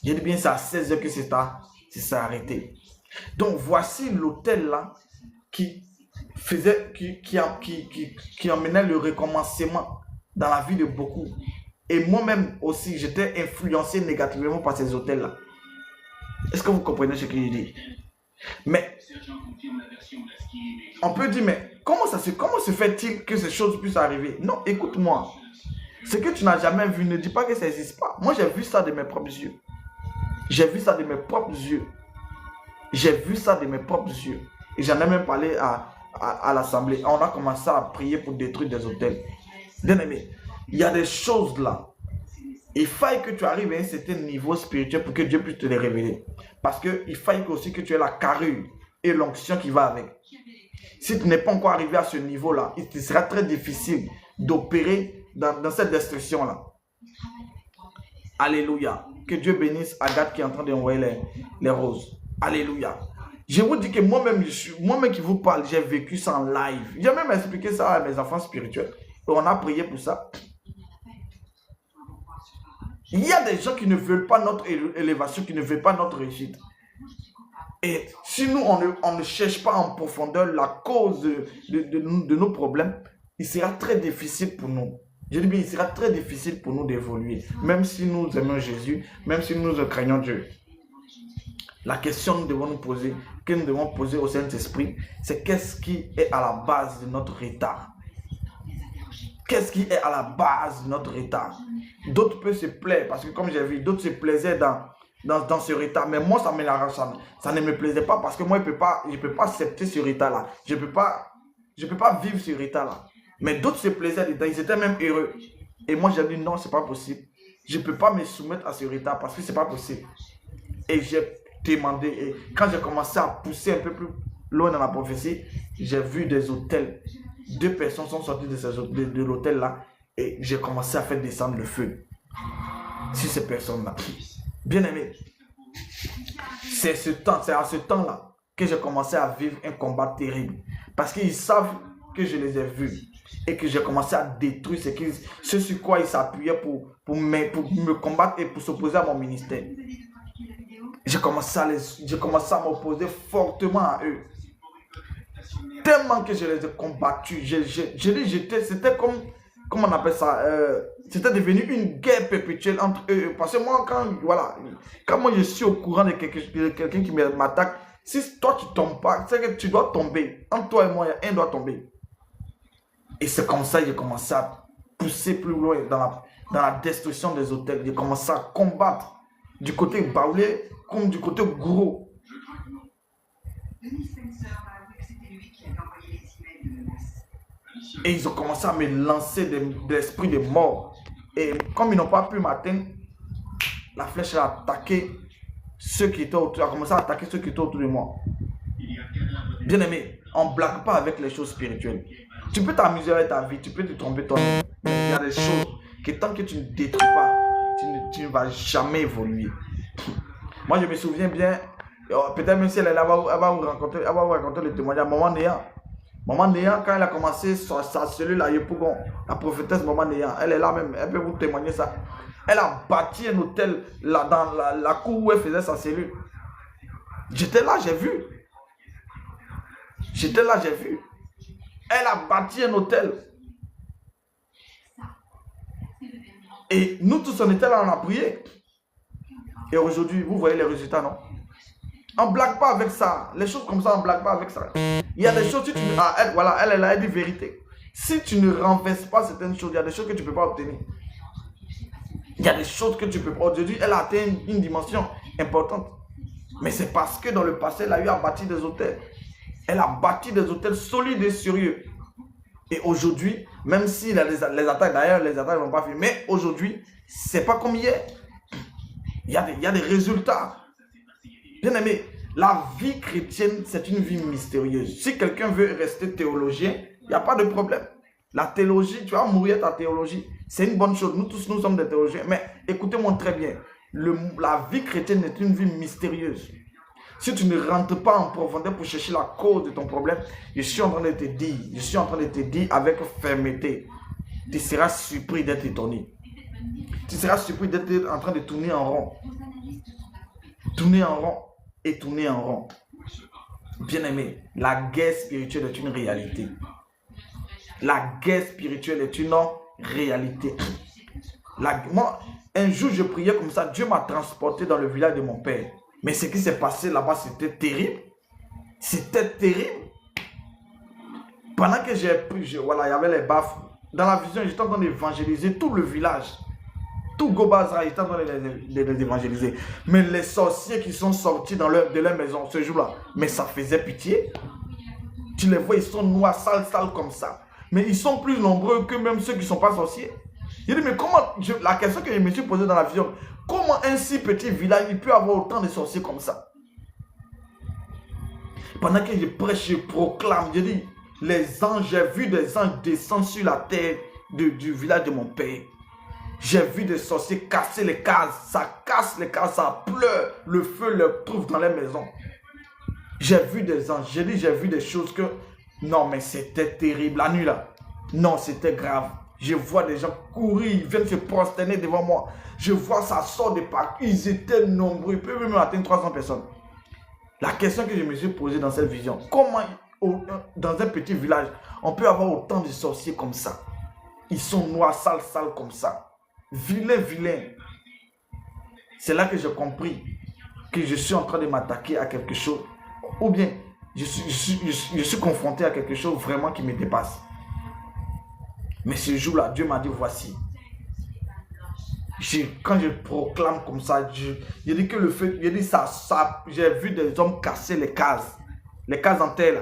Je dis bien, c'est à 16 h que ça s'est arrêté. Donc, voici l'hôtel là qui emmenait le recommencement dans la vie de beaucoup. Et moi-même aussi, j'étais influencé négativement par ces hôtels là. Est-ce que vous comprenez ce que je dis? Mais on peut dire, mais comment se fait-il que ces choses puissent arriver? Non, écoute-moi. Ce que tu n'as jamais vu, ne dis pas que ça n'existe pas. Moi, j'ai vu ça de mes propres yeux. J'ai vu ça de mes propres yeux. J'ai vu ça de mes propres yeux. Et j'en ai même parlé à l'assemblée. On a commencé à prier pour détruire des hôtels. Bien aimé, il y a des choses là. Il faille que tu arrives à un certain niveau spirituel pour que Dieu puisse te les révéler. Parce qu'il faille aussi que tu aies la carrure et l'onction qui va avec. Si tu n'es pas encore arrivé à ce niveau-là, il te sera très difficile d'opérer dans cette destruction-là. Alléluia. Que Dieu bénisse Agathe qui est en train d'envoyer les roses. Alléluia. Je vous dis que moi-même qui vous parle, j'ai vécu ça en live. J'ai même expliqué ça à mes enfants spirituels. Et on a prié pour ça. Il y a des gens qui ne veulent pas notre élévation, qui ne veulent pas notre réussite. Et si nous, on ne cherche pas en profondeur la cause de nos problèmes, il sera très difficile pour nous. Je dis bien, il sera très difficile pour nous d'évoluer. Même si nous aimons Jésus, même si nous craignons Dieu. La question que nous devons nous poser, que nous devons poser au Saint-Esprit, c'est qu'est-ce qui est à la base de notre retard? Qu'est-ce qui est à la base de notre retard? D'autres peuvent se plaire, parce que comme j'ai vu, d'autres se plaisaient dans ce retard. Mais moi, ça ne me plaisait pas, parce que moi, je ne peux pas accepter ce retard-là. Je ne peux pas vivre ce retard-là. Mais d'autres se plaisaient dedans, ils étaient même heureux. Et moi, j'ai dit non, c'est pas possible. Je ne peux pas me soumettre à ce retard, parce que c'est pas possible. Et j'ai demandé, et quand j'ai commencé à pousser un peu plus loin dans la prophétie, j'ai vu des hôtels. 2 personnes sont sorties de l'hôtel-là, et j'ai commencé à faire descendre le feu sur ces personnes-là. Bien aimé, c'est à ce temps-là que j'ai commencé à vivre un combat terrible. Parce qu'ils savent que je les ai vus et que j'ai commencé à détruire ce sur quoi ils s'appuyaient pour me combattre et pour s'opposer à mon ministère. J'ai commencé à m'opposer fortement à eux. Tellement que je les ai combattus. C'était comme on appelle ça, c'était devenu une guerre perpétuelle entre eux. Parce que moi, quand moi je suis au courant de quelqu'un qui m'attaque, si toi tu ne tombes pas, c'est que tu dois tomber. Entre toi et moi, un doit tomber. Et c'est comme ça que j'ai commencé à pousser plus loin dans la destruction des hôtels. J'ai commencé à combattre du côté baoulé comme du côté gros. Et ils ont commencé à me lancer de l'esprit de mort. Et comme ils n'ont pas pu m'atteindre, la flèche a attaqué ceux qui étaient autour, a commencé à attaquer ceux qui étaient autour de moi. Bien aimé, on ne blague pas avec les choses spirituelles. Tu peux t'amuser avec ta vie, tu peux te tromper toi-même. Il y a des choses que tant que tu ne détruis pas, tu ne vas jamais évoluer. Moi, je me souviens bien, peut-être même si elle va vous raconter le témoignage, Maman Néant, quand elle a commencé sa cellule à Yopougon, la prophétesse Maman Néant, elle est là même, elle peut vous témoigner ça. Elle a bâti un hôtel là, dans la cour où elle faisait sa cellule. J'étais là, j'ai vu. Elle a bâti un hôtel. Et nous tous, on était là, on a prié. Et aujourd'hui, vous voyez les résultats, non? On ne blague pas avec ça. Les choses comme ça, on ne blague pas avec ça. Il y a des choses, si tu elle dit vérité. Si tu ne renverses pas certaines choses, il y a des choses que tu ne peux pas obtenir. Il y a des choses que tu peux pas. Aujourd'hui, elle a atteint une dimension importante. Mais c'est parce que dans le passé, elle a eu à bâtir des hôtels. Elle a bâti des hôtels solides et sérieux. Et aujourd'hui, même si les attaques, d'ailleurs, les attaques n'ont pas fait, mais aujourd'hui, c'est pas comme hier. Il y a des résultats. Bien aimé, la vie chrétienne, c'est une vie mystérieuse. Si quelqu'un veut rester théologien, il n'y a pas de problème. La théologie, tu vas mourir ta théologie. C'est une bonne chose. Nous tous, nous sommes des théologiens. Mais écoutez-moi très bien. La vie chrétienne est une vie mystérieuse. Si tu ne rentres pas en profondeur pour chercher la cause de ton problème, je suis en train de te dire avec fermeté, tu seras surpris d'être étonné. Tu seras surpris d'être en train de tourner en rond. Tourner en rond et tourner en rond. Bien aimé, la guerre spirituelle est une réalité. La guerre spirituelle est une réalité. Moi, un jour, je priais comme ça. Dieu m'a transporté dans le village de mon père. Mais ce qui s'est passé là-bas, c'était terrible. C'était terrible. Pendant que j'ai pris, il y avait les baffes. Dans la vision, j'étais en train d'évangéliser tout le village. Tout Gobazra, j'étais en train de les évangéliser. Mais les sorciers qui sont sortis de leur maison ce jour-là, mais ça faisait pitié. Tu les vois, ils sont noirs, sales comme ça. Mais ils sont plus nombreux que même ceux qui ne sont pas sorciers. Je dis, mais comment, la question que je me suis posée dans la vision, comment un si petit village, il peut avoir autant de sorciers comme ça? Pendant que je prêche, je proclame, je dis, les anges, j'ai vu des anges descendre sur la terre du village de mon père. J'ai vu des sorciers casser les cases, ça casse les cases, ça pleure, le feu leur trouve dans les maisons. J'ai vu des anges, j'ai vu des choses que, non mais c'était terrible, la nuit là, non c'était grave. Je vois des gens courir, ils viennent se prosterner devant moi. Je vois ça sort de partout, ils étaient nombreux, ils peuvent même atteindre 300 personnes. La question que je me suis posée dans cette vision, comment dans un petit village, on peut avoir autant de sorciers comme ça? Ils sont noirs, sales comme ça. Vilains. C'est là que j'ai compris que je suis en train de m'attaquer à quelque chose. Ou bien, je suis confronté à quelque chose vraiment qui me dépasse. Mais ce jour-là, Dieu m'a dit, voici. Quand je proclame comme ça, je dis que le feu, je dis ça, j'ai vu des hommes casser les cases en terre là.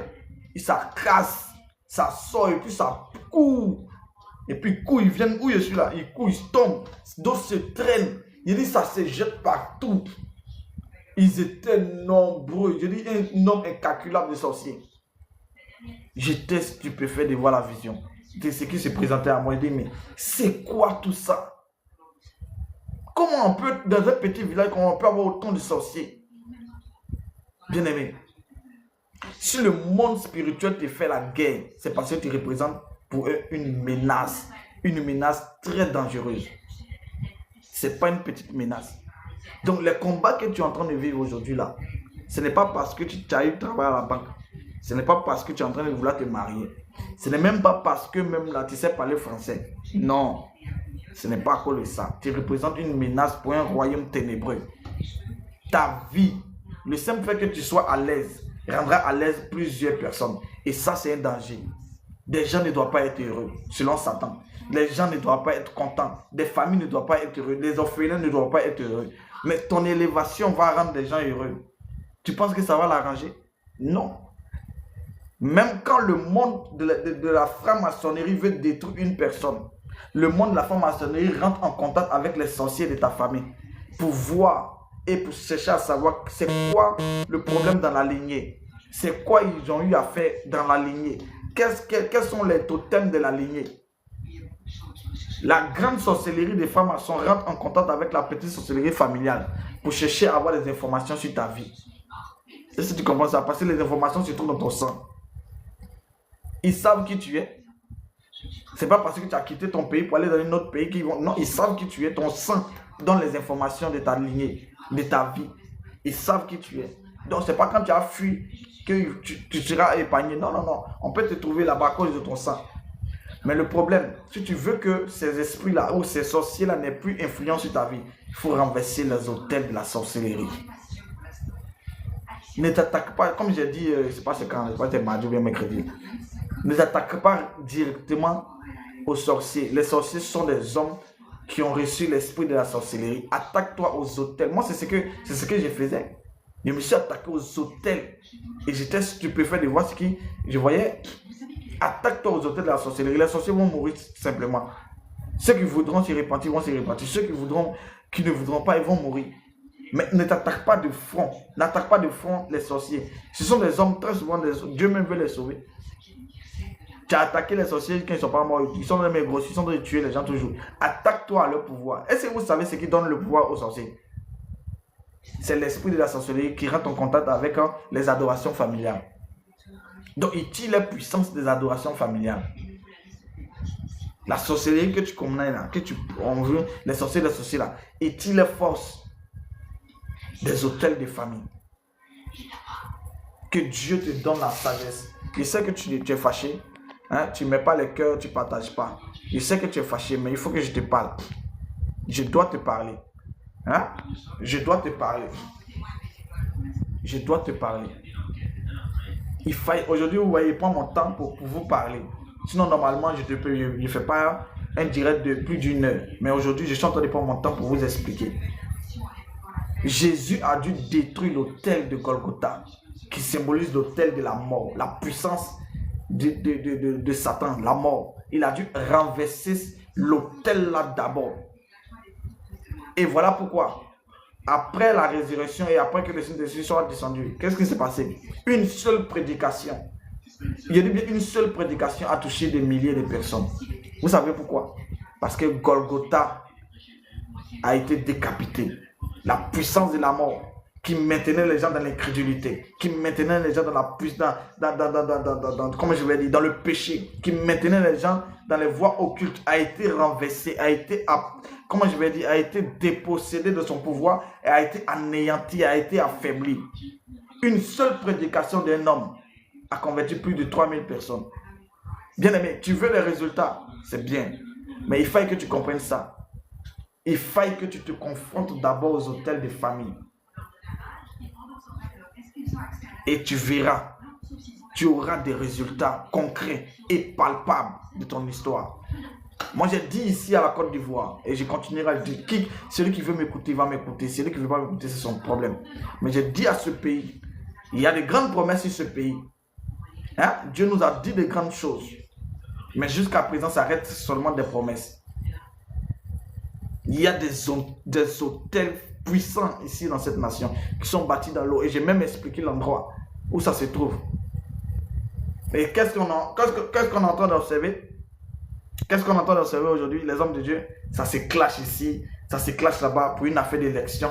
Et ça casse, ça sort et puis ça court. Et puis ils viennent où je suis là, ils courent, ils tombent, d'autres se traînent. Je dis ça se jette partout. Ils étaient nombreux, je dis un nombre incalculable de sorciers. J'étais stupéfait de voir la vision. C'était ce qui se présentait à moi. Je dis mais c'est quoi tout ça? Comment on peut, dans un petit village, comment on peut avoir autant de sorciers? Bien aimé, si le monde spirituel te fait la guerre, c'est parce que tu représentes pour eux une menace très dangereuse. Ce n'est pas une petite menace. Donc les combats que tu es en train de vivre aujourd'hui là, ce n'est pas parce que tu as eu travail à la banque. Ce n'est pas parce que tu es en train de vouloir te marier. Ce n'est même pas parce que même là tu sais parler français. Non. Ce n'est pas à cause de ça. Tu représentes une menace pour un royaume ténébreux. Ta vie, le simple fait que tu sois à l'aise, rendra à l'aise plusieurs personnes. Et ça, c'est un danger. Des gens ne doivent pas être heureux, selon Satan. Les gens ne doivent pas être contents. Des familles ne doivent pas être heureuses. Les orphelins ne doivent pas être heureux. Mais ton élévation va rendre des gens heureux. Tu penses que ça va l'arranger? Non. Même quand le monde de la franc-maçonnerie veut détruire une personne, le monde de la franc-maçonnerie rentre en contact avec les sorciers de ta famille pour voir et pour chercher à savoir c'est quoi le problème dans la lignée. C'est quoi ils ont eu à faire dans la lignée. Quels sont les totems de la lignée. La grande sorcellerie des francs-maçons rentre en contact avec la petite sorcellerie familiale pour chercher à avoir des informations sur ta vie. Est-ce que tu comprends ça? Parce que les informations se trouvent dans ton sang. Ils savent qui tu es. C'est pas parce que tu as quitté ton pays pour aller dans un autre pays qu'ils vont... Non, ils savent qui tu es. Ton sang donne les informations de ta lignée, de ta vie. Ils savent qui tu es. Donc, c'est pas quand tu as fui que tu seras épargné. Non. On peut te trouver là-bas à cause de ton sang. Mais le problème, si tu veux que ces esprits-là ou ces sorciers-là n'aient plus influence sur ta vie, il faut renverser les autels de la sorcellerie. Ne t'attaque pas, comme j'ai dit, c'est pas ce quand, c'est pas tes mardi ou bien mercredi. Ne t'attaque pas directement aux sorciers. Les sorciers sont des hommes qui ont reçu l'esprit de la sorcellerie. Attaque-toi aux autels. Moi, c'est ce que je faisais. Je me suis attaqué aux autels. Et j'étais stupéfait de voir ce que je voyais. Attaque-toi aux autels de la sorcellerie. Les sorciers vont mourir simplement. Ceux qui voudront se repentir vont se repentir. Ceux qui ne voudront pas, ils vont mourir. Mais ne t'attaque pas de front. N'attaque pas de front les sorciers. Ce sont des hommes, très souvent, Dieu même veut les sauver. Tu as attaqué les sorciers quand ils ne sont pas morts. Ils sont dans les grosses, ils sont en train de tuer les gens toujours. Attaque-toi à leur pouvoir. Est-ce que vous savez ce qui donne le pouvoir aux sorciers? C'est l'esprit de la sorcellerie qui rentre en contact avec les adorations familiales. Donc, il tire la puissance des adorations familiales. La sorcellerie que tu connais là, les sorciers là, il tire les forces des hôtels de famille. Que Dieu te donne la sagesse. Je sais que tu es fâché. Hein? Tu ne mets pas le cœur, tu ne partages pas. Je sais que tu es fâché, mais il faut que je te parle. Je dois te parler. Hein? Je dois te parler. Je dois te parler. Aujourd'hui, vous voyez, prends mon temps pour vous parler. Sinon, normalement, je ne fais pas un direct de plus d'une heure. Mais aujourd'hui, je suis en train de prendre mon temps pour vous expliquer. Jésus a dû détruire l'autel de Golgotha, qui symbolise l'autel de la mort, la puissance de Satan, la mort. Il a dû renverser l'autel là d'abord. Et voilà pourquoi, après la résurrection et après que le Saint-Esprit soit descendu, qu'est-ce qui s'est passé? Une seule prédication. Il y a bien une seule prédication a touché des milliers de personnes. Vous savez pourquoi? Parce que Golgotha a été décapité. La puissance de la mort qui maintenait les gens dans l'incrédulité, qui maintenait les gens dans la puissance, comment je vais dire, dans le péché, qui maintenait les gens dans les voies occultes, a été renversé, a été, comment je vais dire, a été dépossédé de son pouvoir et a été anéanti, a été affaibli. Une seule prédication d'un homme a converti plus de 3000 personnes. Bien aimé, tu veux les résultats, c'est bien. Mais il faut que tu comprennes ça. Il faut que tu te confrontes d'abord aux hôtels de famille. Et tu verras, tu auras des résultats concrets et palpables de ton histoire. Moi, j'ai dit ici à la Côte d'Ivoire, et je continuerai à le dire, celui qui veut m'écouter va m'écouter, celui qui ne veut pas m'écouter, c'est son problème. Mais j'ai dit à ce pays, il y a de grandes promesses sur ce pays. Hein? Dieu nous a dit de grandes choses. Mais jusqu'à présent, ça reste seulement des promesses. Il y a des hôtels puissants ici dans cette nation qui sont bâtis dans l'eau. Et j'ai même expliqué l'endroit où ça se trouve. Et qu'est-ce qu'on est en train d'observer? Qu'est-ce qu'on est en train d'observer aujourd'hui? Les hommes de Dieu, ça se clash ici, ça se clash là-bas pour une affaire d'élection.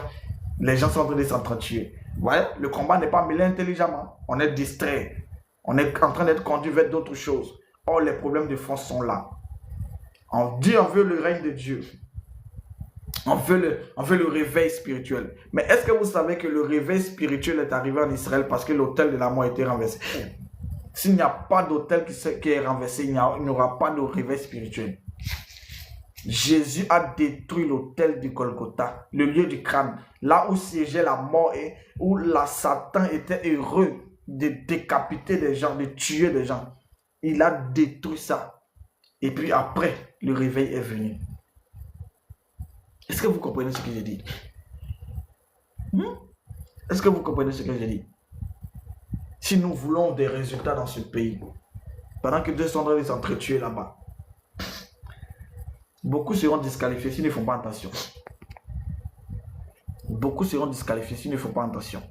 Les gens sont en train de s'entretuer. Vous voyez, le combat n'est pas mêlé intelligemment. On est distrait. On est en train d'être conduit vers d'autres choses. Or, les problèmes de fond sont là. On dit on veut le règne de Dieu. On veut le réveil spirituel. Mais est-ce que vous savez que le réveil spirituel est arrivé en Israël parce que l'autel de la mort a été renversé? S'il n'y a pas d'autel qui est renversé, il n'y aura pas de réveil spirituel. Jésus a détruit l'autel du Golgotha, le lieu du crâne, là où siégeait la mort et où la Satan était heureux de décapiter des gens, de tuer des gens. Il a détruit ça. Et puis après, le réveil est venu. Est-ce que vous comprenez ce que j'ai dit? Est-ce que vous comprenez ce que j'ai dit? Si nous voulons des résultats dans ce pays, pendant que Dieu sont en train de s'entretuer là-bas, beaucoup seront disqualifiés s'ils ne font pas attention. Beaucoup seront disqualifiés s'ils ne font pas attention.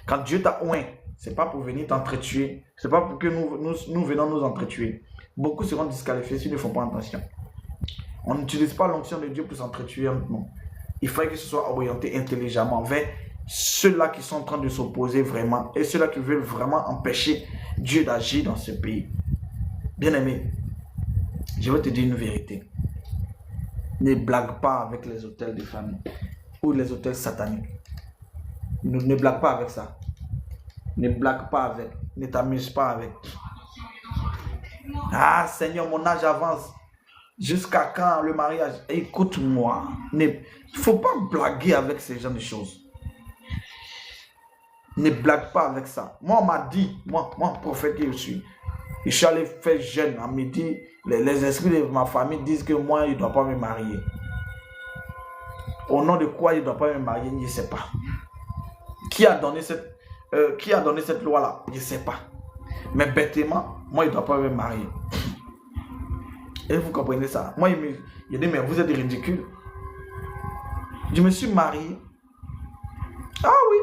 Quand Dieu t'a oint, ce n'est pas pour venir t'entretuer, ce n'est pas pour que nous venons nous entretuer. Beaucoup seront disqualifiés s'ils ne font pas attention. On n'utilise pas l'onction de Dieu pour s'entretuer. Non. Il faut que ce soit orienté intelligemment vers ceux-là qui sont en train de s'opposer vraiment et ceux-là qui veulent vraiment empêcher Dieu d'agir dans ce pays. Bien-aimé, je vais te dire une vérité. Ne blague pas avec les hôtels de famille ou les hôtels sataniques. Ne blague pas avec ça. Ne blague pas avec. Ne t'amuse pas avec. Ah Seigneur, mon âge avance. Jusqu'à quand le mariage? Écoute-moi. Il ne faut pas blaguer avec ces genres de choses. Ne blague pas avec ça. Moi, on m'a dit, moi, prophète que je suis allé faire jeûne à midi. Les esprits de ma famille disent que moi, je ne dois pas me marier. Au nom de quoi je ne dois pas me marier, je ne sais pas. Qui a donné cette loi-là? Je ne sais pas. Mais bêtement, moi, je ne dois pas me marier. Et vous comprenez ça? Moi, il dit, mais vous êtes ridicule. Je me suis marié. Ah oui.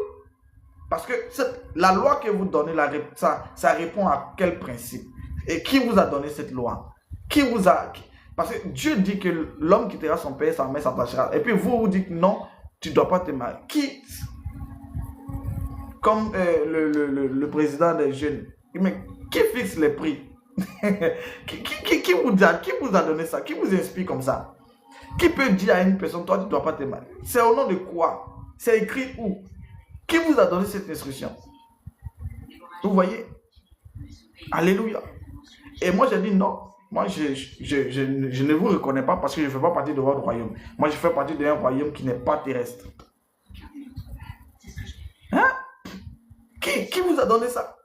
Parce que la loi que vous donnez, ça répond à quel principe? Et qui vous a donné cette loi? Qui vous a... Parce que Dieu dit que l'homme quittera son père, sa mère s'attachera. Et puis vous dites non, tu ne dois pas te marier. Qui? Comme le président des jeunes. Mais qui fixe les prix? qui vous a donné ça? Qui vous inspire comme ça? Qui peut dire à une personne, toi tu ne dois pas te marier? C'est au nom de quoi? C'est écrit où? Qui vous a donné cette instruction? Vous voyez? Alléluia. Et moi j'ai dit non. Moi je ne vous reconnais pas parce que je ne fais pas partie de votre royaume. Moi je fais partie d'un royaume qui n'est pas terrestre. Hein? Qui vous a donné ça?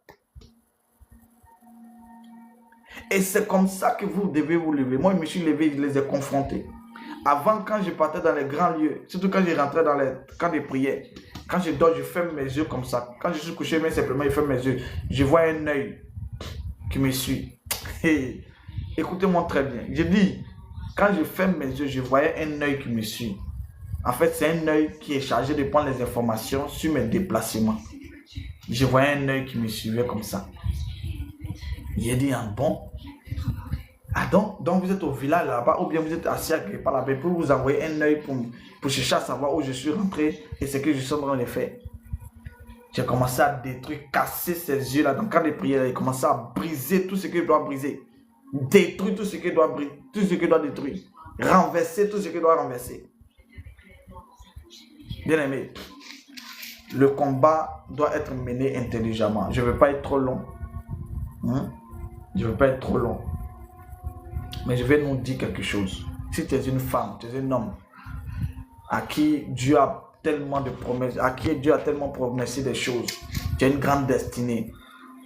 Et c'est comme ça que vous devez vous lever. Moi, je me suis levé, je les ai confrontés. Avant, quand je partais dans les grands lieux, surtout quand je rentrais dans les camps de prière, quand je dors, je ferme mes yeux comme ça. Quand je suis couché, mais simplement, je ferme mes yeux. Je vois un œil qui me suit. Et écoutez-moi très bien. Je dis, quand je ferme mes yeux, je voyais un œil qui me suit. En fait, c'est un œil qui est chargé de prendre les informations sur mes déplacements. Je voyais un œil qui me suivait comme ça. J'ai dit, ah bon? Ah donc vous êtes au village là-bas, ou bien vous êtes assis à quelque part là-bas, pour vous envoyer un œil pour chercher à savoir où je suis rentré et ce que je suis en train de faire. J'ai commencé à détruire, casser ces yeux-là dans le cadre de prière. J'ai commencé à briser tout ce que je dois briser. Détruire tout ce que je dois briser, tout ce que je dois détruire. Renverser tout ce que je dois renverser. Bien aimé, le combat doit être mené intelligemment. Je ne veux pas être trop long. Je ne veux pas être trop long. Mais je vais nous dire quelque chose. Si tu es une femme, tu es un homme à qui Dieu a tellement de promesses, à qui Dieu a tellement promis des choses, tu as une grande destinée.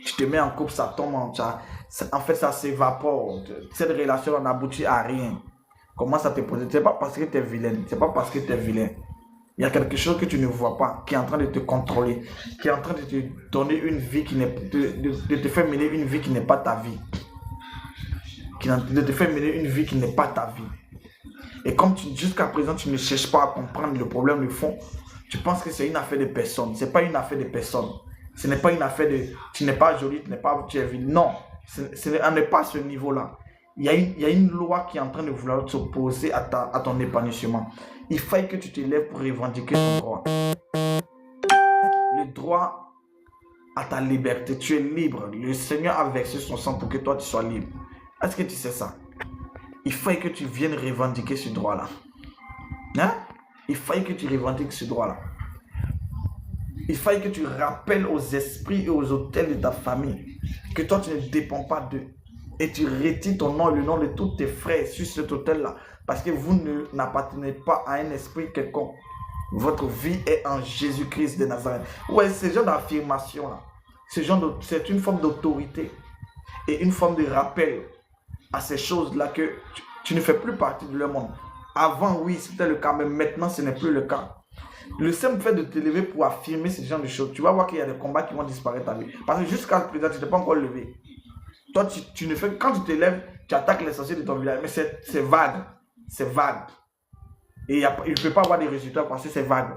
Tu te mets en couple, ça tombe en fait, ça s'évapore. Cette relation n'aboutit à rien. Commence à te poser. Ce n'est pas parce que tu es vilaine. C'est pas parce que tu es vilain. Il y a quelque chose que tu ne vois pas, qui est en train de te contrôler, qui est en train de te donner une vie qui n'est de te faire mener une vie qui n'est pas ta vie. De te faire mener une vie qui n'est pas ta vie. Et comme jusqu'à présent, tu ne cherches pas à comprendre le problème, le fond, tu penses que c'est une affaire de personne. Ce n'est pas une affaire de personne. Ce n'est pas une affaire de tu n'es pas jolie, tu es vilaine. Non, on n'est pas à ce niveau-là. Il y a une loi qui est en train de vouloir s'opposer à ton épanouissement. Il faut que tu te lèves pour revendiquer ton droit. Le droit à ta liberté. Tu es libre. Le Seigneur a versé son sang pour que toi tu sois libre. Est-ce que tu sais ça? Il faut que tu viennes revendiquer ce droit-là. Il faut que tu revendiques ce droit-là. Il faut que tu rappelles aux esprits et aux autels de ta famille que toi tu ne dépends pas d'eux. Et tu retires ton nom et le nom de tous tes frères sur cet autel-là. Parce que vous n'appartenez pas à un esprit quelconque. Votre vie est en Jésus-Christ de Nazareth. Ouais, ce genre d'affirmation-là, c'est une forme d'autorité et une forme de rappel à ces choses-là que tu ne fais plus partie de leur monde. Avant, oui, c'était le cas, mais maintenant, ce n'est plus le cas. Le simple fait de te lever pour affirmer ce genre de choses, tu vas voir qu'il y a des combats qui vont disparaître à vie. Parce que jusqu'à présent, tu ne t'es pas encore levé. Toi, tu ne fais, quand tu te lèves, tu attaques les sorciers de ton village. Mais c'est vague. C'est vague. Et il ne peut pas avoir des résultats parce que c'est vague.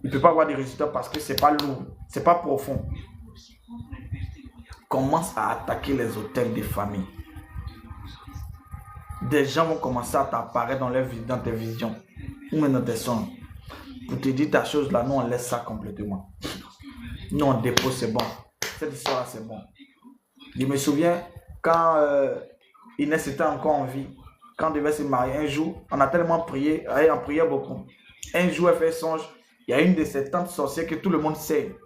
Il ne peut pas avoir des résultats parce que ce n'est pas lourd. Ce n'est pas profond. Commence à attaquer les hôtels des familles. Des gens vont commencer à t'apparaître dans tes visions. Ou même dans tes songes. Pour te dire ta chose là, nous on laisse ça complètement. Nous on dépose, c'est bon. Cette histoire c'est bon. Je me souviens quand Inès était encore en vie, quand on devait se marier un jour, on a tellement prié, elle en priait beaucoup. Un jour elle fait songe, il y a une de ces tantes sorcières que tout le monde sait.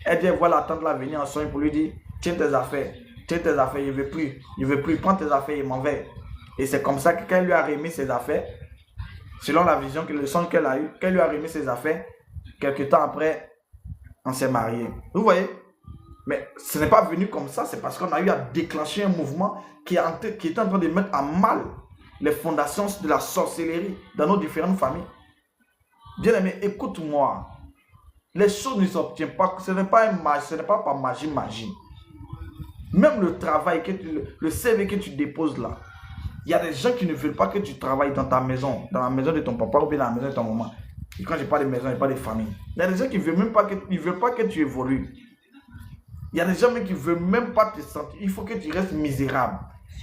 Elle dit, voilà la tante là venir en songe pour lui dire, tiens tes affaires, je ne veux plus, prends tes affaires et m'en vais. Et c'est comme ça que quand elle lui a remis ses affaires, selon la vision, le songe qu'elle a eu, qu'elle lui a remis ses affaires, quelques temps après, on s'est marié. Vous voyez? Mais ce n'est pas venu comme ça, c'est parce qu'on a eu à déclencher un mouvement qui était en train de mettre à mal les fondations de la sorcellerie dans nos différentes familles. Bien aimé, écoute-moi. Les choses ne s'obtiennent pas, ce n'est pas par magie. Même le travail, le CV que tu déposes là, il y a des gens qui ne veulent pas que tu travailles dans ta maison, dans la maison de ton papa ou bien dans la maison de ton maman. Et quand je parle de maison, je parle de famille. Il y a des gens qui ne veulent même pas que tu évolues. Il y a des gens qui ne veulent même pas te sentir. Il faut que tu restes misérable.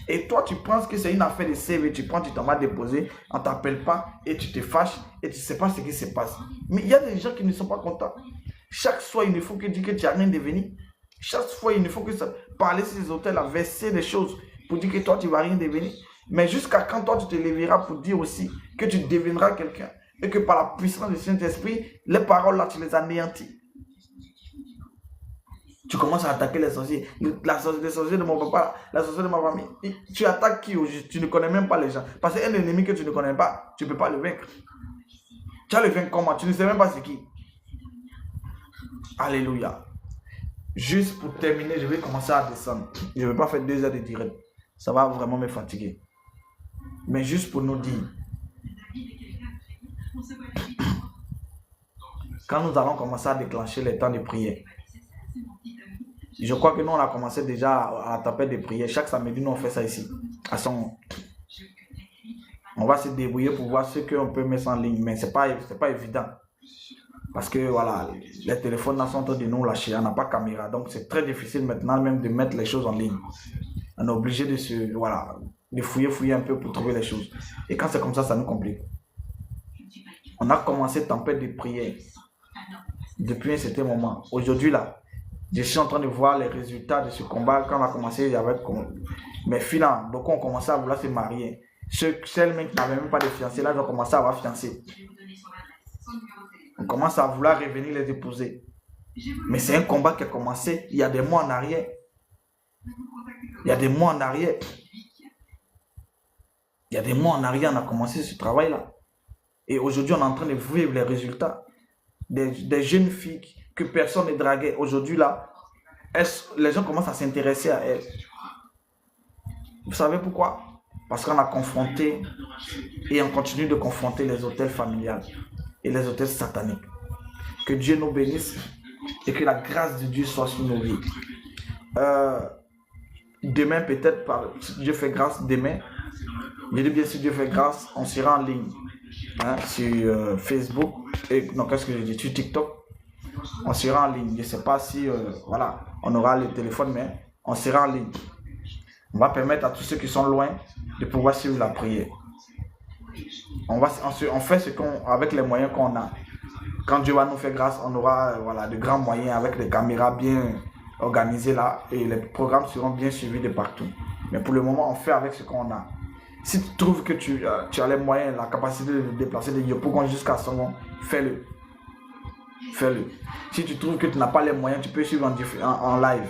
Et toi, tu penses que c'est une affaire de CV. Tu prends, tu t'en vas déposer, on ne t'appelle pas et tu te fâches et tu ne sais pas ce qui se passe. Mais il y a des gens qui ne sont pas contents. Chaque soir, il ne faut que dire que tu n'as rien devenu. Chaque fois, il ne faut que ça parler sur les hôtels, verser des choses pour dire que toi, tu ne vas rien devenir. Mais jusqu'à quand toi, tu te lèveras pour dire aussi que tu deviendras quelqu'un et que par la puissance du Saint-Esprit, les paroles là, tu les anéantis. Tu commences à attaquer les sorciers. Les sorciers de mon papa, les sorciers de ma famille. Tu attaques qui au juste? Tu ne connais même pas les gens. Parce qu'un ennemi que tu ne connais pas, tu ne peux pas le vaincre. Tu vas le vaincre comment? Tu ne sais même pas c'est qui. Alléluia. Juste pour terminer, je vais commencer à descendre. Je ne vais pas faire 2 heures de direct. Ça va vraiment me fatiguer. Mais juste pour nous dire, quand nous allons commencer à déclencher les temps de prière, je crois que nous on a commencé déjà à taper des prières. Chaque samedi, nous on fait ça ici. On va se débrouiller pour voir ce qu'on peut mettre en ligne, mais c'est pas évident. Parce que voilà, les téléphones là sont en train de nous lâcher, on n'a pas de caméra. Donc c'est très difficile maintenant même de mettre les choses en ligne. On est obligé de fouiller un peu pour trouver les choses. Et quand c'est comme ça, ça nous complique. On a commencé tempête de prière depuis un certain moment. Aujourd'hui là, je suis en train de voir les résultats de ce combat. Quand on a commencé, il y avait mes filles là, beaucoup ont commencé à vouloir se marier. Celles qui n'avaient même pas de fiancé, là, ils ont commencé à avoir fiancé. On commence à vouloir revenir les épouser. Mais c'est un combat qui a commencé il y a des mois en arrière. Il y a des mois en arrière. Il y a des mois en arrière, on a commencé ce travail-là. Et aujourd'hui, on est en train de vivre les résultats. Des jeunes filles que personne ne draguait. Aujourd'hui, là, les gens commencent à s'intéresser à elles. Vous savez pourquoi? Parce qu'on a confronté et on continue de confronter les hôtels familiales et les hôtels sataniques. Que Dieu nous bénisse et que la grâce de Dieu soit sur nos vies. Demain, peut-être, si Dieu fait grâce, demain, je dis bien si Dieu fait grâce, on sera en ligne sur Facebook, et non, qu'est-ce que je dis, sur TikTok, on sera en ligne. Je ne sais pas si, voilà, on aura le téléphone, mais on sera en ligne. On va permettre à tous ceux qui sont loin de pouvoir suivre la prière. On fait ce qu'on, avec les moyens qu'on a. Quand Dieu va nous faire grâce, on aura voilà, de grands moyens avec les caméras bien organisées là et les programmes seront bien suivis de partout. Mais pour le moment, on fait avec ce qu'on a. Si tu trouves que tu as les moyens, la capacité de déplacer de Yopougon jusqu'à Songon, fais-le. Fais-le. Si tu trouves que tu n'as pas les moyens, tu peux suivre en live.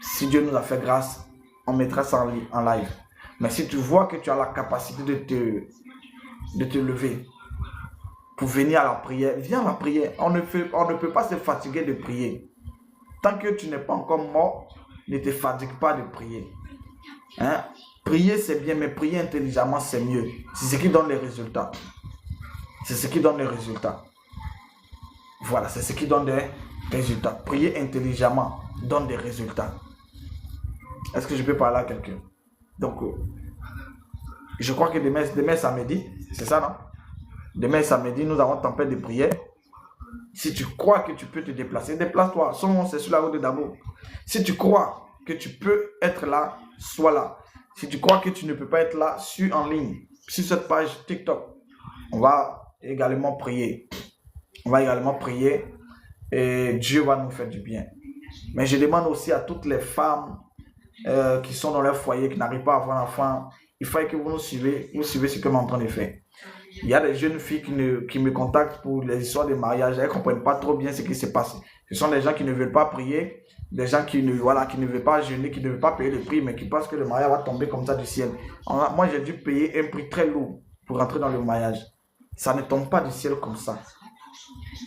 Si Dieu nous a fait grâce, on mettra ça en live. Mais si tu vois que tu as la capacité de te lever pour venir à la prière, viens à la prière. On ne peut pas se fatiguer de prier. Tant que tu n'es pas encore mort, ne te fatigue pas de prier. Hein? Prier c'est bien, mais prier intelligemment c'est mieux. C'est ce qui donne les résultats. C'est ce qui donne les résultats. Voilà, c'est ce qui donne des résultats. Prier intelligemment donne des résultats. Est-ce que je peux parler à quelqu'un? Donc, je crois que demain samedi, c'est ça, non? Demain samedi, nous avons tempête de prière. Si tu crois que tu peux te déplacer, déplace-toi. C'est sur la route de Dabo. Si tu crois que tu peux être là, sois là. Si tu crois que tu ne peux pas être là, suis en ligne. Sur cette page TikTok, on va également prier. On va également prier et Dieu va nous faire du bien. Mais je demande aussi à toutes les femmes qui sont dans leur foyer, qui n'arrivent pas à avoir d'enfants, il faut que vous suivez ce que je suis en train de faire. Il y a des jeunes filles qui me contactent pour les histoires de mariage. Elles ne comprennent pas trop bien ce qui se passe. Ce sont des gens qui ne veulent pas prier, des gens qui ne veulent pas jeûner, qui ne veulent pas payer le prix, mais qui pensent que le mariage va tomber comme ça du ciel. Moi, j'ai dû payer un prix très lourd pour rentrer dans le mariage. Ça ne tombe pas du ciel comme ça.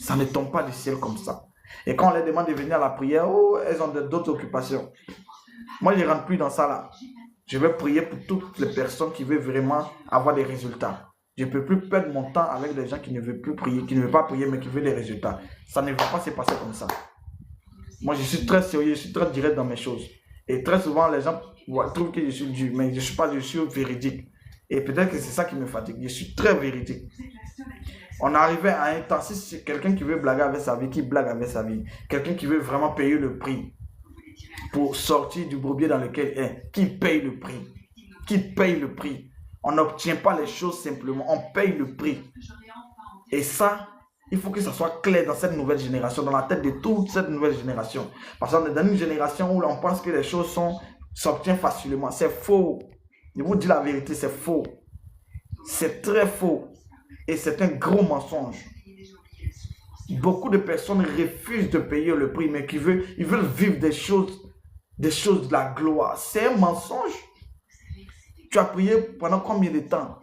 Ça ne tombe pas du ciel comme ça. Et quand on leur demande de venir à la prière, oh, elles ont d'autres occupations. Moi, je ne rentre plus dans ça là. Je vais prier pour toutes les personnes qui veulent vraiment avoir des résultats. Je ne peux plus perdre mon temps avec des gens qui ne veulent plus prier, qui ne veulent pas prier, mais qui veulent des résultats. Ça ne va pas se passer comme ça. Moi, je suis très sérieux, je suis très direct dans mes choses. Et très souvent, les gens trouvent que je suis dur, mais je suis véridique. Et peut-être que c'est ça qui me fatigue. Je suis très véridique. On arrivait à un temps, si c'est quelqu'un qui veut blaguer avec sa vie, qui blague avec sa vie. Quelqu'un qui veut vraiment payer le prix pour sortir du bourbier dans lequel il est, qui paye le prix. Qui paye le prix. On n'obtient pas les choses simplement, on paye le prix. Et ça, il faut que ça soit clair dans cette nouvelle génération, dans la tête de toute cette nouvelle génération. Parce qu'on est dans une génération où on pense que les choses s'obtiennent facilement. C'est faux. Je vous dis la vérité, c'est faux. C'est très faux. Et c'est un gros mensonge. Beaucoup de personnes refusent de payer le prix, mais ils veulent vivre des choses de la gloire. C'est un mensonge. Tu as prié pendant combien de temps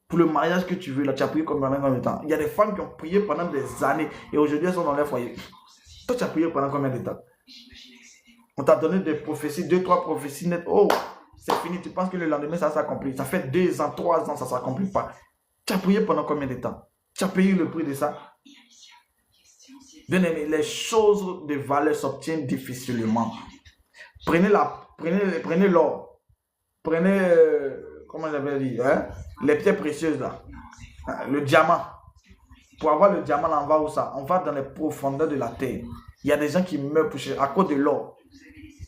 pour le mariage que tu veux? Là, tu as prié pendant combien de temps? Il y a des femmes qui ont prié pendant des années et aujourd'hui elles sont dans leur foyer. Toi, tu as prié pendant combien de temps? On t'a donné des prophéties, 2-3 prophéties nettes. Oh, c'est fini. Tu penses que le lendemain ça s'accomplit. Ça fait 2 ans, 3 ans, ça ne s'accomplit pas. Tu as prié pendant combien de temps? Tu as payé le prix de ça? Bien aimé, les choses de valeur s'obtiennent difficilement. Prenez l'or. Prenez, comment j'avais dit, les pierres précieuses là, le diamant. Pour avoir le diamant, là, on va où ça? On va dans les profondeurs de la terre. Il y a des gens qui meurent à cause de l'or.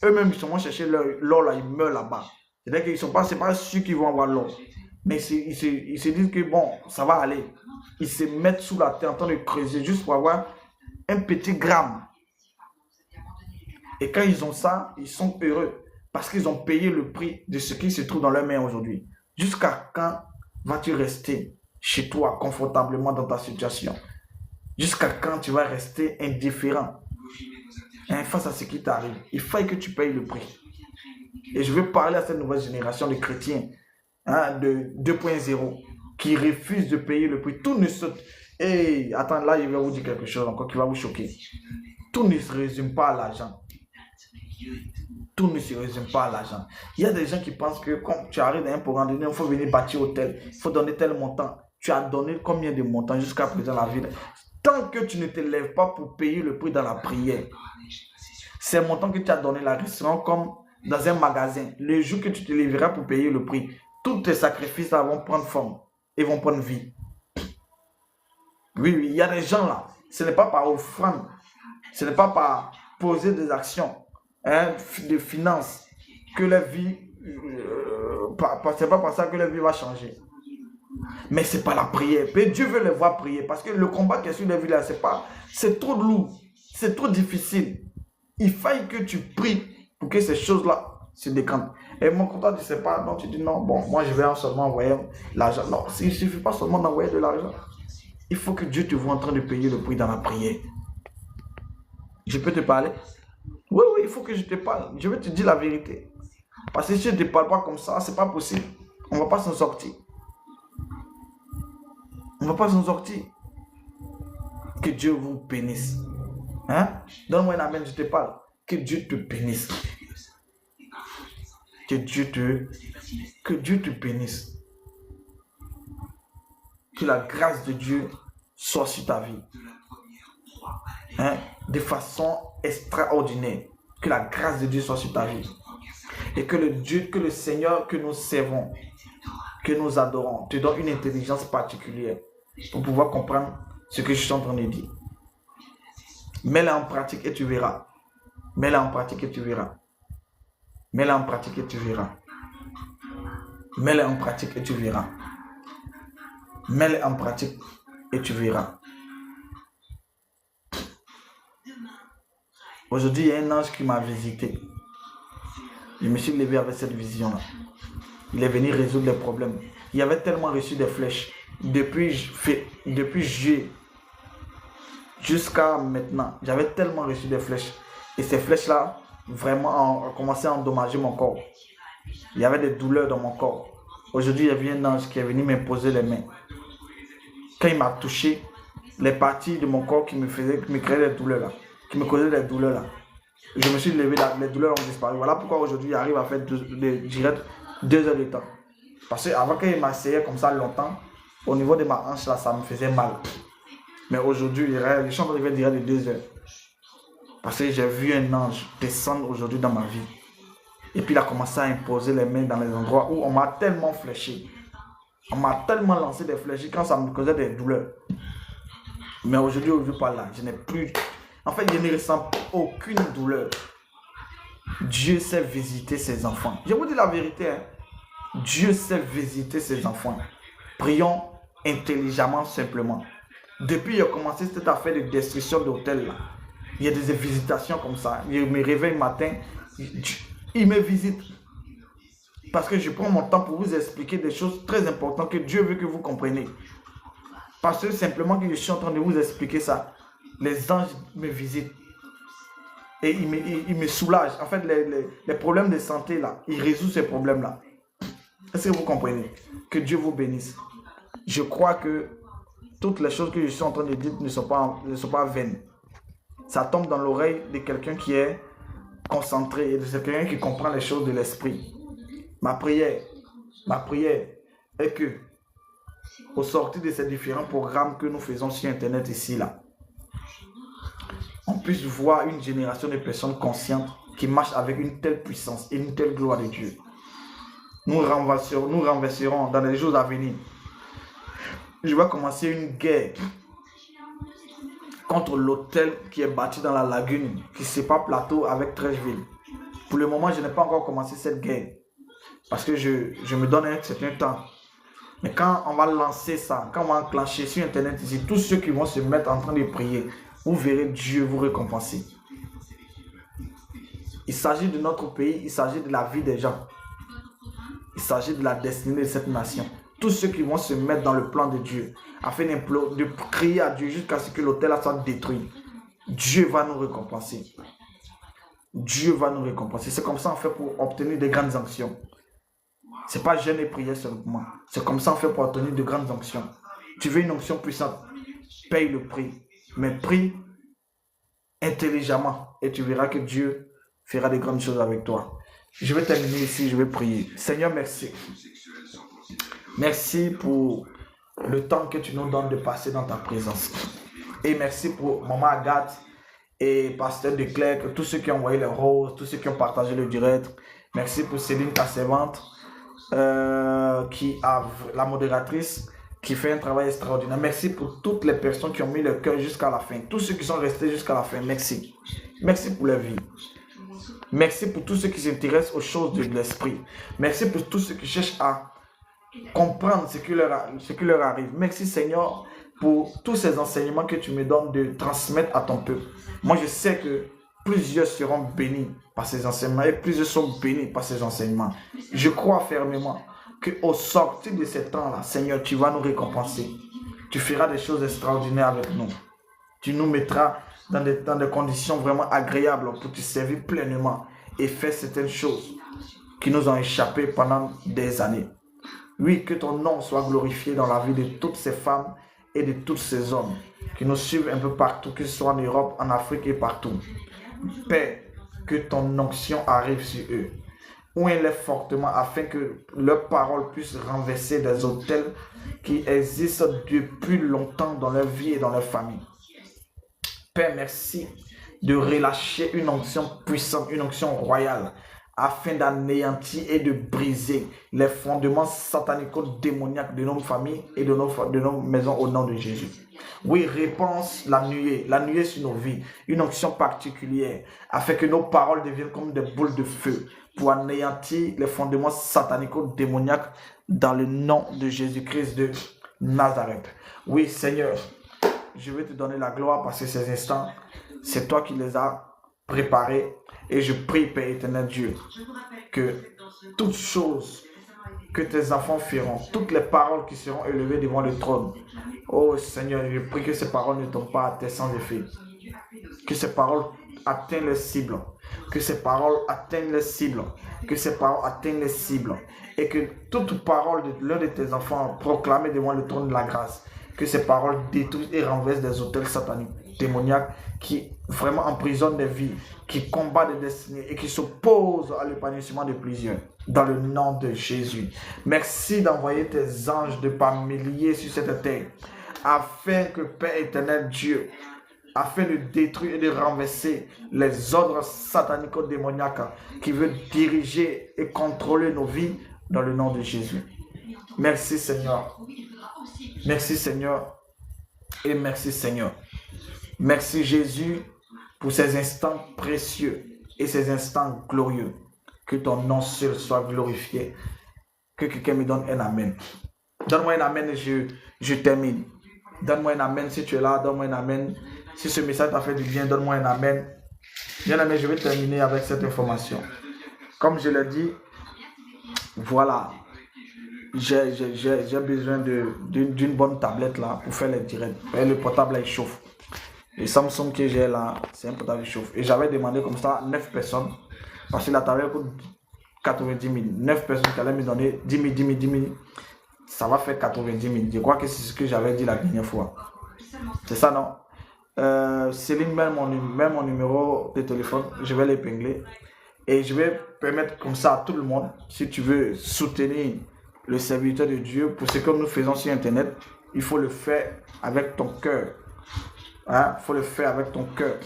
Eux-mêmes, ils sont chercher l'or là, ils meurent là-bas. C'est-à-dire qu'ils sont pas, c'est pas sûr qu'ils vont avoir l'or. Mais ils se disent que bon, ça va aller. Ils se mettent sous la terre en train de creuser juste pour avoir un petit gramme. Et quand ils ont ça, ils sont heureux. Parce qu'ils ont payé le prix de ce qui se trouve dans leurs mains aujourd'hui. Jusqu'à quand vas-tu rester chez toi confortablement dans ta situation? Jusqu'à quand tu vas rester indifférent face à ce qui t'arrive? Il faut que tu payes le prix. Et je veux parler à cette nouvelle génération de chrétiens de 2.0 qui refusent de payer le prix. Tout ne saute. Et attends, là, je vais vous dire quelque chose encore qui va vous choquer. Tout ne se résume pas à l'argent. Tout ne se résume pas à l'argent. Il y a des gens qui pensent que quand tu arrives dans un programme donné, il faut venir bâtir hôtel, il faut donner tel montant. Tu as donné combien de montants jusqu'à présent dans la vie? Tant que tu ne te lèves pas pour payer le prix dans la prière, ces montants que tu as donnés là resteront comme dans un magasin. Le jour que tu te lèveras pour payer le prix, tous tes sacrifices là vont prendre forme et vont prendre vie. Oui, il y a des gens là, ce n'est pas par offrande, ce n'est pas par poser des actions de finances que la vie, c'est pas par ça que la vie va changer. Mais c'est pas la prière. Mais Dieu veut les voir prier parce que le combat qui est sur la vie là, c'est trop lourd, c'est trop difficile. Il faut que tu pries pour que ces choses-là se décantent. Et mon comptable ne sait pas, donc tu dis non, bon, moi je vais seulement envoyer l'argent. Non, il ne suffit pas seulement d'envoyer de l'argent. Il faut que Dieu te voit en train de payer le prix dans la prière. Je peux te parler? Oui, il faut que je te parle. Je vais te dire la vérité. Parce que si je ne te parle pas comme ça, c'est pas possible. On ne va pas s'en sortir. On ne va pas s'en sortir. Que Dieu vous bénisse. Donne-moi un amen, je te parle. Que Dieu te bénisse. Que Dieu te bénisse. Que la grâce de Dieu soit sur ta vie. De façon extraordinaire. Que la grâce de Dieu soit sur ta vie. Et que le Seigneur que nous servons, que nous adorons, te donne une intelligence particulière pour pouvoir comprendre ce que je suis en train de dire. Mets-la en pratique et tu verras. Mets-la en pratique et tu verras. Mets-la en pratique et tu verras. Mets-la en pratique et tu verras. Mets-la en pratique et tu verras. Aujourd'hui, il y a un ange qui m'a visité. Je me suis levé avec cette vision-là. Il est venu résoudre les problèmes. Il avait tellement reçu des flèches. Depuis juillet jusqu'à maintenant, j'avais tellement reçu des flèches. Et ces flèches-là, vraiment, ont commencé à endommager mon corps. Il y avait des douleurs dans mon corps. Aujourd'hui, il y avait un ange qui est venu m'imposer les mains. Quand il m'a touché, les parties de mon corps qui me créaient des douleurs là, qui me causaient des douleurs là, je me suis levé, les douleurs ont disparu. Voilà pourquoi aujourd'hui, il arrive à faire direct 2 heures de temps. Parce qu'avant qu'il m'asseyait comme ça longtemps, au niveau de ma hanche là, ça me faisait mal. Mais aujourd'hui, je suis en train de faire direct de 2 heures. Parce que j'ai vu un ange descendre aujourd'hui dans ma vie. Et puis il a commencé à imposer les mains dans les endroits où on m'a tellement fléché. On m'a tellement lancé des flèches quand ça me causait des douleurs. Mais aujourd'hui, je ne pas là. Je n'ai plus... En fait, je ne ressens aucune douleur. Dieu sait visiter ses enfants. Je vous dis la vérité. Dieu sait visiter ses enfants. Prions intelligemment, simplement. Depuis qu'il a commencé cette affaire de destruction d'hôtel là, il y a des visitations comme ça. Je me réveille le matin, il me visite. Parce que je prends mon temps pour vous expliquer des choses très importantes que Dieu veut que vous compreniez. Parce que simplement que je suis en train de vous expliquer ça, les anges me visitent. Et ils me soulagent. En fait, les problèmes de santé là, ils résolvent ces problèmes là. Est-ce que vous comprenez? Que Dieu vous bénisse. Je crois que toutes les choses que je suis en train de dire ne sont pas vaines. Ça tombe dans l'oreille de quelqu'un qui est concentré et de quelqu'un qui comprend les choses de l'esprit. Ma prière est que, au sortir de ces différents programmes que nous faisons sur Internet ici, là, on puisse voir une génération de personnes conscientes qui marchent avec une telle puissance et une telle gloire de Dieu. Nous renverserons dans les jours à venir. Je vais commencer une guerre contre l'hôtel qui est bâti dans la lagune, qui sépare Plateau avec Trècheville. Pour le moment, je n'ai pas encore commencé cette guerre. Parce que je me donne un certain temps. Mais quand on va lancer ça, quand on va enclencher sur Internet ici, tous ceux qui vont se mettre en train de prier, vous verrez Dieu vous récompenser. Il s'agit de notre pays, il s'agit de la vie des gens. Il s'agit de la destinée de cette nation. Tous ceux qui vont se mettre dans le plan de Dieu, afin de crier à Dieu jusqu'à ce que l'autel soit détruit. Dieu va nous récompenser. Dieu va nous récompenser. C'est comme ça on fait pour obtenir de grandes onctions. C'est pas jeûne et prière seulement. C'est comme ça on fait pour obtenir de grandes onctions. Tu veux une onction puissante, paye le prix. Mais prie intelligemment et tu verras que Dieu fera de grandes choses avec toi. Je vais terminer ici, je vais prier. Seigneur, merci. Merci pour le temps que tu nous donnes de passer dans ta présence. Et merci pour Maman Agathe et Pasteur Declerc, tous ceux qui ont envoyé les roses, tous ceux qui ont partagé le direct. Merci pour Céline, ta servante, qui a la modératrice, qui fait un travail extraordinaire. Merci pour toutes les personnes qui ont mis le cœur jusqu'à la fin. Tous ceux qui sont restés jusqu'à la fin, merci. Merci pour leur vie. Merci pour tous ceux qui s'intéressent aux choses de l'esprit. Merci pour tous ceux qui cherchent à comprendre ce qui leur arrive. Merci Seigneur pour tous ces enseignements que tu me donnes de transmettre à ton peuple. Moi je sais que plusieurs seront bénis par ces enseignements et plusieurs sont bénis par ces enseignements. Je crois fermement qu'au sortir de ces temps-là, Seigneur, tu vas nous récompenser. Tu feras des choses extraordinaires avec nous. Tu nous mettras dans des conditions vraiment agréables pour te servir pleinement et faire certaines choses qui nous ont échappé pendant des années. Oui, que ton nom soit glorifié dans la vie de toutes ces femmes et de tous ces hommes qui nous suivent un peu partout, que ce soit en Europe, en Afrique et partout. Père, que ton onction arrive sur eux. Ouins-les fortement afin que leurs paroles puissent renverser des autels qui existent depuis longtemps dans leur vie et dans leur famille. Père, merci de relâcher une onction puissante, une onction royale, afin d'anéantir et de briser les fondements satanico-démoniaques de nos familles et de nos maisons au nom de Jésus. Oui, réponse la nuée sur nos vies, une onction particulière, afin que nos paroles deviennent comme des boules de feu pour anéantir les fondements satanico-démoniaques dans le nom de Jésus-Christ de Nazareth. Oui, Seigneur, je vais te donner la gloire parce que ces instants, c'est toi qui les as préparés. Et je prie, Père éternel Dieu, que toutes choses que tes enfants feront, toutes les paroles qui seront élevées devant le trône, oh Seigneur, je prie que ces paroles ne tombent pas à terre sans effet. Que ces paroles atteignent les cibles. Que ces paroles atteignent les cibles. Que ces paroles atteignent les cibles. Et que toute parole de l'un de tes enfants proclamée devant le trône de la grâce, que ces paroles détruisent et renversent des autels sataniques, démoniaques, qui vraiment emprisonnent des vies, qui combattent des destinées et qui s'opposent à l'épanouissement de plusieurs. Dans le nom de Jésus. Merci d'envoyer tes anges de par milliers sur cette terre, afin que Père éternel Dieu, afin de détruire et de renverser les ordres satanico-démoniaques qui veulent diriger et contrôler nos vies dans le nom de Jésus. Merci Seigneur. Merci Seigneur. Et merci Seigneur. Merci Jésus pour ces instants précieux et ces instants glorieux. Que ton nom seul soit glorifié. Que quelqu'un me donne un amen. Donne-moi un amen et je termine. Donne-moi un amen si tu es là. Donne-moi un amen. Si ce message t'a fait du bien, donne-moi un amen. Bien aimé, je vais terminer avec cette information. Comme je l'ai dit, voilà. J'ai besoin d'une bonne tablette là pour faire les directs. Et le portable là, il chauffe. Le Samsung que j'ai là, c'est un portable qui chauffe. Et j'avais demandé comme ça 9 personnes. Parce que la tablette coûte 90 000. 9 personnes qui allaient me donner 10 000. Ça va faire 90 000. Je crois que c'est ce que j'avais dit la dernière fois. C'est ça, non? Céline, même mon numéro de téléphone, je vais l'épingler. Et je vais permettre comme ça à tout le monde, si tu veux soutenir le serviteur de Dieu pour ce que nous faisons sur Internet, il faut le faire avec ton cœur. Hein? Il faut le faire avec ton cœur.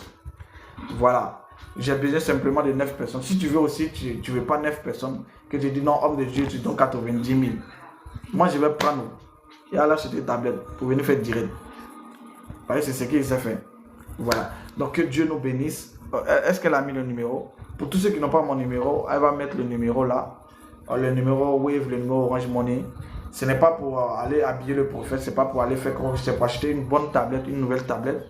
Voilà. J'ai besoin simplement de 9 personnes. Si tu veux aussi, tu ne veux pas 9 personnes, que tu dis non, homme de Dieu, tu donnes 90 000. Moi, je vais prendre et aller acheter des tablettes pour venir faire direct. C'est ce qu'il s'est fait. Voilà. Donc, que Dieu nous bénisse. Est-ce qu'elle a mis le numéro? Pour tous ceux qui n'ont pas mon numéro, elle va mettre le numéro là. Le numéro Wave, le numéro Orange Money. Ce n'est pas pour aller habiller le prophète, c'est pas pour aller faire comme c'est pour acheter une bonne tablette, une nouvelle tablette.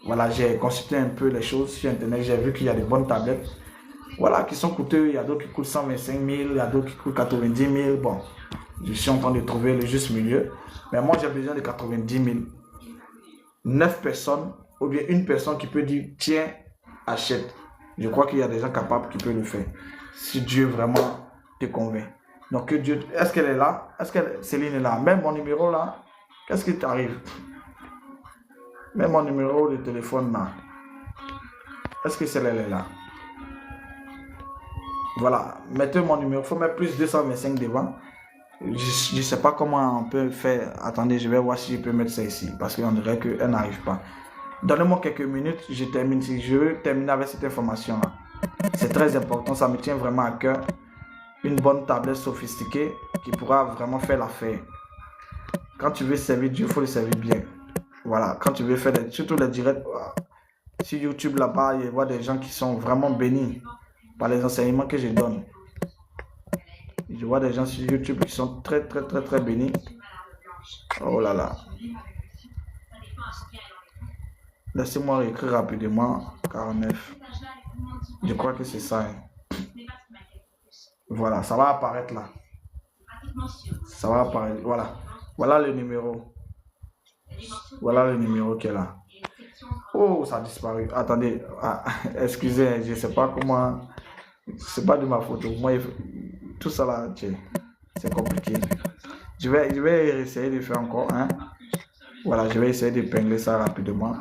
Voilà, j'ai consulté un peu les choses sur Internet, j'ai vu qu'il y a des bonnes tablettes. Voilà, qui sont coûteuses, il y a d'autres qui coûtent 125 000, il y a d'autres qui coûtent 90 000. Bon, Je suis en train de trouver le juste milieu. Mais moi, j'ai besoin de 90 000. 9 personnes, ou bien une personne qui peut dire, tiens, achète. Je crois qu'il y a des gens capables qui peuvent le faire. Si Dieu vraiment te convainc. Donc, que Dieu, est-ce qu'elle est là? Est-ce que Céline est là? Même mon numéro là, qu'est-ce qui t'arrive? Même mon numéro de téléphone là. Est-ce que celle-là est là? Voilà, mettez mon numéro. Il faut mettre plus 225 devant. Je ne sais pas comment on peut faire. Attendez, je vais voir si je peux mettre ça ici. Parce qu'on dirait qu'elle n'arrive pas. Donnez-moi quelques minutes. Je termine. Si je veux terminer avec cette information-là. C'est très important. Ça me tient vraiment à cœur. Une bonne tablette sophistiquée qui pourra vraiment faire l'affaire. Quand tu veux servir Dieu, il faut le servir bien. Voilà. Quand tu veux faire surtout les directs. Sur YouTube là-bas, il y a des gens qui sont vraiment bénis par les enseignements que je donne. Je vois des gens sur YouTube qui sont très bénis. Oh là là. Laissez-moi écrire rapidement. 49. Je crois que c'est ça. Voilà, ça va apparaître là. Ça va apparaître. Voilà. Voilà le numéro. Voilà le numéro qui est là. Oh, ça a disparu. Attendez. Ah, excusez, je ne sais pas comment. C'est pas de ma faute. Moi, tout ça là, c'est compliqué. Je vais essayer de faire encore. Hein? Voilà, je vais essayer d'épingler ça rapidement.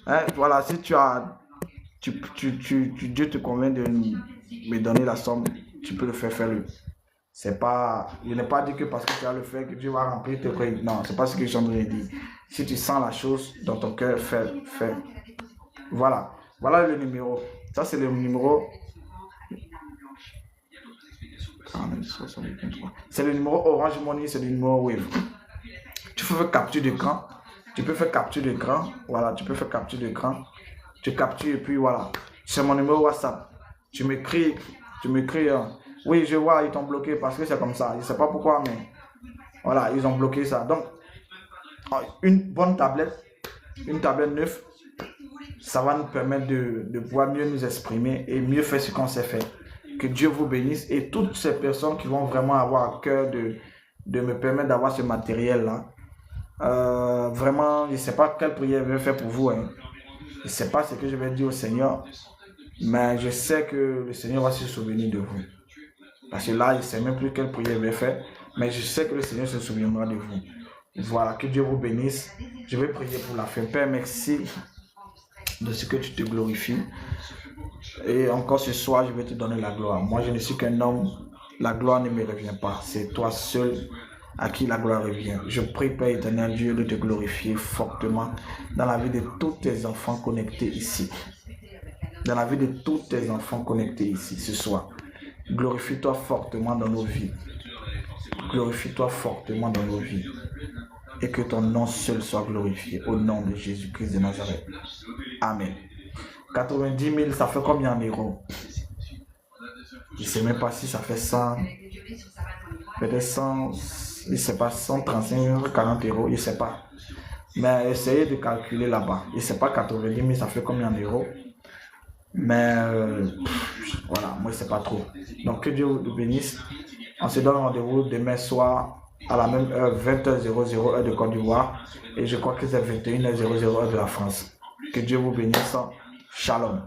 Hein? Voilà, si Dieu te convainc de me donner la somme, tu peux le faire le. C'est pas, je n'ai pas dit que parce que tu vas le faire que Dieu va remplir tes prières. Non, c'est pas ce que je suis en train de dire. Si tu sens la chose dans ton cœur, fais. Voilà, voilà le numéro. Ça c'est le numéro. C'est le numéro Orange Money, c'est le numéro Wave. Tu peux faire capture d'écran. Tu peux faire capture d'écran. Voilà, tu peux faire capture d'écran. Tu captures et puis voilà. C'est mon numéro WhatsApp. Tu m'écris. Oui, je vois, ils t'ont bloqué parce que c'est comme ça. Je ne sais pas pourquoi, mais voilà, ils ont bloqué ça. Donc, une bonne tablette, une tablette neuve, ça va nous permettre de pouvoir mieux nous exprimer et mieux faire ce qu'on sait faire. Que Dieu vous bénisse et toutes ces personnes qui vont vraiment avoir à cœur de me permettre d'avoir ce matériel-là. Vraiment, je ne sais pas quelle prière je vais faire pour vous. Hein. Je ne sais pas ce que je vais dire au Seigneur, mais je sais que le Seigneur va se souvenir de vous. Parce que là, je ne sais même plus quelle prière je vais faire, mais je sais que le Seigneur se souviendra de vous. Voilà, que Dieu vous bénisse. Je vais prier pour la fin. Père, merci de ce que tu te glorifies. Et encore ce soir, je vais te donner la gloire. Moi, je ne suis qu'un homme. La gloire ne me revient pas. C'est toi seul à qui la gloire revient. Je prie, Père éternel Dieu, de te glorifier fortement dans la vie de tous tes enfants connectés ici. Dans la vie de tous tes enfants connectés ici ce soir. Glorifie-toi fortement dans nos vies. Glorifie-toi fortement dans nos vies. Et que ton nom seul soit glorifié. Au nom de Jésus-Christ de Nazareth. Amen. 90 000, ça fait combien en euros? Je ne sais même pas si ça fait 100. Peut-être 100, je ne sais pas, 135, 40 euros, je ne sais pas. Mais essayez de calculer là-bas. Je ne sais pas 90 000, ça fait combien en euros? Mais voilà, moi, je ne sais pas trop. Donc, que Dieu vous bénisse. On se donne rendez-vous demain soir à la même heure, 20h00 heure de Côte d'Ivoire. Et je crois que c'est 21h00 heure de la France. Que Dieu vous bénisse. Shalom.